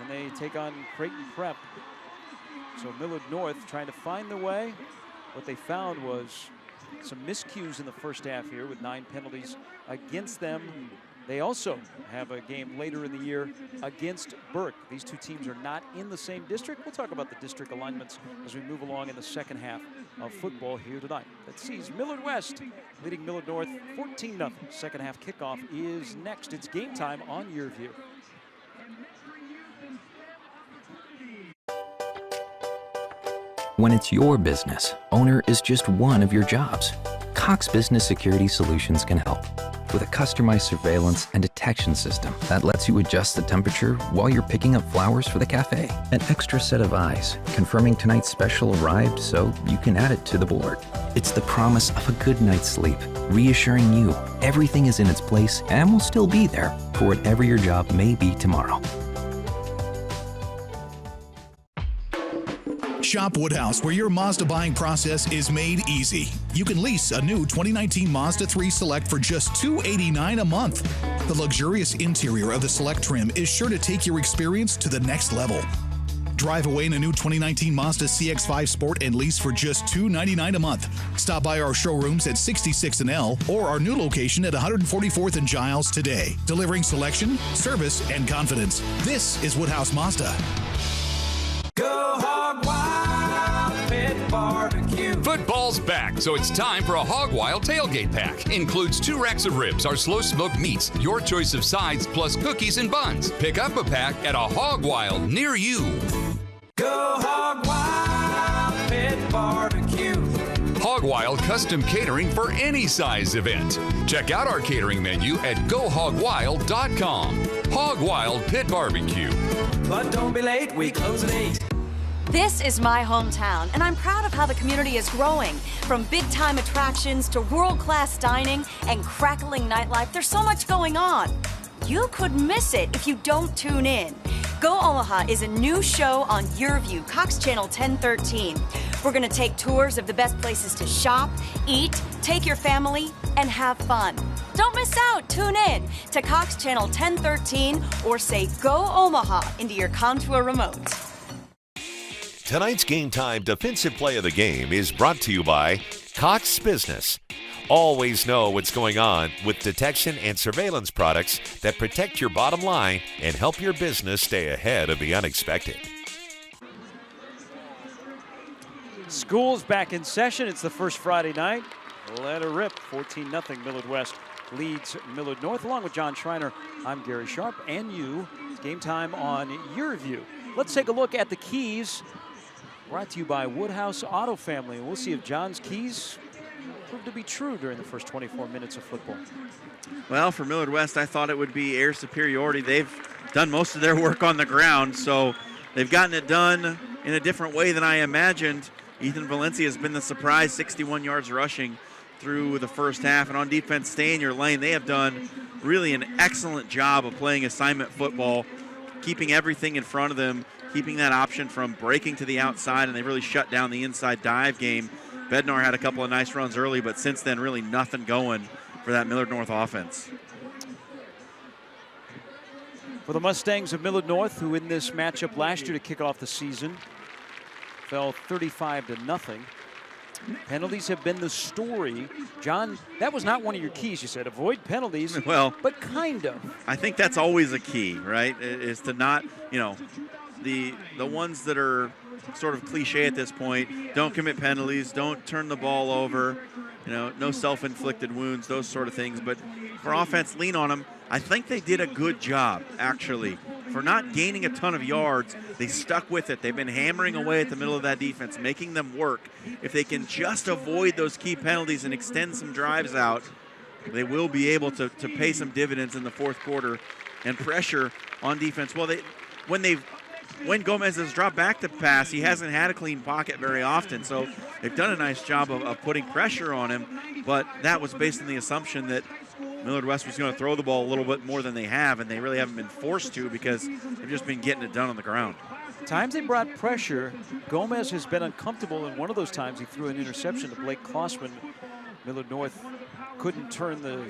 and they take on Creighton Prep. So Millard North trying to find the way. What they found was some miscues in the first half here with 9 penalties against them. They also have a game later in the year against Burke. These 2 teams are not in the same district. We'll talk about the district alignments as we move along in the second half of football here tonight. That sees Millard West leading Millard North 14-0. Second half kickoff is next. It's Game Time on YurView. When it's your business, owner is just one of your jobs. Cox Business Security Solutions can help. with a customized surveillance and detection system that lets you adjust the temperature while you're picking up flowers for the cafe. An extra set of eyes, confirming tonight's special arrived so you can add it to the board. It's the promise of a good night's sleep, reassuring you everything is in its place and will still be there for whatever your job may be tomorrow. Shop Woodhouse, where your Mazda buying process is made easy. You can lease a new 2019 Mazda 3 Select for just $289 a month. The luxurious interior of the Select trim is sure to take your experience to the next level. Drive away in a new 2019 Mazda CX-5 Sport and lease for just $299 a month. Stop by our showrooms at 66 and L or our new location at 144th and Giles today. Delivering selection, service, and confidence. This is Woodhouse Mazda. Go Hog Wild Pit Barbecue. Football's back, so it's time for a Hog Wild tailgate pack. Includes 2 racks of ribs, our slow smoked meats, your choice of sides, plus cookies and buns. Pick up a pack at a Hog Wild near you. Go Hog Wild Pit Barbecue. Hog Wild custom catering for any size event. Check out our catering menu at gohogwild.com. Hog Wild Pit Barbecue. But don't be late, we close at 8. This is my hometown, and I'm proud of how the community is growing. From big-time attractions to world-class dining and crackling nightlife, there's so much going on. You could miss it if you don't tune in. Go Omaha is a new show on YurView, Cox Channel 1013. We're going to take tours of the best places to shop, eat, take your family, and have fun. Don't miss out. Tune in to Cox Channel 1013 or say Go Omaha into your Contour remote. Tonight's Game Time defensive play of the game is brought to you by Cox Business. Always know what's going on with detection and surveillance products that protect your bottom line and help your business stay ahead of the unexpected. School's back in session. It's the first Friday night. Let her rip. 14-0 Millard West leads Millard North. Along with John Schreiner, I'm Gary Sharp, and you. Game Time on YurView. Let's take a look at the keys. Brought to you by Woodhouse Auto Family. We'll see if John's keys prove to be true during the first 24 minutes of football. Well, for Millard West, I thought it would be air superiority. They've done most of their work on the ground, so they've gotten it done in a different way than I imagined. Ethan Valencia has been the surprise, 61 yards rushing through the first half. And on defense, stay in your lane. They have done really an excellent job of playing assignment football, keeping everything in front of them, keeping that option from breaking to the outside, and they really shut down the inside dive game. Bednar had a couple of nice runs early, but since then, really nothing going for that Millard North offense. For the Mustangs of Millard North, who in this matchup last year to kick off the season fell 35-0. Penalties have been the story. John, that was not one of your keys, you said. Avoid penalties, well, but kind of. I think that's always a key, right, is to not, the ones that are sort of cliche at this point, don't commit penalties, don't turn the ball over, no self-inflicted wounds, those sort of things. But for offense, lean on them. I think they did a good job, actually. For not gaining a ton of yards, they stuck with it. They've been hammering away at the middle of that defense, making them work. If they can just avoid those key penalties and extend some drives out, they will be able to pay some dividends in the fourth quarter and pressure on defense. Well, when Gomez has dropped back to pass, he hasn't had a clean pocket very often, so they've done a nice job of putting pressure on him, but that was based on the assumption that Millard West was going to throw the ball a little bit more than they have, and they really haven't been forced to because they've just been getting it done on the ground. Times they brought pressure, Gomez has been uncomfortable, and one of those times he threw an interception to Blake Klossman. Millard North couldn't turn the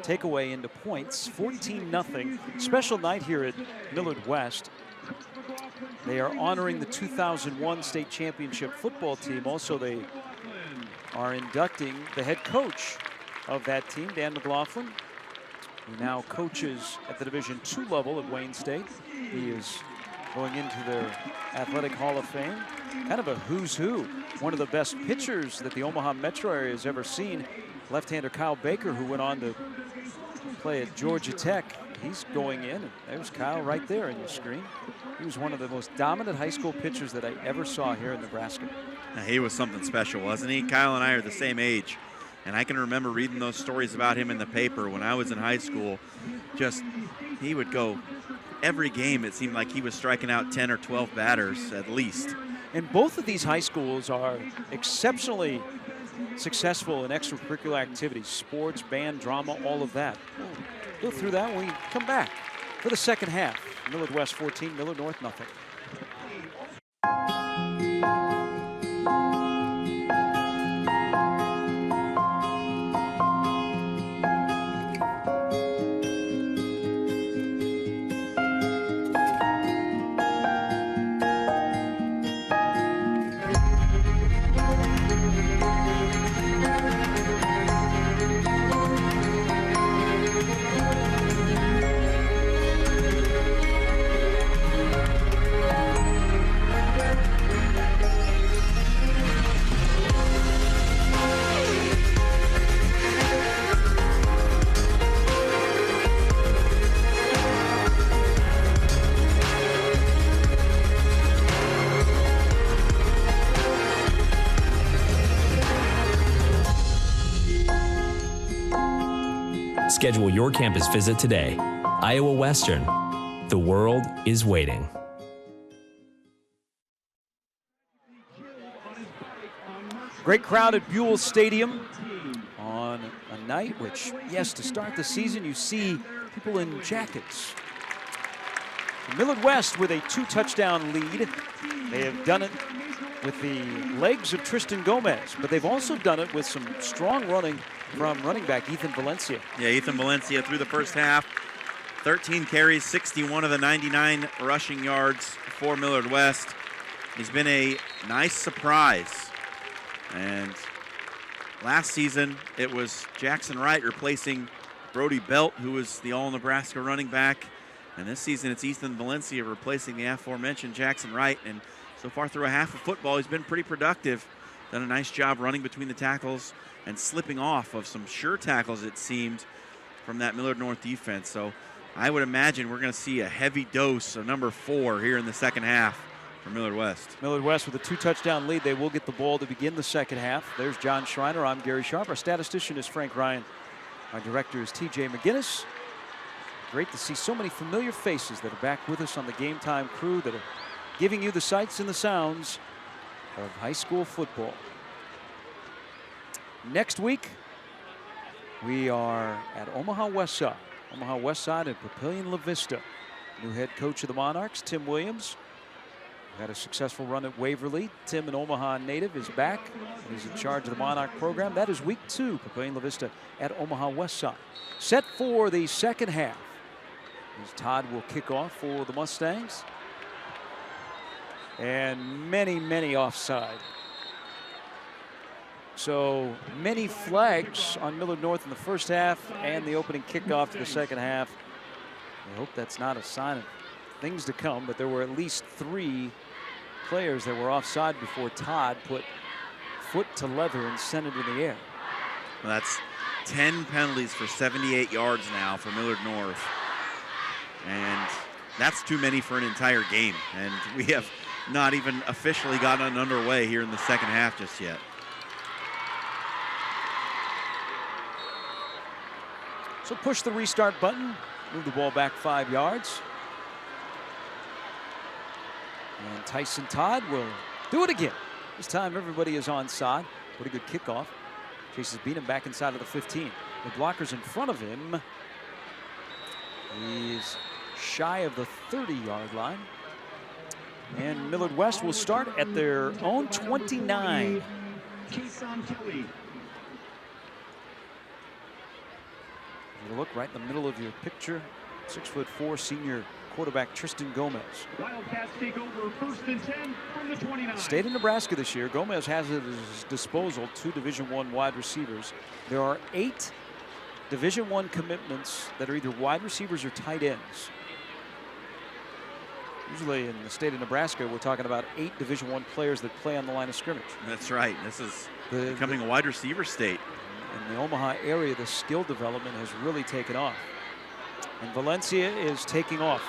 takeaway into points. 14-0. Special night here at Millard West. They are honoring the 2001 state championship football team. Also, they are inducting the head coach of that team, Dan McLaughlin, who now coaches at the Division II level at Wayne State. He is going into their Athletic Hall of Fame. Kind of a who's who. One of the best pitchers that the Omaha metro area has ever seen. Left-hander Kyle Baker, who went on to play at Georgia Tech. He's going in, and there's Kyle right there on your screen. He was one of the most dominant high school pitchers that I ever saw here in Nebraska. Now, he was something special, wasn't he? Kyle and I are the same age. And I can remember reading those stories about him in the paper when I was in high school. He would go every game, it seemed like he was striking out 10 or 12 batters at least. And both of these high schools are exceptionally successful in extracurricular activities, sports, band, drama, all of that. We'll go through that when we come back for the second half. Millard West 14, Millard North nothing. Schedule your campus visit today. Iowa Western. The world is waiting. Great crowd at Buell Stadium on a night which, yes, to start the season, you see people in jackets. Millard West with a 2-touchdown lead. They have done it with the legs of Tristan Gomez, but they've also done it with some strong running from running back Ethan Valencia. Yeah, Ethan Valencia through the first half, 13 carries, 61 of the 99 rushing yards for Millard West. He's been a nice surprise. And last season, it was Jackson Wright replacing Brody Belt, who was the All-Nebraska running back. And this season, it's Ethan Valencia replacing the aforementioned Jackson Wright. And so far through a half of football, he's been pretty productive. Done a nice job running between the tackles and slipping off of some sure tackles, it seemed, from that Millard North defense. So I would imagine we're going to see a heavy dose of number 4 here in the second half for Millard West. Millard West with a 2-touchdown lead. They will get the ball to begin the second half. There's John Schreiner. I'm Gary Sharp. Our statistician is Frank Ryan. Our director is TJ McGinnis. Great to see so many familiar faces that are back with us on the Game Time crew that are giving you the sights and the sounds of high school football. Next week, we are at Omaha Westside. Omaha Westside and Papillion La Vista. New head coach of the Monarchs, Tim Williams. Had a successful run at Waverly. Tim, an Omaha native, is back. He's in charge of the Monarch program. That is week 2, Papillion La Vista at Omaha Westside. Set for the second half, as Todd will kick off for the Mustangs. And many, many offside. So many flags on Millard North in the first half and the opening kickoff to the second half. I hope that's not a sign of things to come, but there were at least 3 players that were offside before Todd put foot to leather and sent it in the air. Well, that's 10 penalties for 78 yards now for Millard North. And that's too many for an entire game. And we have not even officially gotten underway here in the second half just yet. So push the restart button, move the ball back 5 yards. And Tyson Todd will do it again. This time everybody is onside. Pretty good kickoff. Chases Beanham back inside of the 15. The blockers in front of him. He's shy of the 30-yard line. And Millard West will start at their own 29. You look right in the middle of your picture. 6'4" senior quarterback Tristan Gomez. Wildcats take over 1st and 10 from the 29. State of Nebraska this year. Gomez has at his disposal 2 Division I wide receivers. There are 8 Division I commitments that are either wide receivers or tight ends. Usually in the state of Nebraska, we're talking about 8 Division I players that play on the line of scrimmage. That's right. This is becoming a wide receiver state. In the Omaha area, the skill development has really taken off. And Valencia is taking off.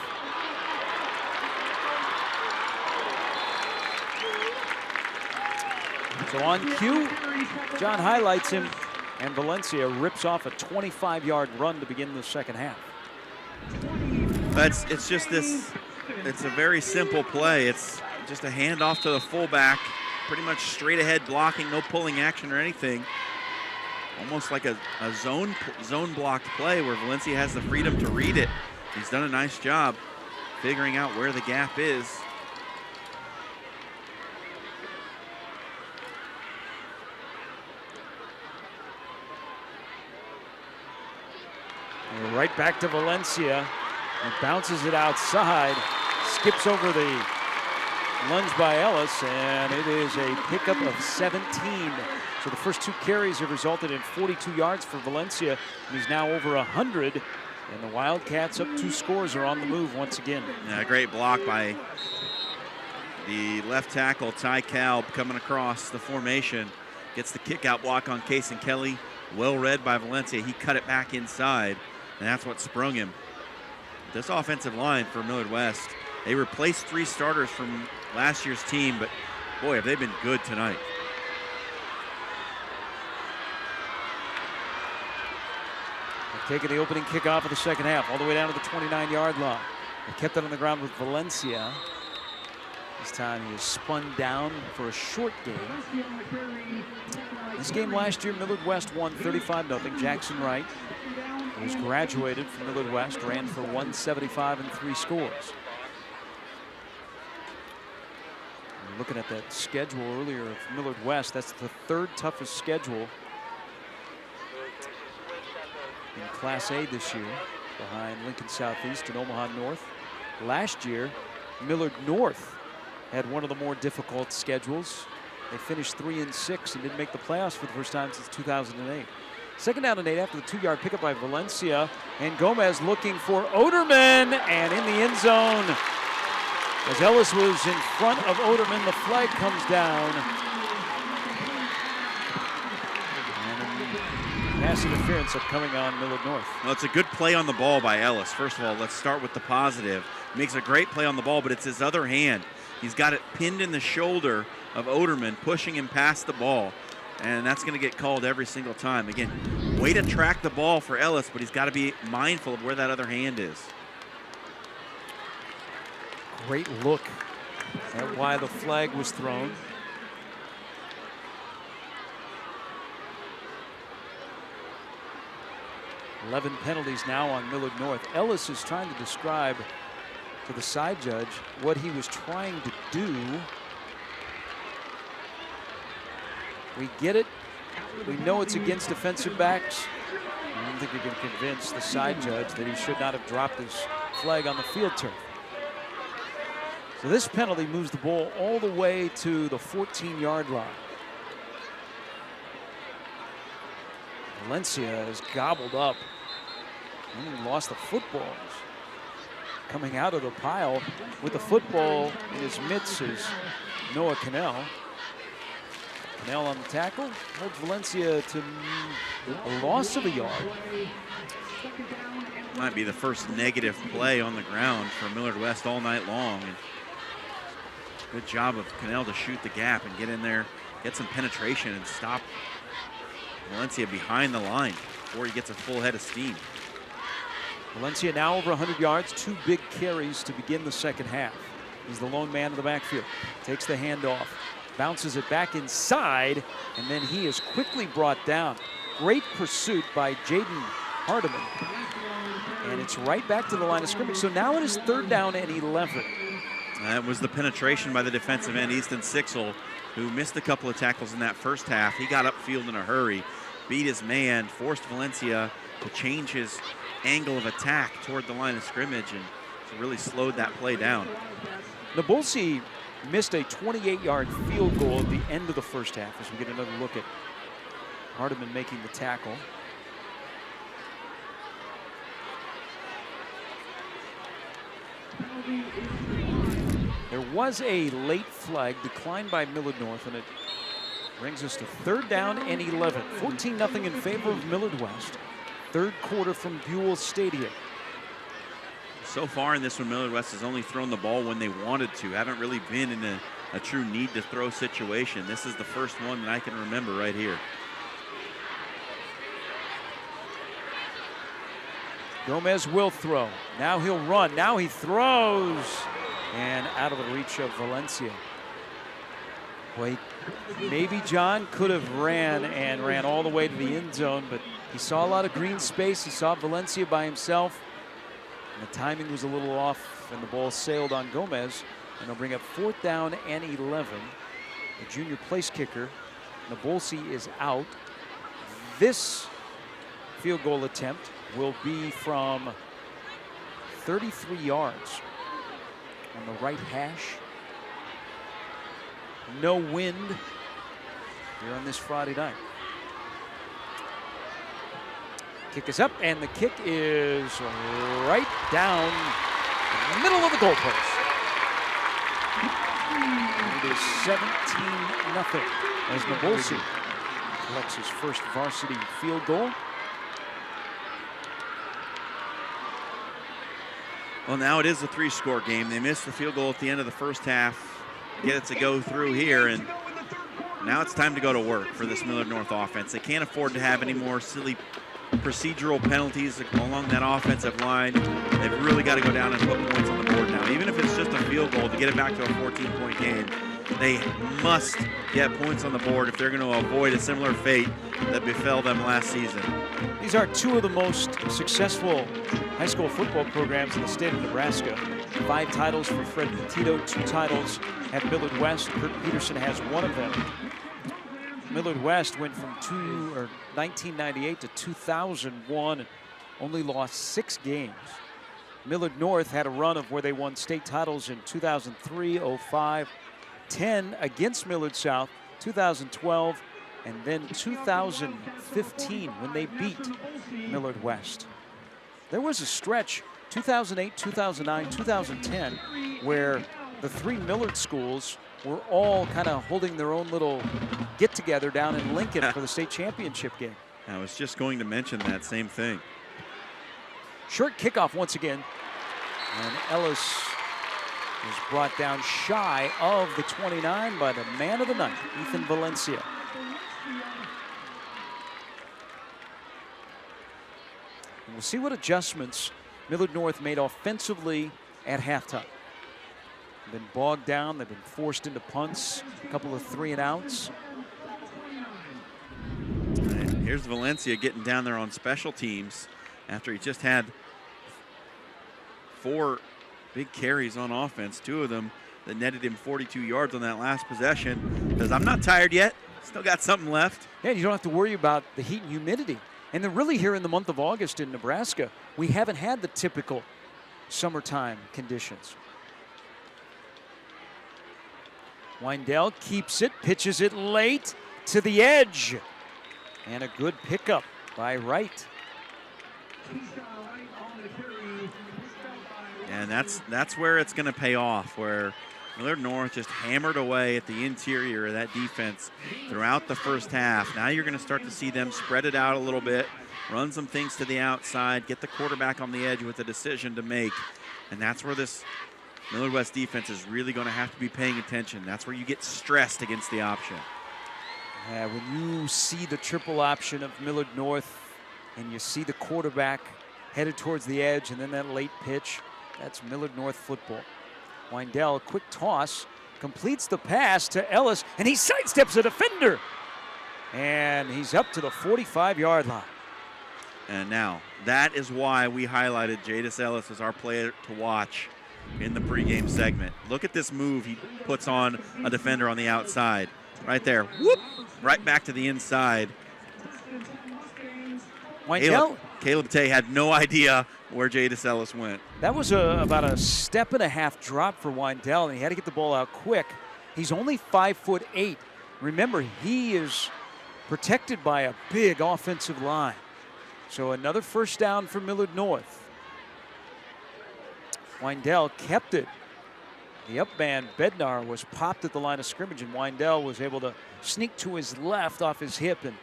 So on cue, John highlights him And Valencia rips off a 25-yard run to begin the second half. It's just this, it's a very simple play. It's just a handoff to the fullback, pretty much straight ahead blocking, no pulling action or anything. Almost like a zone blocked play where Valencia has the freedom to read it. He's done a nice job figuring out where the gap is. And right back to Valencia. And bounces it outside. Skips over the lunge by Ellis, and it is a pickup of 17. So the first 2 carries have resulted in 42 yards for Valencia, and he's now over 100. And the Wildcats up 2 scores are on the move once again. Yeah, great block by the left tackle, Ty Kalb, coming across the formation. Gets the kick out block on Kason Kelly. Well read by Valencia. He cut it back inside, and that's what sprung him. This offensive line for Millard West, they replaced 3 starters from last year's team, but boy, have they been good tonight. They're taking the opening kickoff of the second half all the way down to the 29-yard line. They kept it on the ground with Valencia. This time he is spun down for a short gain. This game last year, Millard West won 35-0. Jackson Wright, who was graduated from Millard West, ran for 175 and 3 scores. And looking at that schedule earlier of Millard West, that's the 3rd toughest schedule in Class A this year, behind Lincoln Southeast and Omaha North. Last year, Millard North had one of the more difficult schedules. They finished 3-6 and didn't make the playoffs for the first time since 2008. Second down and 8 after the 2-yard pickup by Valencia, and Gomez looking for Oderman, and in the end zone. As Ellis was in front of Oderman, the flag comes down. And pass interference upcoming on Millard North. Well, it's a good play on the ball by Ellis. First of all, let's start with the positive. He makes a great play on the ball, but it's his other hand. He's got it pinned in the shoulder of Oderman, pushing him past the ball. And that's going to get called every single time. Again, way to track the ball for Ellis, but he's got to be mindful of where that other hand is. Great look at why the flag was thrown. $11 penalties now on Millard North. Ellis is trying to describe to the side judge what he was trying to do. We get it. We know it's against defensive backs. I don't think we can convince the side judge that he should not have dropped his flag on the field turf. So this penalty moves the ball all the way to the 14-yard line. Valencia is gobbled up. And he lost the football. Coming out of the pile with the football in his mitts is Noah Cannell. Cannell on the tackle, holds Valencia to a loss of a yard. Might be the first negative play on the ground for Millard West all night long. And good job of Cannell to shoot the gap and get in there, get some penetration and stop Valencia behind the line before he gets a full head of steam. Valencia now over 100 yards, 2 big carries to begin the second half. He's the lone man in the backfield, takes the handoff, bounces it back inside, and then he is quickly brought down. Great pursuit by Jaden Hardiman. And it's right back to the line of scrimmage. So now it is 3rd down and 11. That was the penetration by the defensive end, Easton Sixel, who missed a couple of tackles in that first half. He got upfield in a hurry, beat his man, forced Valencia to change his angle of attack toward the line of scrimmage, and really slowed that play down. Nabulsi missed a 28-yard field goal at the end of the first half as we get another look at Hardiman making the tackle. There was a late flag declined by Millard North, and it brings us to 3rd down and 11. 14-0 in favor of Millard West. 3rd quarter from Buell Stadium. So far in this one, Millard West has only thrown the ball when they wanted to. Haven't really been in a true need to throw situation. This is the first one that I can remember right here. Gomez will throw. Now he'll run. Now he throws. And out of the reach of Valencia. Boy, maybe John could have ran all the way to the end zone, but he saw a lot of green space. He saw Valencia by himself. And the timing was a little off, and the ball sailed on Gomez. And they'll bring up 4th down and 11. The junior place kicker, Nabolsi, is out. This field goal attempt will be from 33 yards on the right hash. No wind here on this Friday night. Kick is up, and the kick is right down the middle of the goalpost. It is 17-0 as Nabolsi collects his first varsity field goal. Well, now it is a 3-score game. They missed the field goal at the end of the first half. Get it to go through here, and now it's time to go to work for this Millard North offense. They can't afford to have any more silly procedural penalties along that offensive line. They've really got to go down and put points on the board now. Even if it's just a field goal to get it back to a 14-point game, they must get points on the board if they're going to avoid a similar fate that befell them last season. These are two of the most successful high school football programs in the state of Nebraska. 5 titles for Fred Petito, 2 titles at Millard West. Kurt Peterson has one of them. Millard West went from 1998 to 2001 and only lost 6 games. Millard North had a run of where they won state titles in 2003, 05, 10 against Millard South, 2012, and then 2015 when they beat Millard West. There was a stretch, 2008, 2009, 2010, where the 3 Millard schools were all kind of holding their own little get-together down in Lincoln for the state championship game. I was just going to mention that same thing. Short kickoff once again, and Ellis is brought down shy of the 29 by the man of the night, Ethan Valencia. And we'll see what adjustments Millard North made offensively at halftime. They've been bogged down, they've been forced into punts, a couple of 3-and-outs. And here's Valencia getting down there on special teams after he just had 4 big carries on offense, 2 of them that netted him 42 yards on that last possession. Because I'm not tired yet, still got something left. Yeah, you don't have to worry about the heat and humidity. And then really here in the month of August in Nebraska, we haven't had the typical summertime conditions. Weindell keeps it, pitches it late to the edge. And a good pickup by Wright. And that's where it's going to pay off, where Millard North just hammered away at the interior of that defense throughout the first half. Now you're going to start to see them spread it out a little bit, run some things to the outside, get the quarterback on the edge with a decision to make. And that's where this Millard West defense is really going to have to be paying attention. That's where you get stressed against the option. Yeah, when you see the triple option of Millard North and you see the quarterback headed towards the edge and then that late pitch, that's Millard North football. Weindell, quick toss, completes the pass to Ellis, and he sidesteps a defender. And he's up to the 45-yard line. And now, that is why we highlighted Jadis Ellis as our player to watch in the pregame segment. Look at this move he puts on a defender on the outside. Right there, whoop, right back to the inside. Caleb Tay had no idea where Jadis Ellis went. That was about a 1.5 step drop for Weindell, and he had to get the ball out quick. He's only 5'8". Remember, he is protected by a big offensive line. So another first down for Millard North. Weindell kept it. The up man, Bednar, was popped at the line of scrimmage, and Weindell was able to sneak to his left off his hip and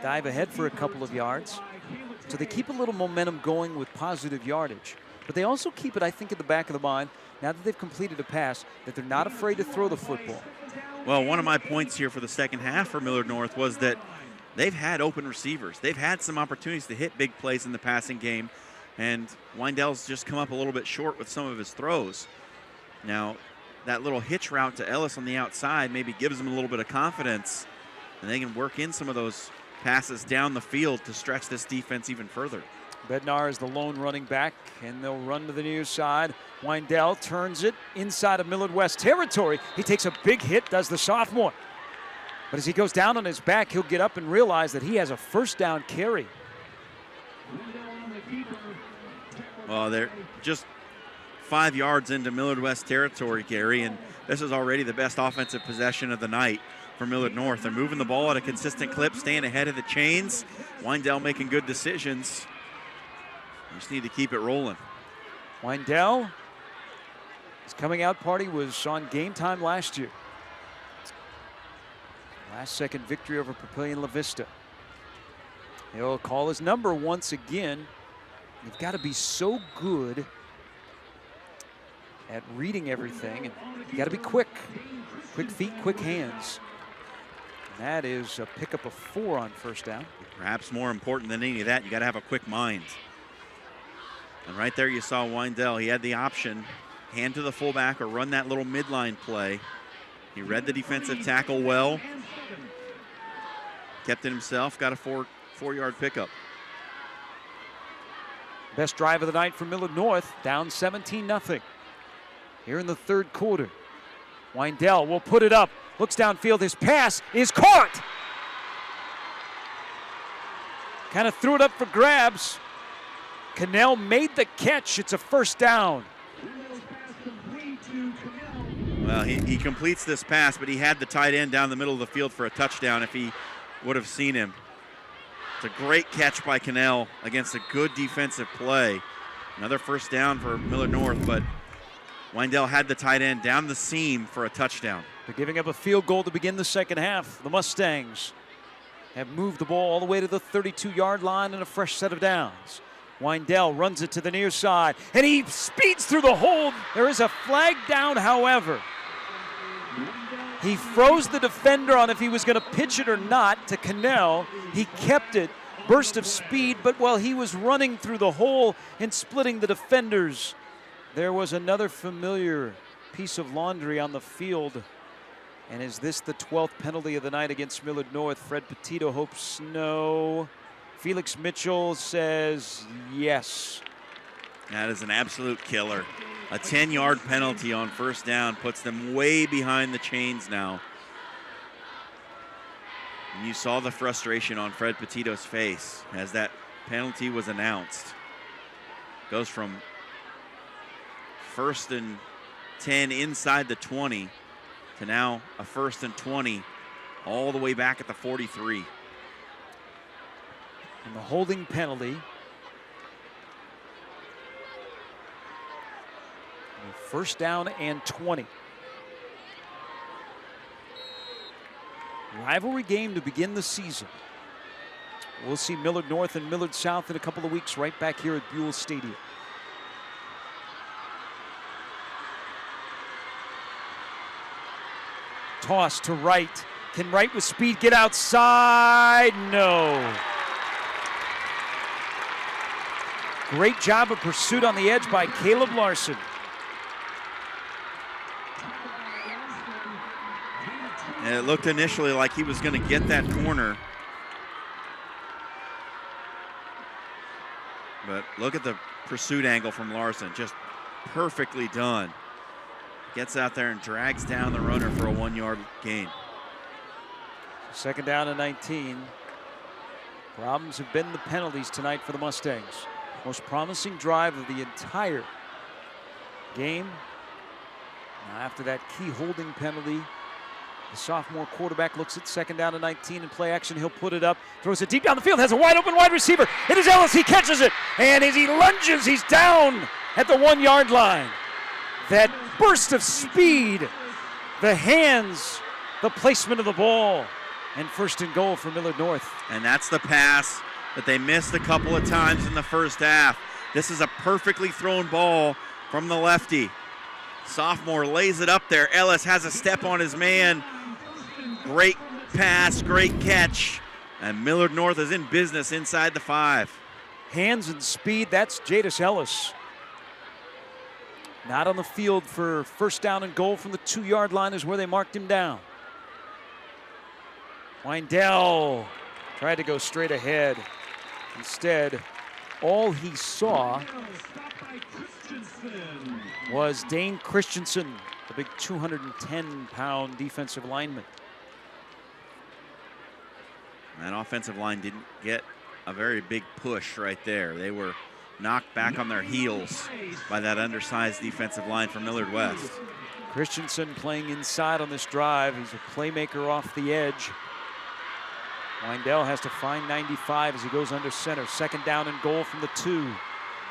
dive ahead for a couple of yards. So they keep a little momentum going with positive yardage. But they also keep it, I think, at the back of the mind, now that they've completed a pass, that they're not afraid to throw the football. Well, one of my points here for the second half for Millard North was that they've had open receivers. They've had some opportunities to hit big plays in the passing game. And Weindel's just come up a little bit short with some of his throws. Now, that little hitch route to Ellis on the outside maybe gives them a little bit of confidence, and they can work in some of those passes down the field to stretch this defense even further. Bednar is the lone running back, and they'll run to the near side. Weindel turns it inside of Millard West territory. He takes a big hit, does the sophomore. But as he goes down on his back, he'll get up and realize that he has a first down carry. Well, they're just 5 yards into Millard West territory, Gary, and this is already the best offensive possession of the night for Millard North. They're moving the ball at a consistent clip, staying ahead of the chains. Weindel making good decisions. You just need to keep it rolling. Weindel, his coming out party was on Game Time last year. Last second victory over Papillion La Vista. He'll call his number once again. You've got to be so good at reading everything, and you got to be quick. Quick feet, quick hands. And that is a pickup of 4 on first down. Perhaps more important than any of that, you got to have a quick mind. And right there you saw Weindel. He had the option, hand to the fullback or run that little midline play. He read the defensive tackle well. Kept it himself, got a 4-yard pickup. Best drive of the night for Millard North, down 17-0. Here in the third quarter. Weindel will put it up, looks downfield, his pass is caught. Kind of threw it up for grabs. Cannell made the catch, it's a first down. Well, he completes this pass, but he had the tight end down the middle of the field for a touchdown if he would have seen him. It's a great catch by Cannell against a good defensive play. Another first down for Millard North, but Weindel had the tight end down the seam for a touchdown. They're giving up a field goal to begin the second half. The Mustangs have moved the ball all the way to the 32-yard line and a fresh set of downs. Weindel runs it to the near side, and he speeds through the hold. There is a flag down, however. He froze the defender on if he was going to pitch it or not to Cannell. He kept it, burst of speed, but while he was running through the hole and splitting the defenders, there was another familiar piece of laundry on the field. And is this the 12th penalty of the night against Millard North? Fred Petito hopes no. Felix Mitchell says yes. That is an absolute killer. A 10-yard penalty on first down puts them way behind the chains now. And you saw the frustration on Fred Petito's face as that penalty was announced. Goes from 1st and 10 inside the 20 to now a 1st and 20 all the way back at the 43. And the holding penalty. First down and 20. Rivalry game to begin the season. We'll see Millard North and Millard South in a couple of weeks right back here at Buell Stadium. Toss to Wright. Can Wright with speed get outside? No. Great job of pursuit on the edge by Caleb Larson. And it looked initially like he was going to get that corner. But look at the pursuit angle from Larson. Just perfectly done. Gets out there and drags down the runner for a 1-yard gain. Second down and 19. Problems have been the penalties tonight for the Mustangs. Most promising drive of the entire game. Now after that key holding penalty, the sophomore quarterback looks at second down and 19 in play action. He'll put it up, throws it deep down the field, has a wide open wide receiver. It is Ellis, he catches it, and as he lunges, he's down at the 1-yard line. That burst of speed, the hands, the placement of the ball, and first and goal for Millard North. And that's the pass that they missed a couple of times in the first half. This is a perfectly thrown ball from the lefty. Sophomore lays it up there. Ellis has a step on his man. Great pass, great catch. And Millard North is in business inside the 5. hands and speed. That's Jadis Ellis. Not on the field for first down and goal from the 2-yard line is where they marked him down. Weindell tried to go straight ahead. Instead, all he saw was Dane Christensen, the big 210-pound defensive lineman. That offensive line didn't get a very big push right there. They were knocked back on their heels by that undersized defensive line from Millard West. Christensen playing inside on this drive. He's a playmaker off the edge. Weindell has to find 95 as he goes under center. Second down and goal from the 2.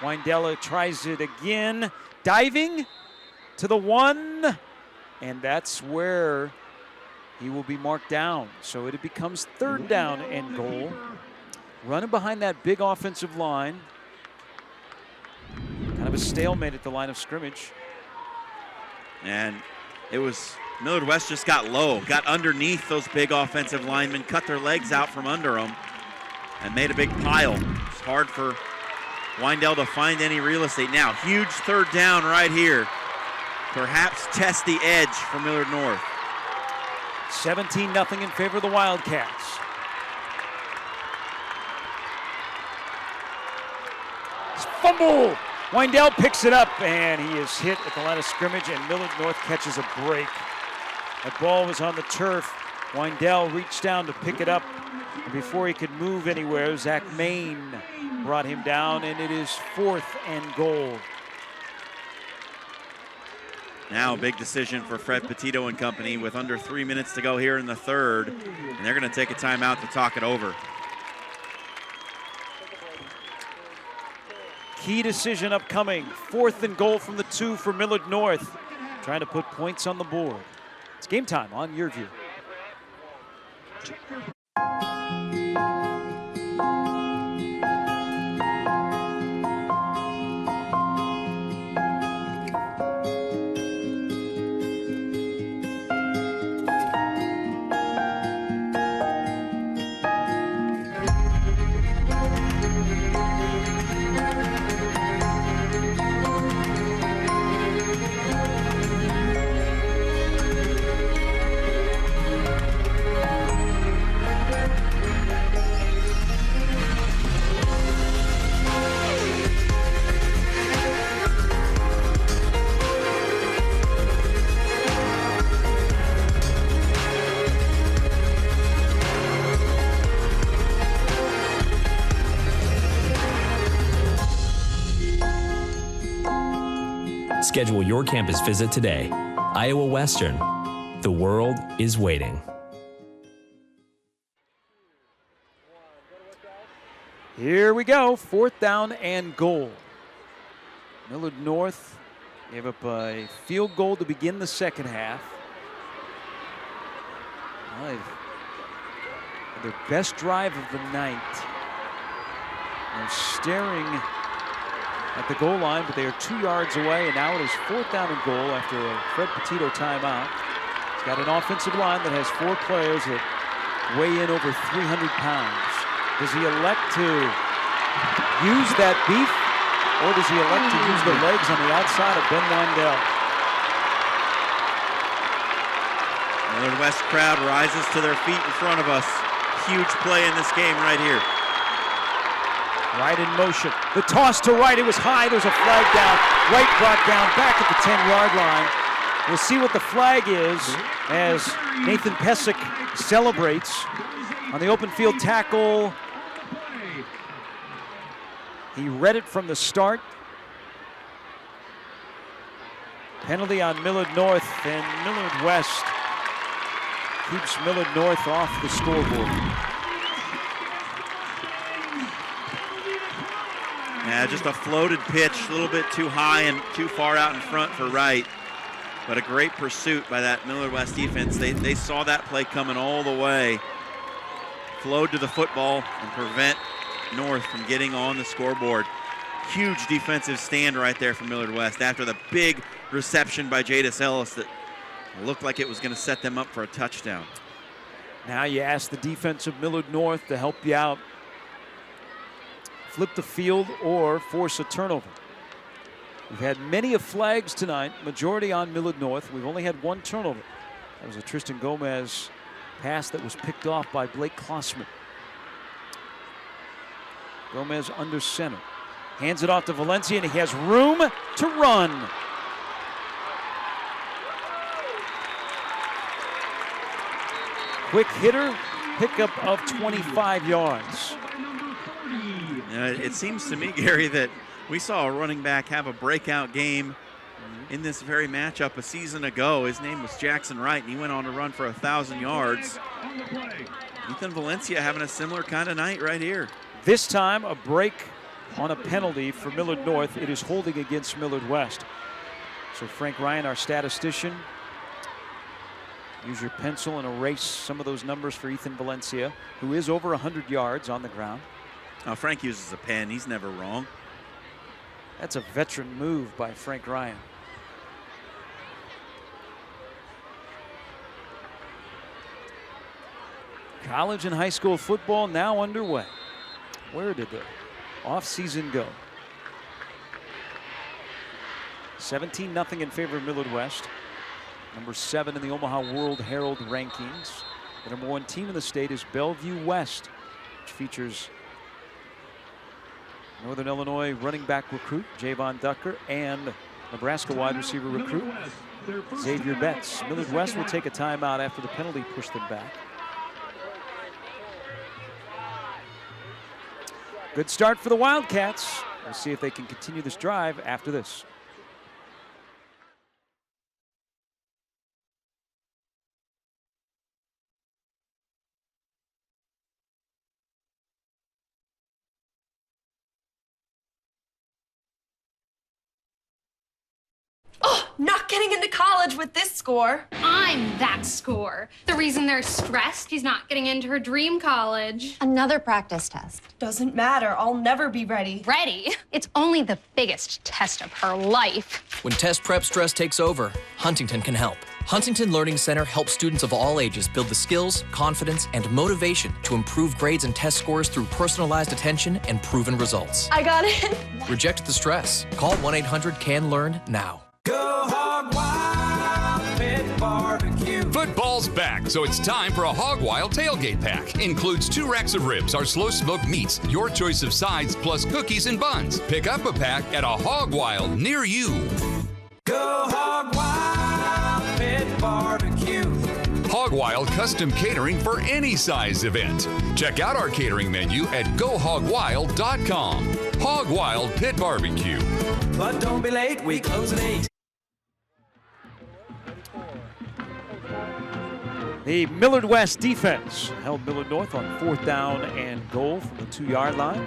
Weindell tries it again, diving to the 1, and that's where he will be marked down. So it becomes third down and goal. Running behind that big offensive line. Kind of a stalemate at the line of scrimmage. And it was Millard West just got low, got underneath those big offensive linemen, cut their legs out from under them, and made a big pile. It's hard for Weindell to find any real estate. Now, huge third down right here. Perhaps test the edge for Millard North. 17-0 in favor of the Wildcats. Fumble! Weindell picks it up, and he is hit at the line of scrimmage, and Millard North catches a break. That ball was on the turf. Weindell reached down to pick it up, and before he could move anywhere, Zach Main brought him down, and it is 4th and goal. Now a big decision for Fred Petito and company with under 3 minutes to go here in the third, and they're going to take a timeout to talk it over. Key decision upcoming. 4th and goal from the 2 for Millard North. Trying to put points on the board. It's game time on YurView. Schedule your campus visit today. Iowa Western. The world is waiting. Here we go. 4th down and goal. Millard North gave up a field goal to begin the second half. Their best drive of the night. They're staring at the goal line, but they are 2 yards away, and now it is 4th down and goal after a Fred Petito timeout. He's got an offensive line that has 4 players that weigh in over 300 pounds. Does he elect to use that beef, or does he elect to use the legs on the outside of Ben Weindell? Millard West crowd rises to their feet in front of us. Huge play in this game right here. Right in motion. The toss to right, it was high. There's a flag down. Right brought down back at the 10-yard line. We'll see what the flag is as Nathan Pesic celebrates on the open field tackle. He read it from the start. Penalty on Millard North, and Millard West keeps Millard North off the scoreboard. Yeah, just a floated pitch, a little bit too high and too far out in front for right. But a great pursuit by that Millard West defense. They saw that play coming all the way. Flowed to the football and prevent North from getting on the scoreboard. Huge defensive stand right there from Millard West after the big reception by Jadis Ellis that looked like it was going to set them up for a touchdown. Now you ask the defense of Millard North to help you out. flip the field or force a turnover. We've had many of flags tonight, majority on Millard North. We've only had one turnover. That was a Tristan Gomez pass that was picked off by Blake Klossman. Gomez under center. Hands it off to Valencia, and he has room to run. Quick hitter, pickup of 25 yards. It seems to me, Gary, that we saw a running back have a breakout game in this very matchup a season ago. His name was Jackson Wright, and he went on to run for 1,000 yards. Ethan Valencia having a similar kind of night right here. This time, a break on a penalty for Millard North. It is holding against Millard West. So Frank Ryan, our statistician, use your pencil and erase some of those numbers for Ethan Valencia, who is over 100 yards on the ground. Now, Frank uses a pen. He's never wrong. That's a veteran move by Frank Ryan. College and high school football now underway. Where did the off-season go? 17-0 in favor of Millard West. Number 7 in the Omaha World Herald rankings. The number 1 team in the state is Bellevue West, which features Northern Illinois running back recruit Javon Ducker and Nebraska wide receiver recruit Xavier Betts. Millard West will take a timeout after the penalty pushed them back. Good start for the Wildcats. We'll see if they can continue this drive after this. Not getting into college with this score. I'm that score. The reason they're stressed, he's not getting into her dream college. Another practice test. Doesn't matter. I'll never be ready. Ready? It's only the biggest test of her life. When test prep stress takes over, Huntington can help. Huntington Learning Center helps students of all ages build the skills, confidence, and motivation to improve grades and test scores through personalized attention and proven results. I got it. Reject the stress. Call 1-800-CAN-LEARN now. Go Hog Wild Pit Barbecue. Football's back, so it's time for a Hog Wild tailgate pack. Includes 2 racks of ribs, our slow smoked meats, your choice of sides, plus cookies and buns. Pick up a pack at a Hog Wild near you. Go Hog Wild Pit Barbecue. Hog Wild custom catering for any size event. Check out our catering menu at gohogwild.com. Hog Wild Pit Barbecue. But don't be late, we close at 8. The Millard West defense held Millard North on 4th down and goal from the 2-yard line.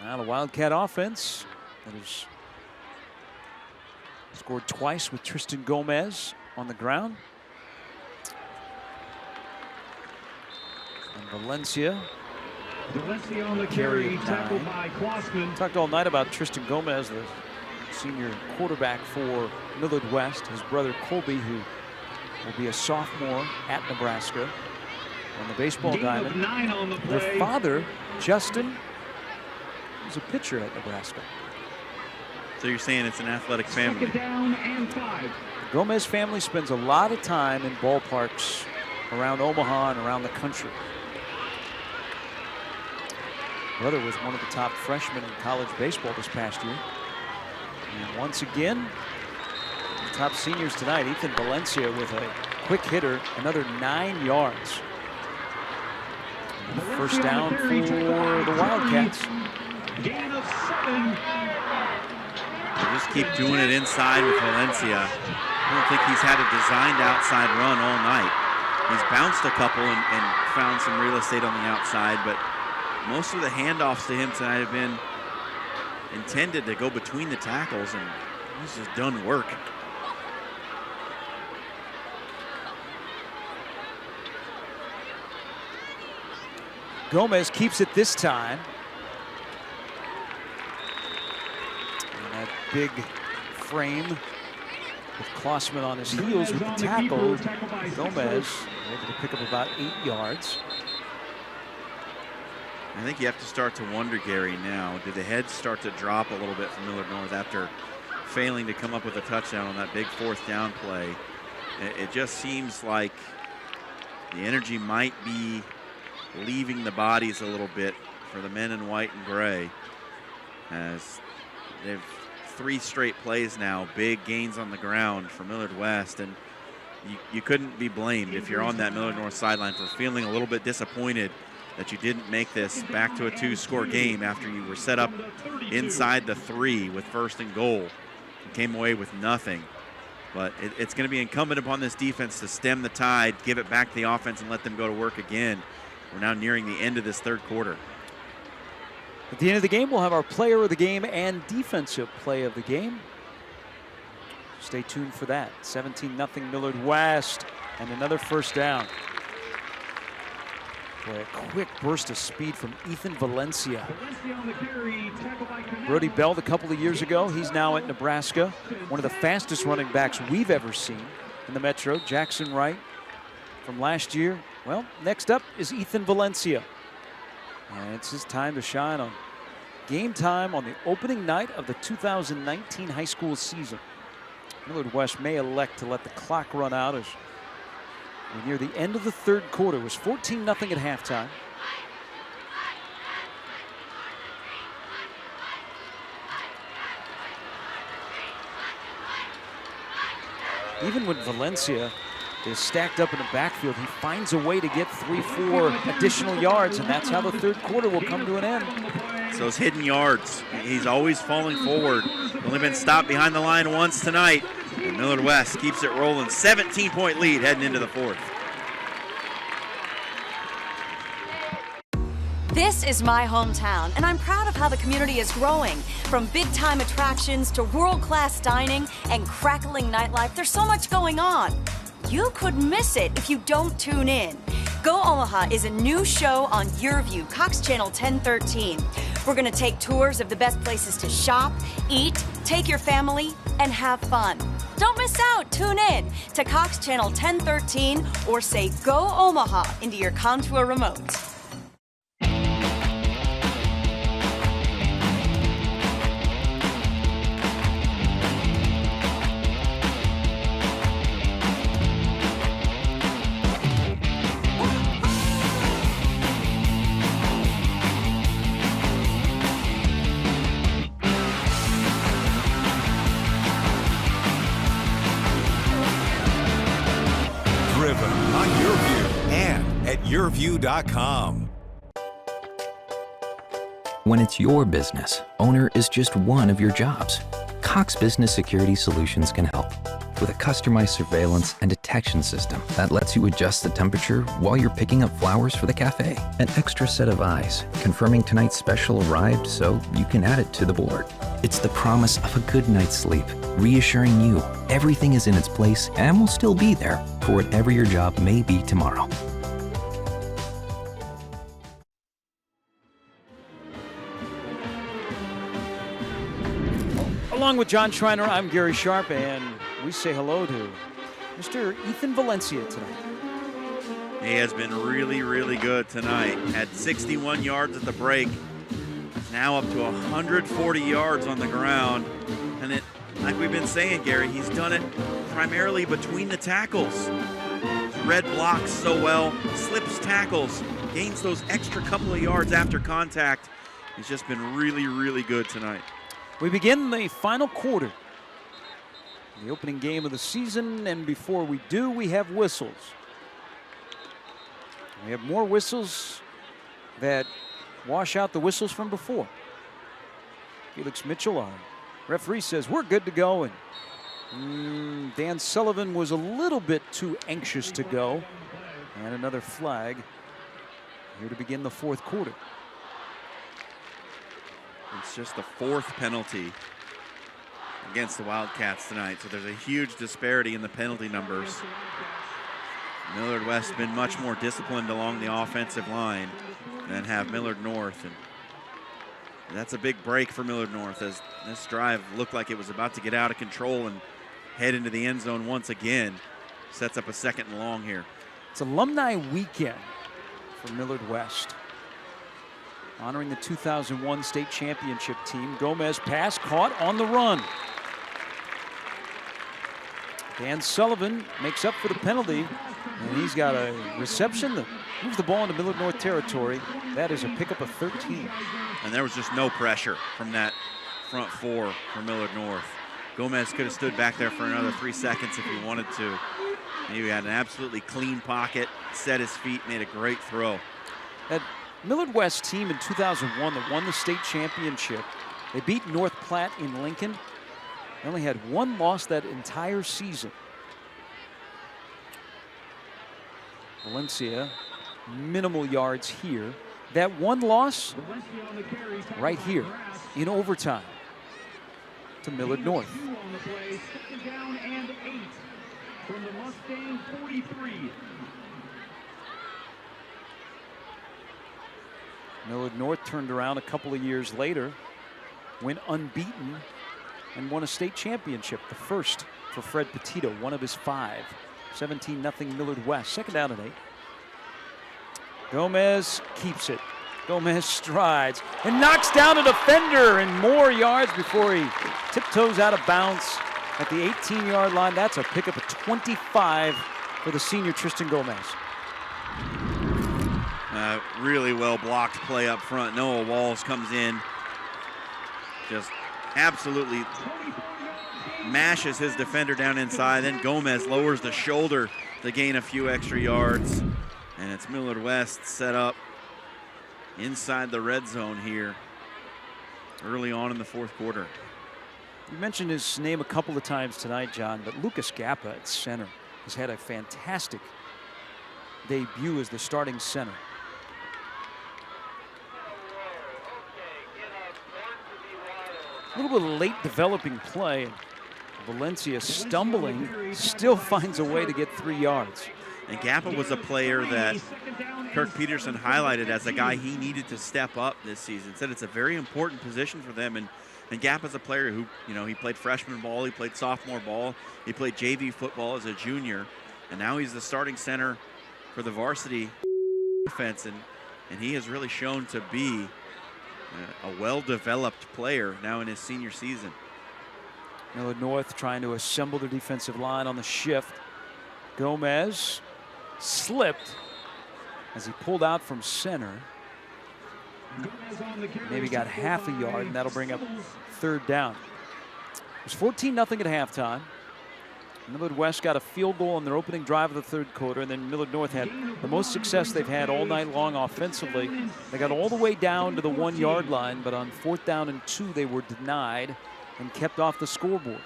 Now the Wildcat offense that has scored twice with Tristan Gomez on the ground. And Valencia on the carry, tackled by Klossman. Talked all night about Tristan Gomez, the senior quarterback for Millard West. His brother Colby, who will be a sophomore at Nebraska on the baseball diamond. 9 on the play. Their father, Justin, was a pitcher at Nebraska. So you're saying it's an athletic family. 2nd down and 5. The Gomez family spends a lot of time in ballparks around Omaha and around the country. Brother was one of the top freshmen in college baseball this past year. And once again, the top seniors tonight, Ethan Valencia with a quick hitter, another 9 yards. First down for the Wildcats. Gain of 7. Just keep doing it inside with Valencia. I don't think he's had a designed outside run all night. He's bounced a couple and found some real estate on the outside, but most of the handoffs to him tonight have been intended to go between the tackles, and he's just done work. Gomez keeps it this time. And that big frame with Klossman on his heels with the tackle. Gomez able to pick up about 8 yards. I think you have to start to wonder, Gary, now, did the heads start to drop a little bit for Millard North after failing to come up with a touchdown on that big 4th down play? It just seems like the energy might be leaving the bodies a little bit for the men in white and gray, as they've 3 straight plays now, big gains on the ground for Millard West, and you couldn't be blamed if you're on that Millard North sideline for feeling a little bit disappointed that you didn't make this back to a 2-score game after you were set up inside the 3 with 1st and goal and came away with nothing. But it's going to be incumbent upon this defense to stem the tide, give it back to the offense, and let them go to work again. We're now nearing the end of this 3rd quarter. At the end of the game, we'll have our player of the game and defensive play of the game. Stay tuned for that. 17-0 Millard West, and another 1st down. Boy, a quick burst of speed from Ethan Valencia. Brody Bell a couple of years ago. He's now at Nebraska. One of the fastest running backs we've ever seen in the Metro. Jackson Wright from last year. Well, next up is Ethan Valencia. And it's his time to shine on game time on the opening night of the 2019 high school season. Millard West may elect to let the clock run out as we're near the end of the 3rd quarter. It was 14-0 at halftime. Even when Valencia is stacked up in the backfield, he finds a way to get 3-4 additional yards, and that's how the 3rd quarter will come to an end. It's those hidden yards. He's always falling forward. Only been stopped behind the line once tonight. And Millard West keeps it rolling. 17-point lead heading into the 4th. This is my hometown, and I'm proud of how the community is growing. From big-time attractions to world-class dining and crackling nightlife, there's so much going on. You could miss it if you don't tune in. Go Omaha is a new show on YurView, Cox Channel 1013. We're going to take tours of the best places to shop, eat, take your family, and have fun. Don't miss out. Tune in to Cox Channel 1013 or say Go Omaha into your Contour remote. On YurView and at YurView.com. When it's your business, owner is just one of your jobs. Cox Business Security Solutions can help with a customized surveillance and detection system that lets you adjust the temperature while you're picking up flowers for the cafe. An extra set of eyes confirming tonight's special arrived so you can add it to the board. It's the promise of a good night's sleep, reassuring you everything is in its place and will still be there for whatever your job may be tomorrow. Along with John Schreiner, I'm Gary Sharp, and we say hello to Mr. Ethan Valencia tonight. He has been really, really good tonight. Had 61 yards at the break. Now up to 140 yards on the ground. And it, like we've been saying, Gary, he's done it primarily between the tackles. Red blocks so well, slips tackles, gains those extra couple of yards after contact. He's just been really, really good tonight. We begin the final quarter, the opening game of the season, and before we do, we have whistles. We have more whistles that wash out the whistles from before. Felix Mitchell, our referee, says we're good to go, and Dan Sullivan was a little bit too anxious to go. And another flag here to begin the 4th quarter. It's just the 4th penalty against the Wildcats tonight, so there's a huge disparity in the penalty numbers. Millard West has been much more disciplined along the offensive line than have Millard North, and that's a big break for Millard North, as this drive looked like it was about to get out of control, and head into the end zone once again. Sets up a 2nd and long here. It's alumni weekend for Millard West, honoring the 2001 state championship team. Gomez pass caught on the run. Dan Sullivan makes up for the penalty, and he's got a reception that moves the ball into Millard North territory. That is a pickup of 13. And there was just no pressure from that front 4 for Millard North. Gomez could have stood back there for another 3 seconds if he wanted to. And he had an absolutely clean pocket, set his feet, made a great throw. That Millard West team in 2001 that won the state championship, they beat North Platte in Lincoln. They only had 1 loss that entire season. Valencia, minimal yards here. That 1 loss right here in overtime to Millard North. Millard North turned around a couple of years later, went unbeaten, and won a state championship, the first for Fred Petito, one of his 5. 17-0 Millard West, 2nd down and 8. Gomez keeps it. Gomez strides and knocks down a defender, and more yards before he tiptoes out of bounds at the 18-yard line. That's a pickup of 25 for the senior Tristan Gomez. Really well blocked play up front. Noah Walls comes in, just absolutely mashes his defender down inside. Then Gomez lowers the shoulder to gain a few extra yards. And it's Millard West set up inside the red zone here early on in the 4th quarter. You mentioned his name a couple of times tonight, John, but Lucas Gappa at center has had a fantastic debut as the starting center. A little bit of late developing play. Valencia stumbling, still finds a way to get 3 yards. And Gappa was a player that Kirk Peterson highlighted as a guy he needed to step up this season. Said it's a very important position for them. And Gappa's a player who, he played freshman ball, he played sophomore ball, he played JV football as a junior, and now he's the starting center for the varsity defense. And he has really shown to be a well-developed player now in his senior season. Millard North trying to assemble the defensive line on the shift. Gomez slipped as he pulled out from center. Maybe got half a yard, and that'll bring up 3rd down. It was 14-0 at halftime. Millard West got a field goal on their opening drive of the 3rd quarter, and then Millard North had the most success they've had all night long offensively. They got all the way down to the 1-yard line, but on 4th down and 2, they were denied and kept off the scoreboard.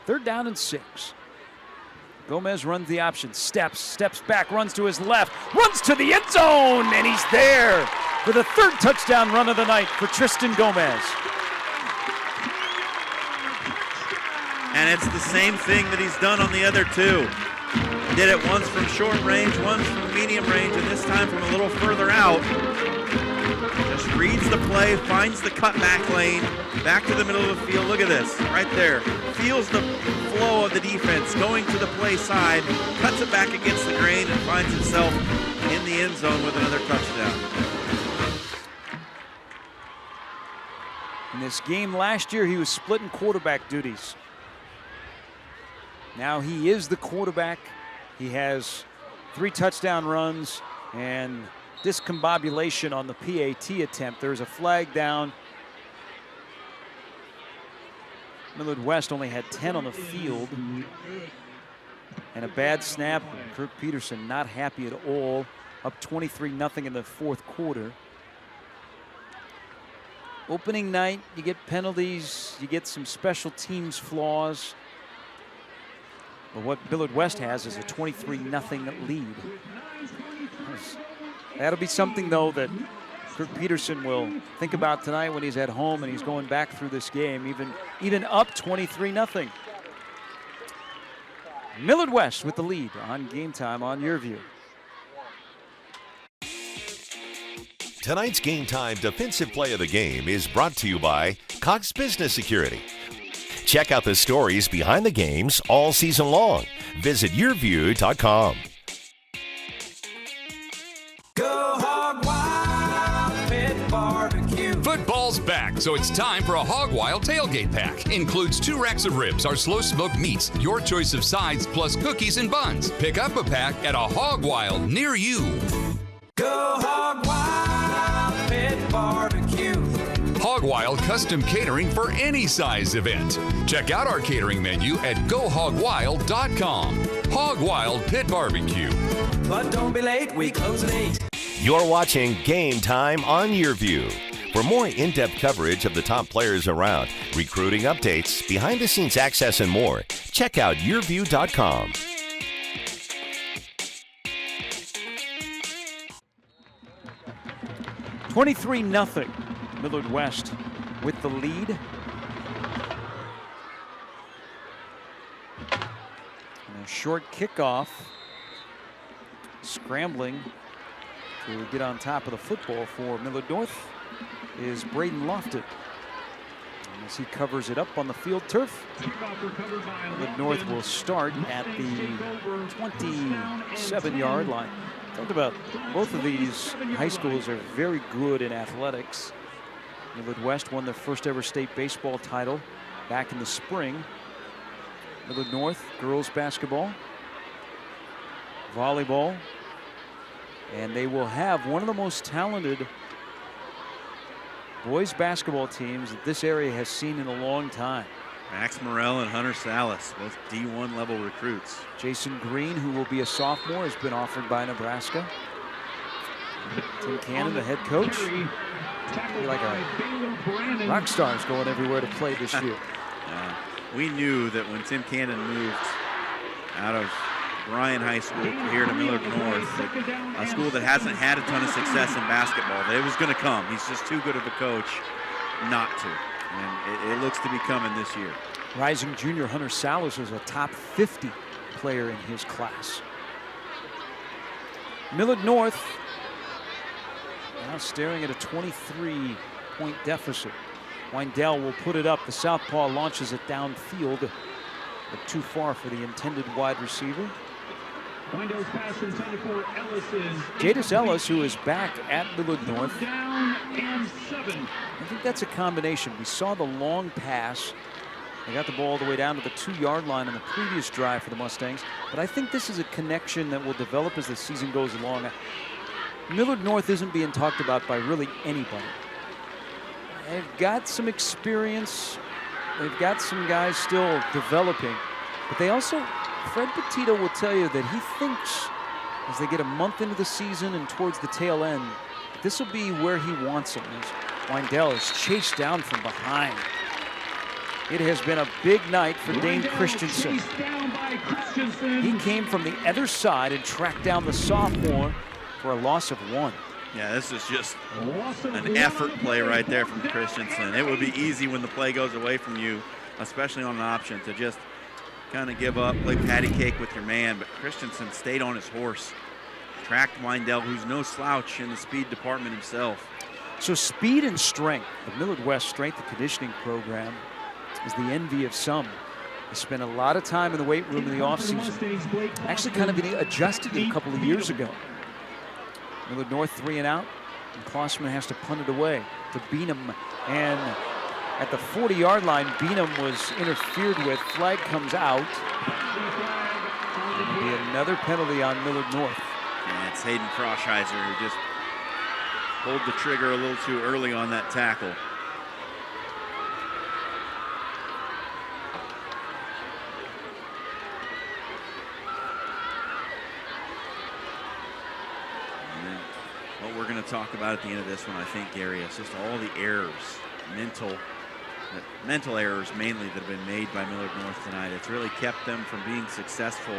Third down and 6. Gomez runs the option, steps back, runs to his left, runs to the end zone, and he's there for the 3rd touchdown run of the night for Tristan Gomez. And it's the same thing that he's done on the other 2. He did it once from short range, once from medium range, and this time from a little further out. Just reads the play, finds the cutback lane, back to the middle of the field. Look at this, right there. Feels the flow of the defense, going to the play side, cuts it back against the grain, and finds himself in the end zone with another touchdown. In this game last year, he was splitting quarterback duties. Now he is the quarterback. He has 3 touchdown runs and discombobulation on the PAT attempt. There's a flag down. Millard West only had 10 on the field. And a bad snap. Kirk Peterson not happy at all. Up 23-0 in the 4th quarter. Opening night, you get penalties, you get some special teams flaws. But what Millard West has is a 23-0 lead. That'll be something, though, that Kirk Peterson will think about tonight when he's at home and he's going back through this game, even up 23-0. Millard West with the lead on Game Time on YurView. Tonight's Game Time defensive play of the game is brought to you by Cox Business Security. Check out the stories behind the games all season long. Visit YurView.com. Go Hog Wild Pit Barbecue. Football's back, so it's time for a Hog Wild tailgate pack. Includes 2 racks of ribs, our slow smoked meats, your choice of sides, plus cookies and buns. Pick up a pack at a Hog Wild near you. Go Hog Wild Pit Barbecue. Hog Wild custom catering for any size event. Check out our catering menu at gohogwild.com. Hog Wild Pit Barbecue. But don't be late, we close at 8. You're watching Game Time on YurView. For more in-depth coverage of the top players around, recruiting updates, behind-the-scenes access, and more, check out YurView.com. $23-0. Millard West with the lead. And a short kickoff. Scrambling to get on top of the football for Millard North is Braden Lofton. And as he covers it up on the field turf, Millard North will start at the 27-yard line. Talked about both of these high schools are very good in athletics. Millard West won their first ever state baseball title back in the spring. Millard North, girls basketball, volleyball, and they will have one of the most talented boys basketball teams that this area has seen in a long time. Max Morrell and Hunter Salas, both D1 level recruits. Jason Green, who will be a sophomore, has been offered by Nebraska. Tim Cannon, the head coach. Like a rock star's going everywhere to play this year. We knew that when Tim Cannon moved out of Bryan High School here to Millard North, a school that hasn't had a ton of success in basketball, that it was going to come. He's just too good of a coach not to. And it looks to be coming this year. Rising junior Hunter Salas was a top 50 player in his class. Millard North now staring at a 23-point deficit. Weindell will put it up. The southpaw launches it downfield, but too far for the intended wide receiver. Windell's pass intended for Ellis is Jadis Ellis, who is back at Millard North. Down and 7. I think that's a combination. We saw the long pass. They got the ball all the way down to the 2-yard line in the previous drive for the Mustangs. But I think this is a connection that will develop as the season goes along. Millard North isn't being talked about by really anybody. They've got some experience. They've got some guys still developing. But they also, Fred Petito will tell you that he thinks as they get a month into the season and towards the tail end, this will be where he wants them. As Weindell is chased down from behind. It has been a big night for Dane Christensen. He came from the other side and tracked down the sophomore for a loss of 1. Yeah, this is just an effort play right there from Christensen. It would be easy when the play goes away from you, especially on an option, to just kind of give up, play patty cake with your man. But Christensen stayed on his horse, tracked Weindell, who's no slouch in the speed department himself. So speed and strength, the Millard West strength and conditioning program is the envy of some. They spent a lot of time in the weight room in the offseason. Actually kind of adjusted it a couple of years ago. Millard North 3 and out, and Klossman has to punt it away to Beanham. And at the 40-yard line, Beanham was interfered with. Flag comes out. It'll be another penalty on Millard North. And it's Hayden Froschheiser who just pulled the trigger a little too early on that tackle. What we're going to talk about at the end of this one, I think, Gary, is just all the errors, mental errors mainly, that have been made by Millard North tonight. It's really kept them from being successful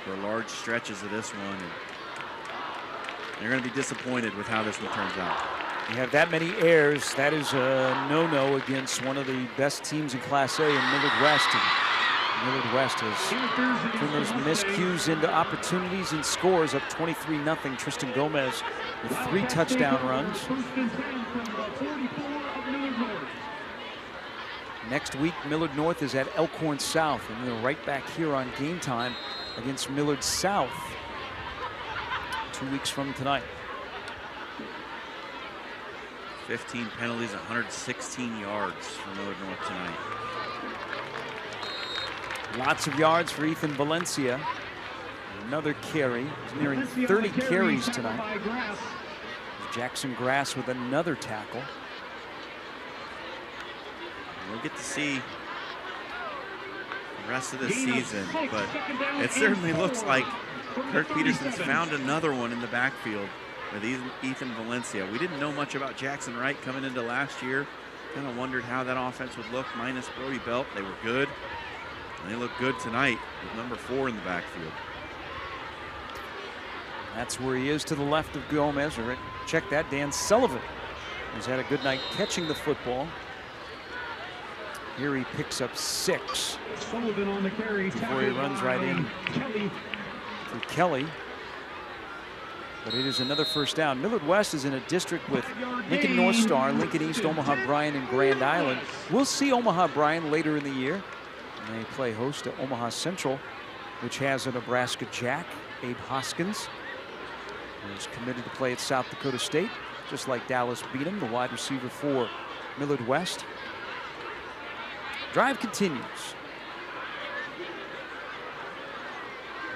for large stretches of this one. And they're going to be disappointed with how this one turns out. You have that many errors, that is a no-no against one of the best teams in Class A in Millard West. And Millard West has turned those miscues into opportunities and scores, up 23-0. Tristan Gomez with 3 touchdown runs. Next week, Millard North is at Elkhorn South, and we're right back here on Game Time against Millard South 2 weeks from tonight. 15 penalties, 116 yards for Millard North tonight. Lots of yards for Ethan Valencia. Another carry. He's nearing 30 carries tonight. Jackson Grass with another tackle. We'll get to see the rest of the season, but it certainly looks like Kirk Peterson's found another one in the backfield with Ethan Valencia. We didn't know much about Jackson Wright coming into last year. Kind of wondered how that offense would look minus Brody Belt. They were good. And they look good tonight with number 4 in the backfield. That's where he is to the left of Gomez. Or check that, Dan Sullivan has had a good night catching the football. Here he picks up 6. Sullivan on the carry before he runs right in to Kelly. But it is another first down. Millard West is in a district with Lincoln North Star, Lincoln East, Omaha Bryan, and Grand Island. We'll see Omaha Bryan later in the year. And they play host to Omaha Central, which has a Nebraska Jack, Abe Hoskins, who's committed to play at South Dakota State, just like Dallas Beatum, the wide receiver for Millard West. Drive continues.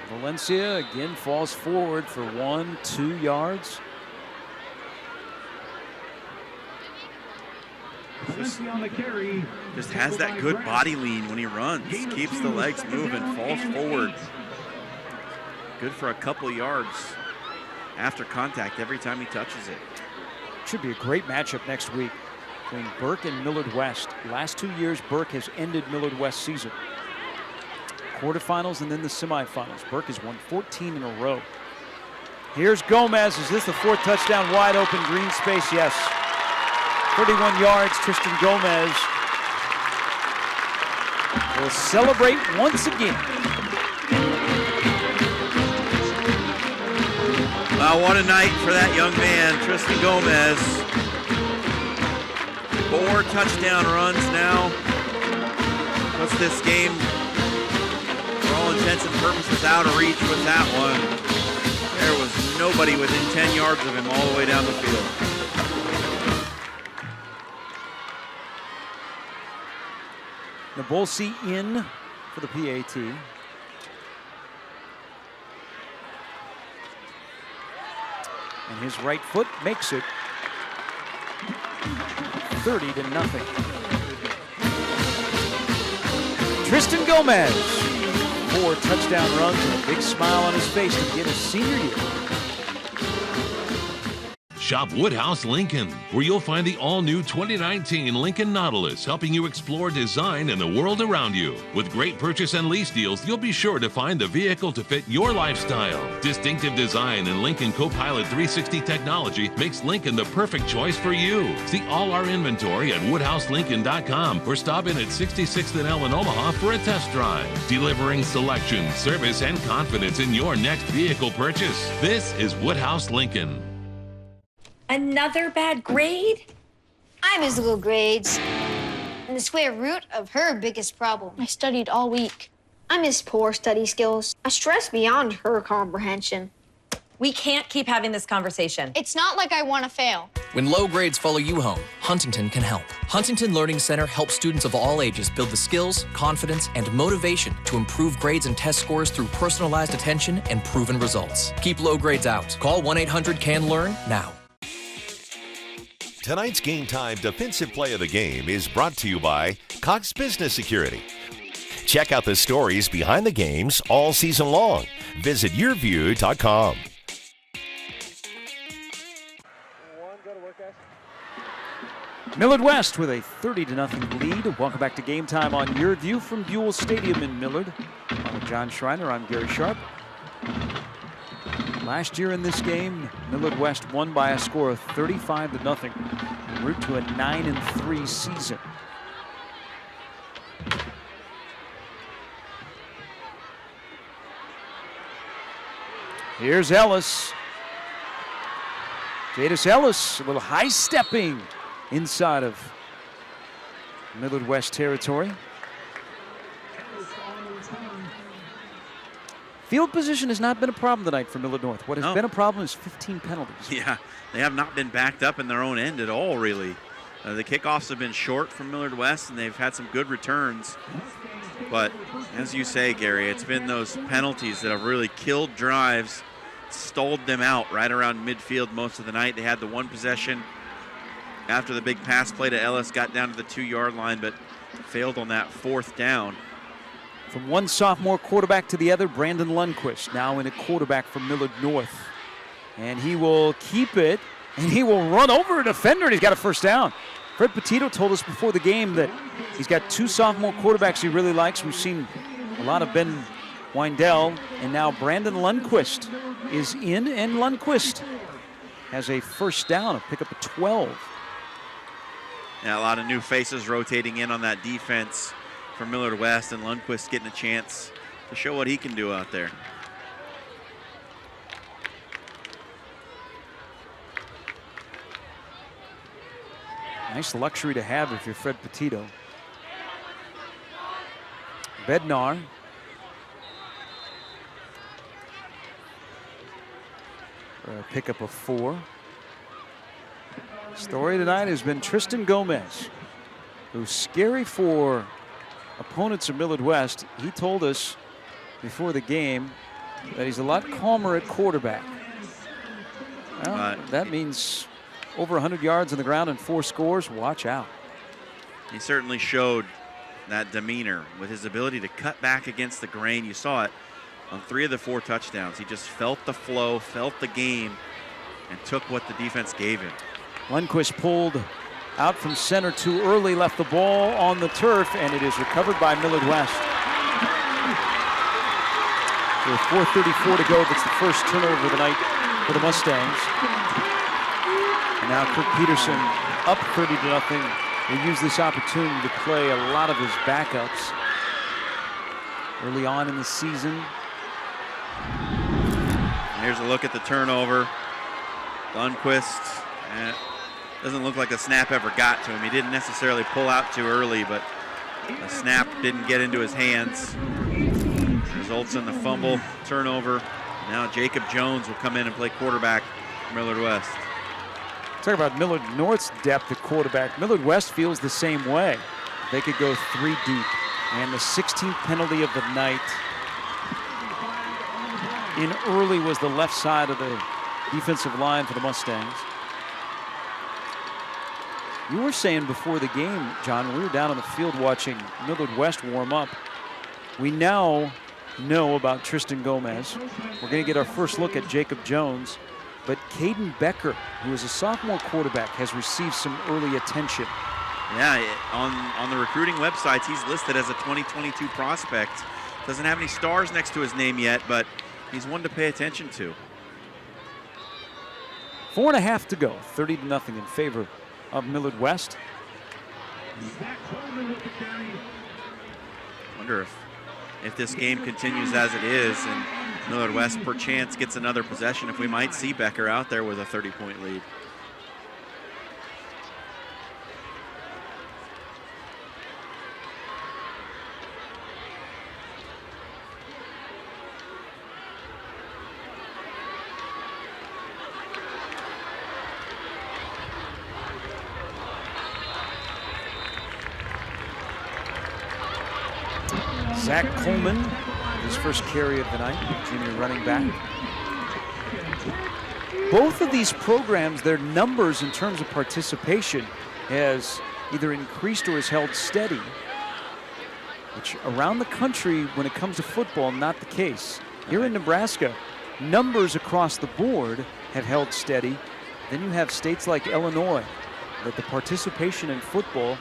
Valencia again falls forward for 1-2 yards. Just has that good body lean when he runs. Keeps the legs moving, falls forward. Good for a couple yards after contact every time he touches it. Should be a great matchup next week between Burke and Millard West. Last 2 years, Burke has ended Millard West's season. Quarterfinals and then the semifinals. Burke has won 14 in a row. Here's Gomez. Is this the 4th touchdown? Wide open green space, yes. 31 yards, Tristan Gomez will celebrate once again. What a night for that young man, Tristan Gomez. 4 touchdown runs now. Puts this game, for all intents and purposes, out of reach with that one. There was nobody within 10 yards of him all the way down the field. Nabolsi in for the PAT. And his right foot makes it 30-0. Tristan Gomez, 4 touchdown runs and a big smile on his face to begin his senior year. Shop Woodhouse Lincoln, where you'll find the all-new 2019 Lincoln Nautilus, helping you explore design and the world around you. With great purchase and lease deals, you'll be sure to find the vehicle to fit your lifestyle. Distinctive design and Lincoln Copilot 360 technology makes Lincoln the perfect choice for you. See all our inventory at WoodhouseLincoln.com or stop in at 66th and L in Omaha for a test drive. Delivering selection, service, and confidence in your next vehicle purchase. This is Woodhouse Lincoln. Another bad grade? I miss little grades. And the square root of her biggest problem. I studied all week. I miss poor study skills. I stress beyond her comprehension. We can't keep having this conversation. It's not like I want to fail. When low grades follow you home, Huntington can help. Huntington Learning Center helps students of all ages build the skills, confidence, and motivation to improve grades and test scores through personalized attention and proven results. Keep low grades out. Call 1-800-CAN-LEARN now. Tonight's Game Time defensive play of the game is brought to you by Cox Business Security. Check out the stories behind the games all season long. Visit YurView.com. Millard West with a 30-0 lead. Welcome back to Game Time on YurView from Buell Stadium in Millard. I'm John Schreiner. I'm Gary Sharp. Last year in this game, Millard West won by a score of 35-0, en route to a 9-3 season. Here's Ellis. Jadis Ellis, a little high stepping inside of Millard West territory. Field position has not been a problem tonight for Millard North. What has been a problem is 15 penalties. Yeah, they have not been backed up in their own end at all, really. The kickoffs have been short from Millard West, and they've had some good returns. But as you say, Gary, it's been those penalties that have really killed drives, stalled them out right around midfield most of the night. They had the one possession after the big pass play to Ellis, got down to the 2-yard line, but failed on that 4th down. From one sophomore quarterback to the other, Brandon Lundquist now in a quarterback for Millard North. And he will keep it, and he will run over a defender, and he's got a first down. Fred Petito told us before the game that he's got 2 sophomore quarterbacks he really likes. We've seen a lot of Ben Weindell, and now Brandon Lundquist is in, and Lundquist has a first down, a pickup of 12. Yeah, a lot of new faces rotating in on that defense for Millard West, and Lundquist getting a chance to show what he can do out there. Nice luxury to have if you're Fred Petito. Bednar. For a pickup of 4. Story tonight has been Tristan Gomez, who's scary for opponents of Millard West. He told us before the game that he's a lot calmer at quarterback. Well, that means over 100 yards on the ground and 4 scores. Watch out. He certainly showed that demeanor with his ability to cut back against the grain. You saw it on 3 of the 4 touchdowns. He just felt the flow, felt the game, and took what the defense gave him. Lundquist pulled out from center too early, left the ball on the turf, and it is recovered by Millard West. With 4:34 to go, that's the first turnover of the night for the Mustangs. And now Kirk Peterson up 30-0. Will use this opportunity to play a lot of his backups early on in the season. Here's a look at the turnover. Lundquist doesn't look like the snap ever got to him. He didn't necessarily pull out too early, but the snap didn't get into his hands. Results in the fumble, turnover. Now Jacob Jones will come in and play quarterback for Millard West. Talk about Millard North's depth at quarterback. Millard West feels the same way. They could go 3 deep. And the 16th penalty of the night in early was the left side of the defensive line for the Mustangs. You were saying before the game, John, we were down on the field watching Millard West warm up. We now know about Tristan Gomez. We're going to get our first look at Jacob Jones. But Caden Becker, who is a sophomore quarterback, has received some early attention. Yeah, on the recruiting websites, he's listed as a 2022 prospect. Doesn't have any stars next to his name yet, but he's one to pay attention to. 4.5 to go, 30-0 in favor of Millard West. Wonder if this game continues as it is and Millard West perchance gets another possession, if we might see Becker out there with a 30-point lead. Zach Coleman, his first carry of the night, junior running back. Both of these programs, their numbers in terms of participation has either increased or has held steady, which around the country, when it comes to football, not the case. Here in Nebraska, numbers across the board have held steady. Then you have states like Illinois, that the participation in football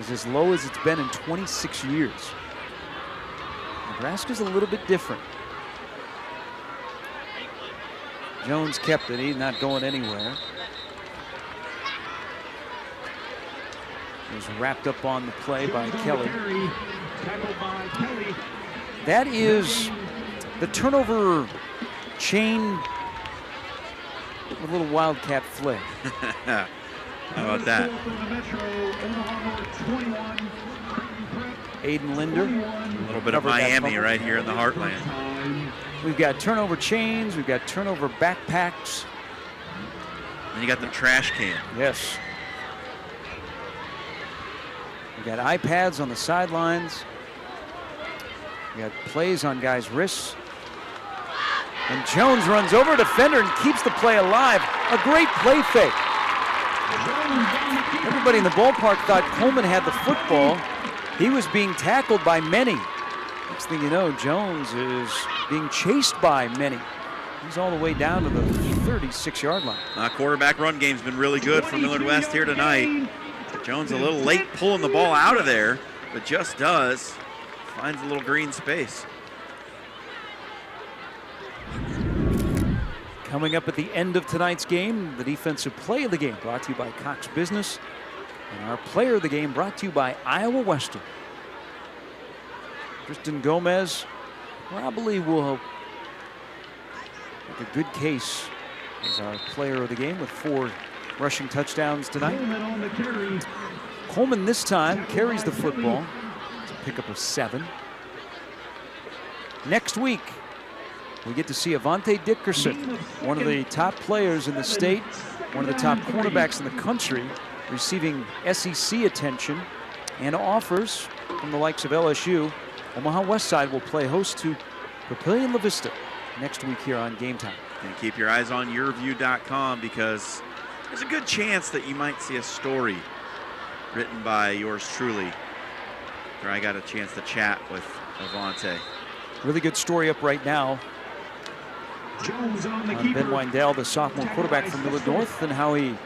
is as low as it's been in 26 years. Nebraska's a little bit different. Jones kept it. He's not going anywhere. He was wrapped up on the play by Kelly. That is the turnover chain with a little wildcat flair. How about that? Aiden Linder. A little bit of Miami right here in the heartland. We've got turnover chains. We've got turnover backpacks. And you got the trash can. Yes. We've got iPads on the sidelines. We got plays on guys' wrists. And Jones runs over a defender and keeps the play alive. A great play fake. Everybody in the ballpark thought Coleman had the football. He was being tackled by many. Next thing you know, Jones is being chased by many. He's all the way down to the 36-yard line. Quarterback run game's been really good for Millard West here tonight. Jones a little late pulling the ball out of there, but just does. Finds a little green space. Coming up at the end of tonight's game, the defensive play of the game brought to you by Cox Business. And our player of the game brought to you by Iowa Western. Tristan Gomez probably will make a good case as our player of the game with 4 rushing touchdowns tonight. Coleman this time carries the football. It's a pickup of 7. Next week, we get to see Avante Dickerson, one of the top players in the state, one of the top cornerbacks in the country, receiving SEC attention and offers from the likes of LSU. Omaha Westside will play host to Papillion La Vista next week here on Game Time. And keep your eyes on YurView.com because there's a good chance that you might see a story written by yours truly where I got a chance to chat with Avante. Really good story up right now on Ben Wendell, the sophomore quarterback from Millard North, and how he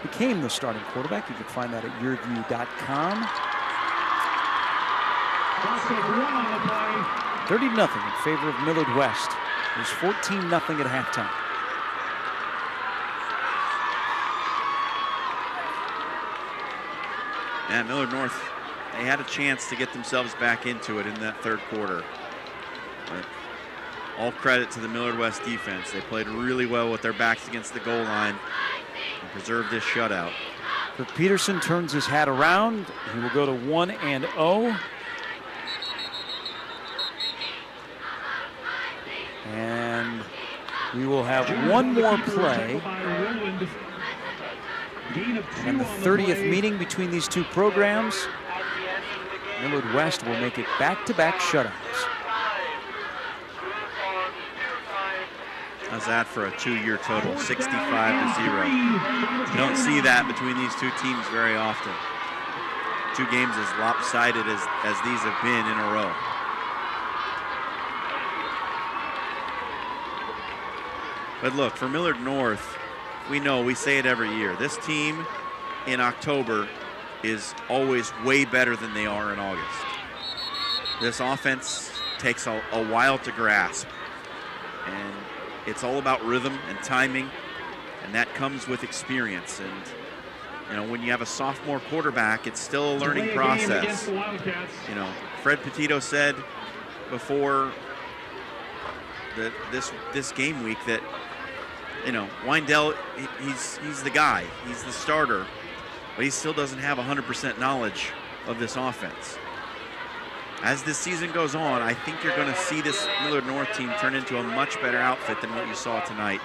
became the starting quarterback. You can find that at YurView.com. 30-0 in favor of Millard West. It was 14-0 at halftime. And Millard North, they had a chance to get themselves back into it in that third quarter. But all credit to the Millard West defense. They played really well with their backs against the goal line and preserved this shutout. Kirk Peterson turns his hat around. He will go to 1-0. And we will have one more play. And the 30th meeting between these two programs. Millard West will make it back-to-back shutouts. How's that for a 2-year total? 65-0. You don't see that between these two teams very often. 2 games as lopsided as these have been in a row. But look, for Millard North, we know, we say it every year, this team in October is always way better than they are in August. This offense takes a while to grasp, and it's all about rhythm and timing, and that comes with experience. And you know, when you have a sophomore quarterback, it's still a learning process. You know, Fred Petito said before this game week that, you know, Wendell, he's the guy, he's the starter, but he still doesn't have 100% knowledge of this offense. As this season goes on, I think you're going to see this Millard North team turn into a much better outfit than what you saw tonight.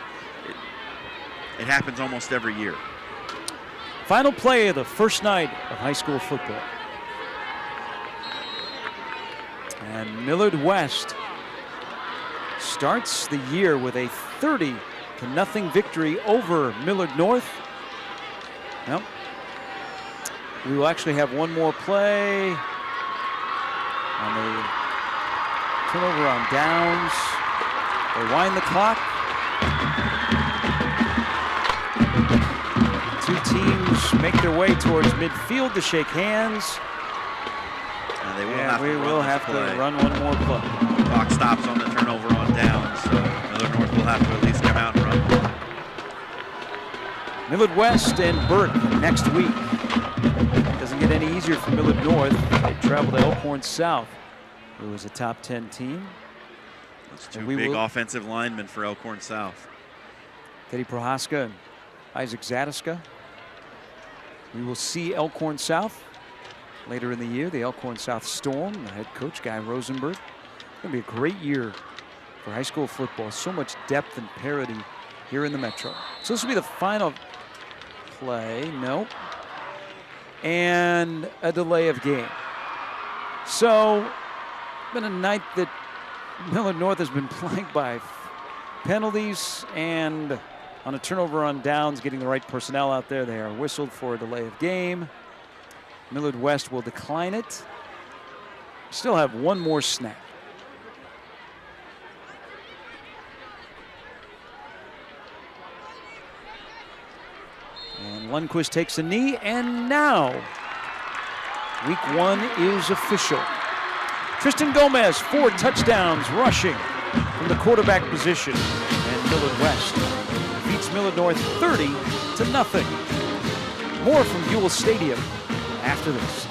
It happens almost every year. Final play of the first night of high school football. And Millard West starts the year with a 30-0 victory over Millard North. Well, we will actually have one more play on the turnover on downs. They wind the clock. 2 teams make their way towards midfield to shake hands. And we will have to run one more play. Clock stops on the turnover on downs, so Millard North will have to at least come out and run. Millard West and Burke next week. Doesn't get any easier for Millard North. They travel to Elkhorn South, who is a top 10 team. Those two big offensive linemen for Elkhorn South. Teddy Prohaska and Isaac Zadiska. We will see Elkhorn South later in the year. The Elkhorn South Storm, the head coach, Guy Rosenberg. It's going to be a great year for high school football. So much depth and parity here in the Metro. So this will be the final play. Nope. And a delay of game. So, been a night that Millard North has been plagued by penalties, and on a turnover on downs, getting the right personnel out there. They are whistled for a delay of game. Millard West will decline it. Still have one more snap. And Lundquist takes a knee, and now week 1 is official. Tristan Gomez, 4 touchdowns rushing from the quarterback position. And Millard West defeats Millard North 30-0. More from Buell Stadium after this.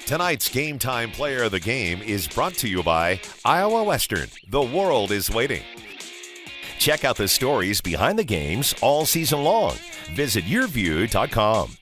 Tonight's Game Time Player of the Game is brought to you by Iowa Western. The world is waiting. Check out the stories behind the games all season long. Visit YurView.com.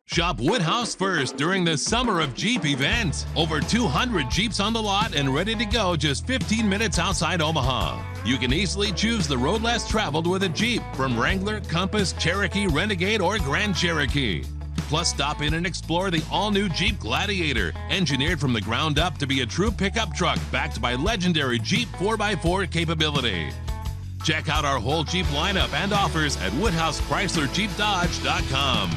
Shop Woodhouse first during the Summer of Jeep event. Over 200 Jeeps on the lot and ready to go just 15 minutes outside Omaha. You can easily choose the road less traveled with a Jeep from Wrangler, Compass, Cherokee, Renegade, or Grand Cherokee. Plus, stop in and explore the all-new Jeep Gladiator, engineered from the ground up to be a true pickup truck backed by legendary Jeep 4x4 capability. Check out our whole Jeep lineup and offers at WoodhouseChryslerJeepDodge.com.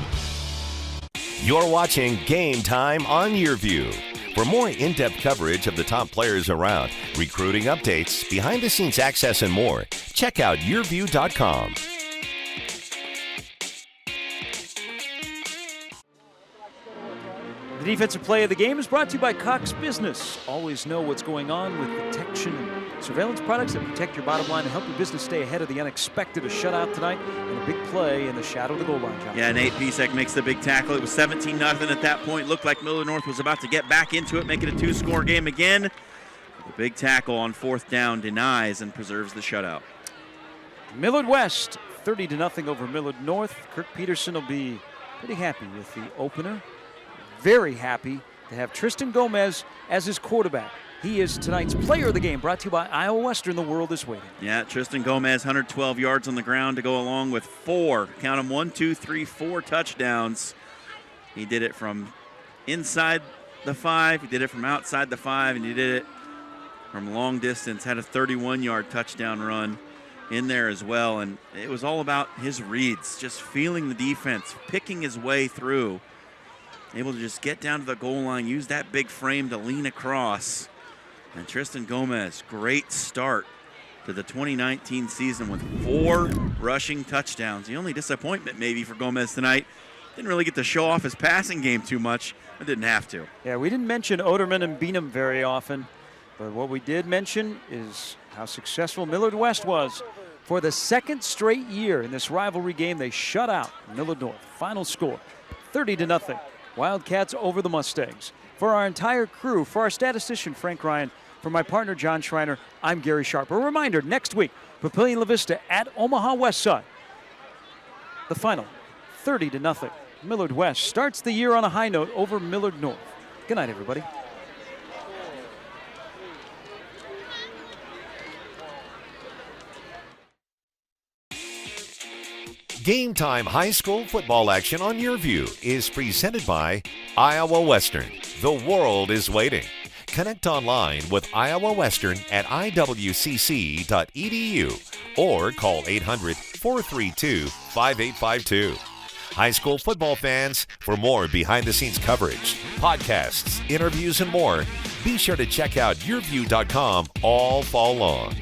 You're watching Game Time on YurView. For more in-depth coverage of the top players around, recruiting updates, behind-the-scenes access, and more, check out YurView.com. The defensive play of the game is brought to you by Cox Business. Always know what's going on with detection and surveillance products that protect your bottom line and help your business stay ahead of the unexpected. A shutout tonight and a big play in the shadow of the goal line, John. Yeah, Nate Pisek makes the big tackle. It was 17-0 at that point. Looked like Millard North was about to get back into it, make it a 2-score game again. The big tackle on 4th down denies and preserves the shutout. Millard West, 30-0 over Millard North. Kirk Peterson will be pretty happy with the opener. Very happy to have Tristan Gomez as his quarterback. He is tonight's player of the game, brought to you by Iowa Western. The world is waiting. Yeah, Tristan Gomez, 112 yards on the ground to go along with 4, count them, 1, 2, 3, 4 touchdowns. He did it from inside the 5, he did it from outside the 5, and he did it from long distance. Had a 31-yard touchdown run in there as well, and it was all about his reads, just feeling the defense, picking his way through, able to just get down to the goal line, use that big frame to lean across. And Tristan Gomez, great start to the 2019 season with 4 rushing touchdowns. The only disappointment maybe for Gomez tonight, didn't really get to show off his passing game too much, but didn't have to. Yeah, we didn't mention Oderman and Beanham very often, but what we did mention is how successful Millard West was. For the 2nd straight year in this rivalry game, they shut out Millard North. Final score, 30-0. Wildcats over the Mustangs. For our entire crew, for our statistician Frank Ryan, For my partner, John Schreiner, I'm Gary Sharp. A reminder, next week, Papillion La Vista at Omaha West Side. The final, 30-0. Millard West starts the year on a high note over Millard North. Good night, everybody. Game time high school football action on YurView is presented by Iowa Western. The world is waiting. Connect online with Iowa Western at iwcc.edu or call 800-432-5852. High school football fans, for more behind-the-scenes coverage, podcasts, interviews, and more, be sure to check out YurView.com all fall long.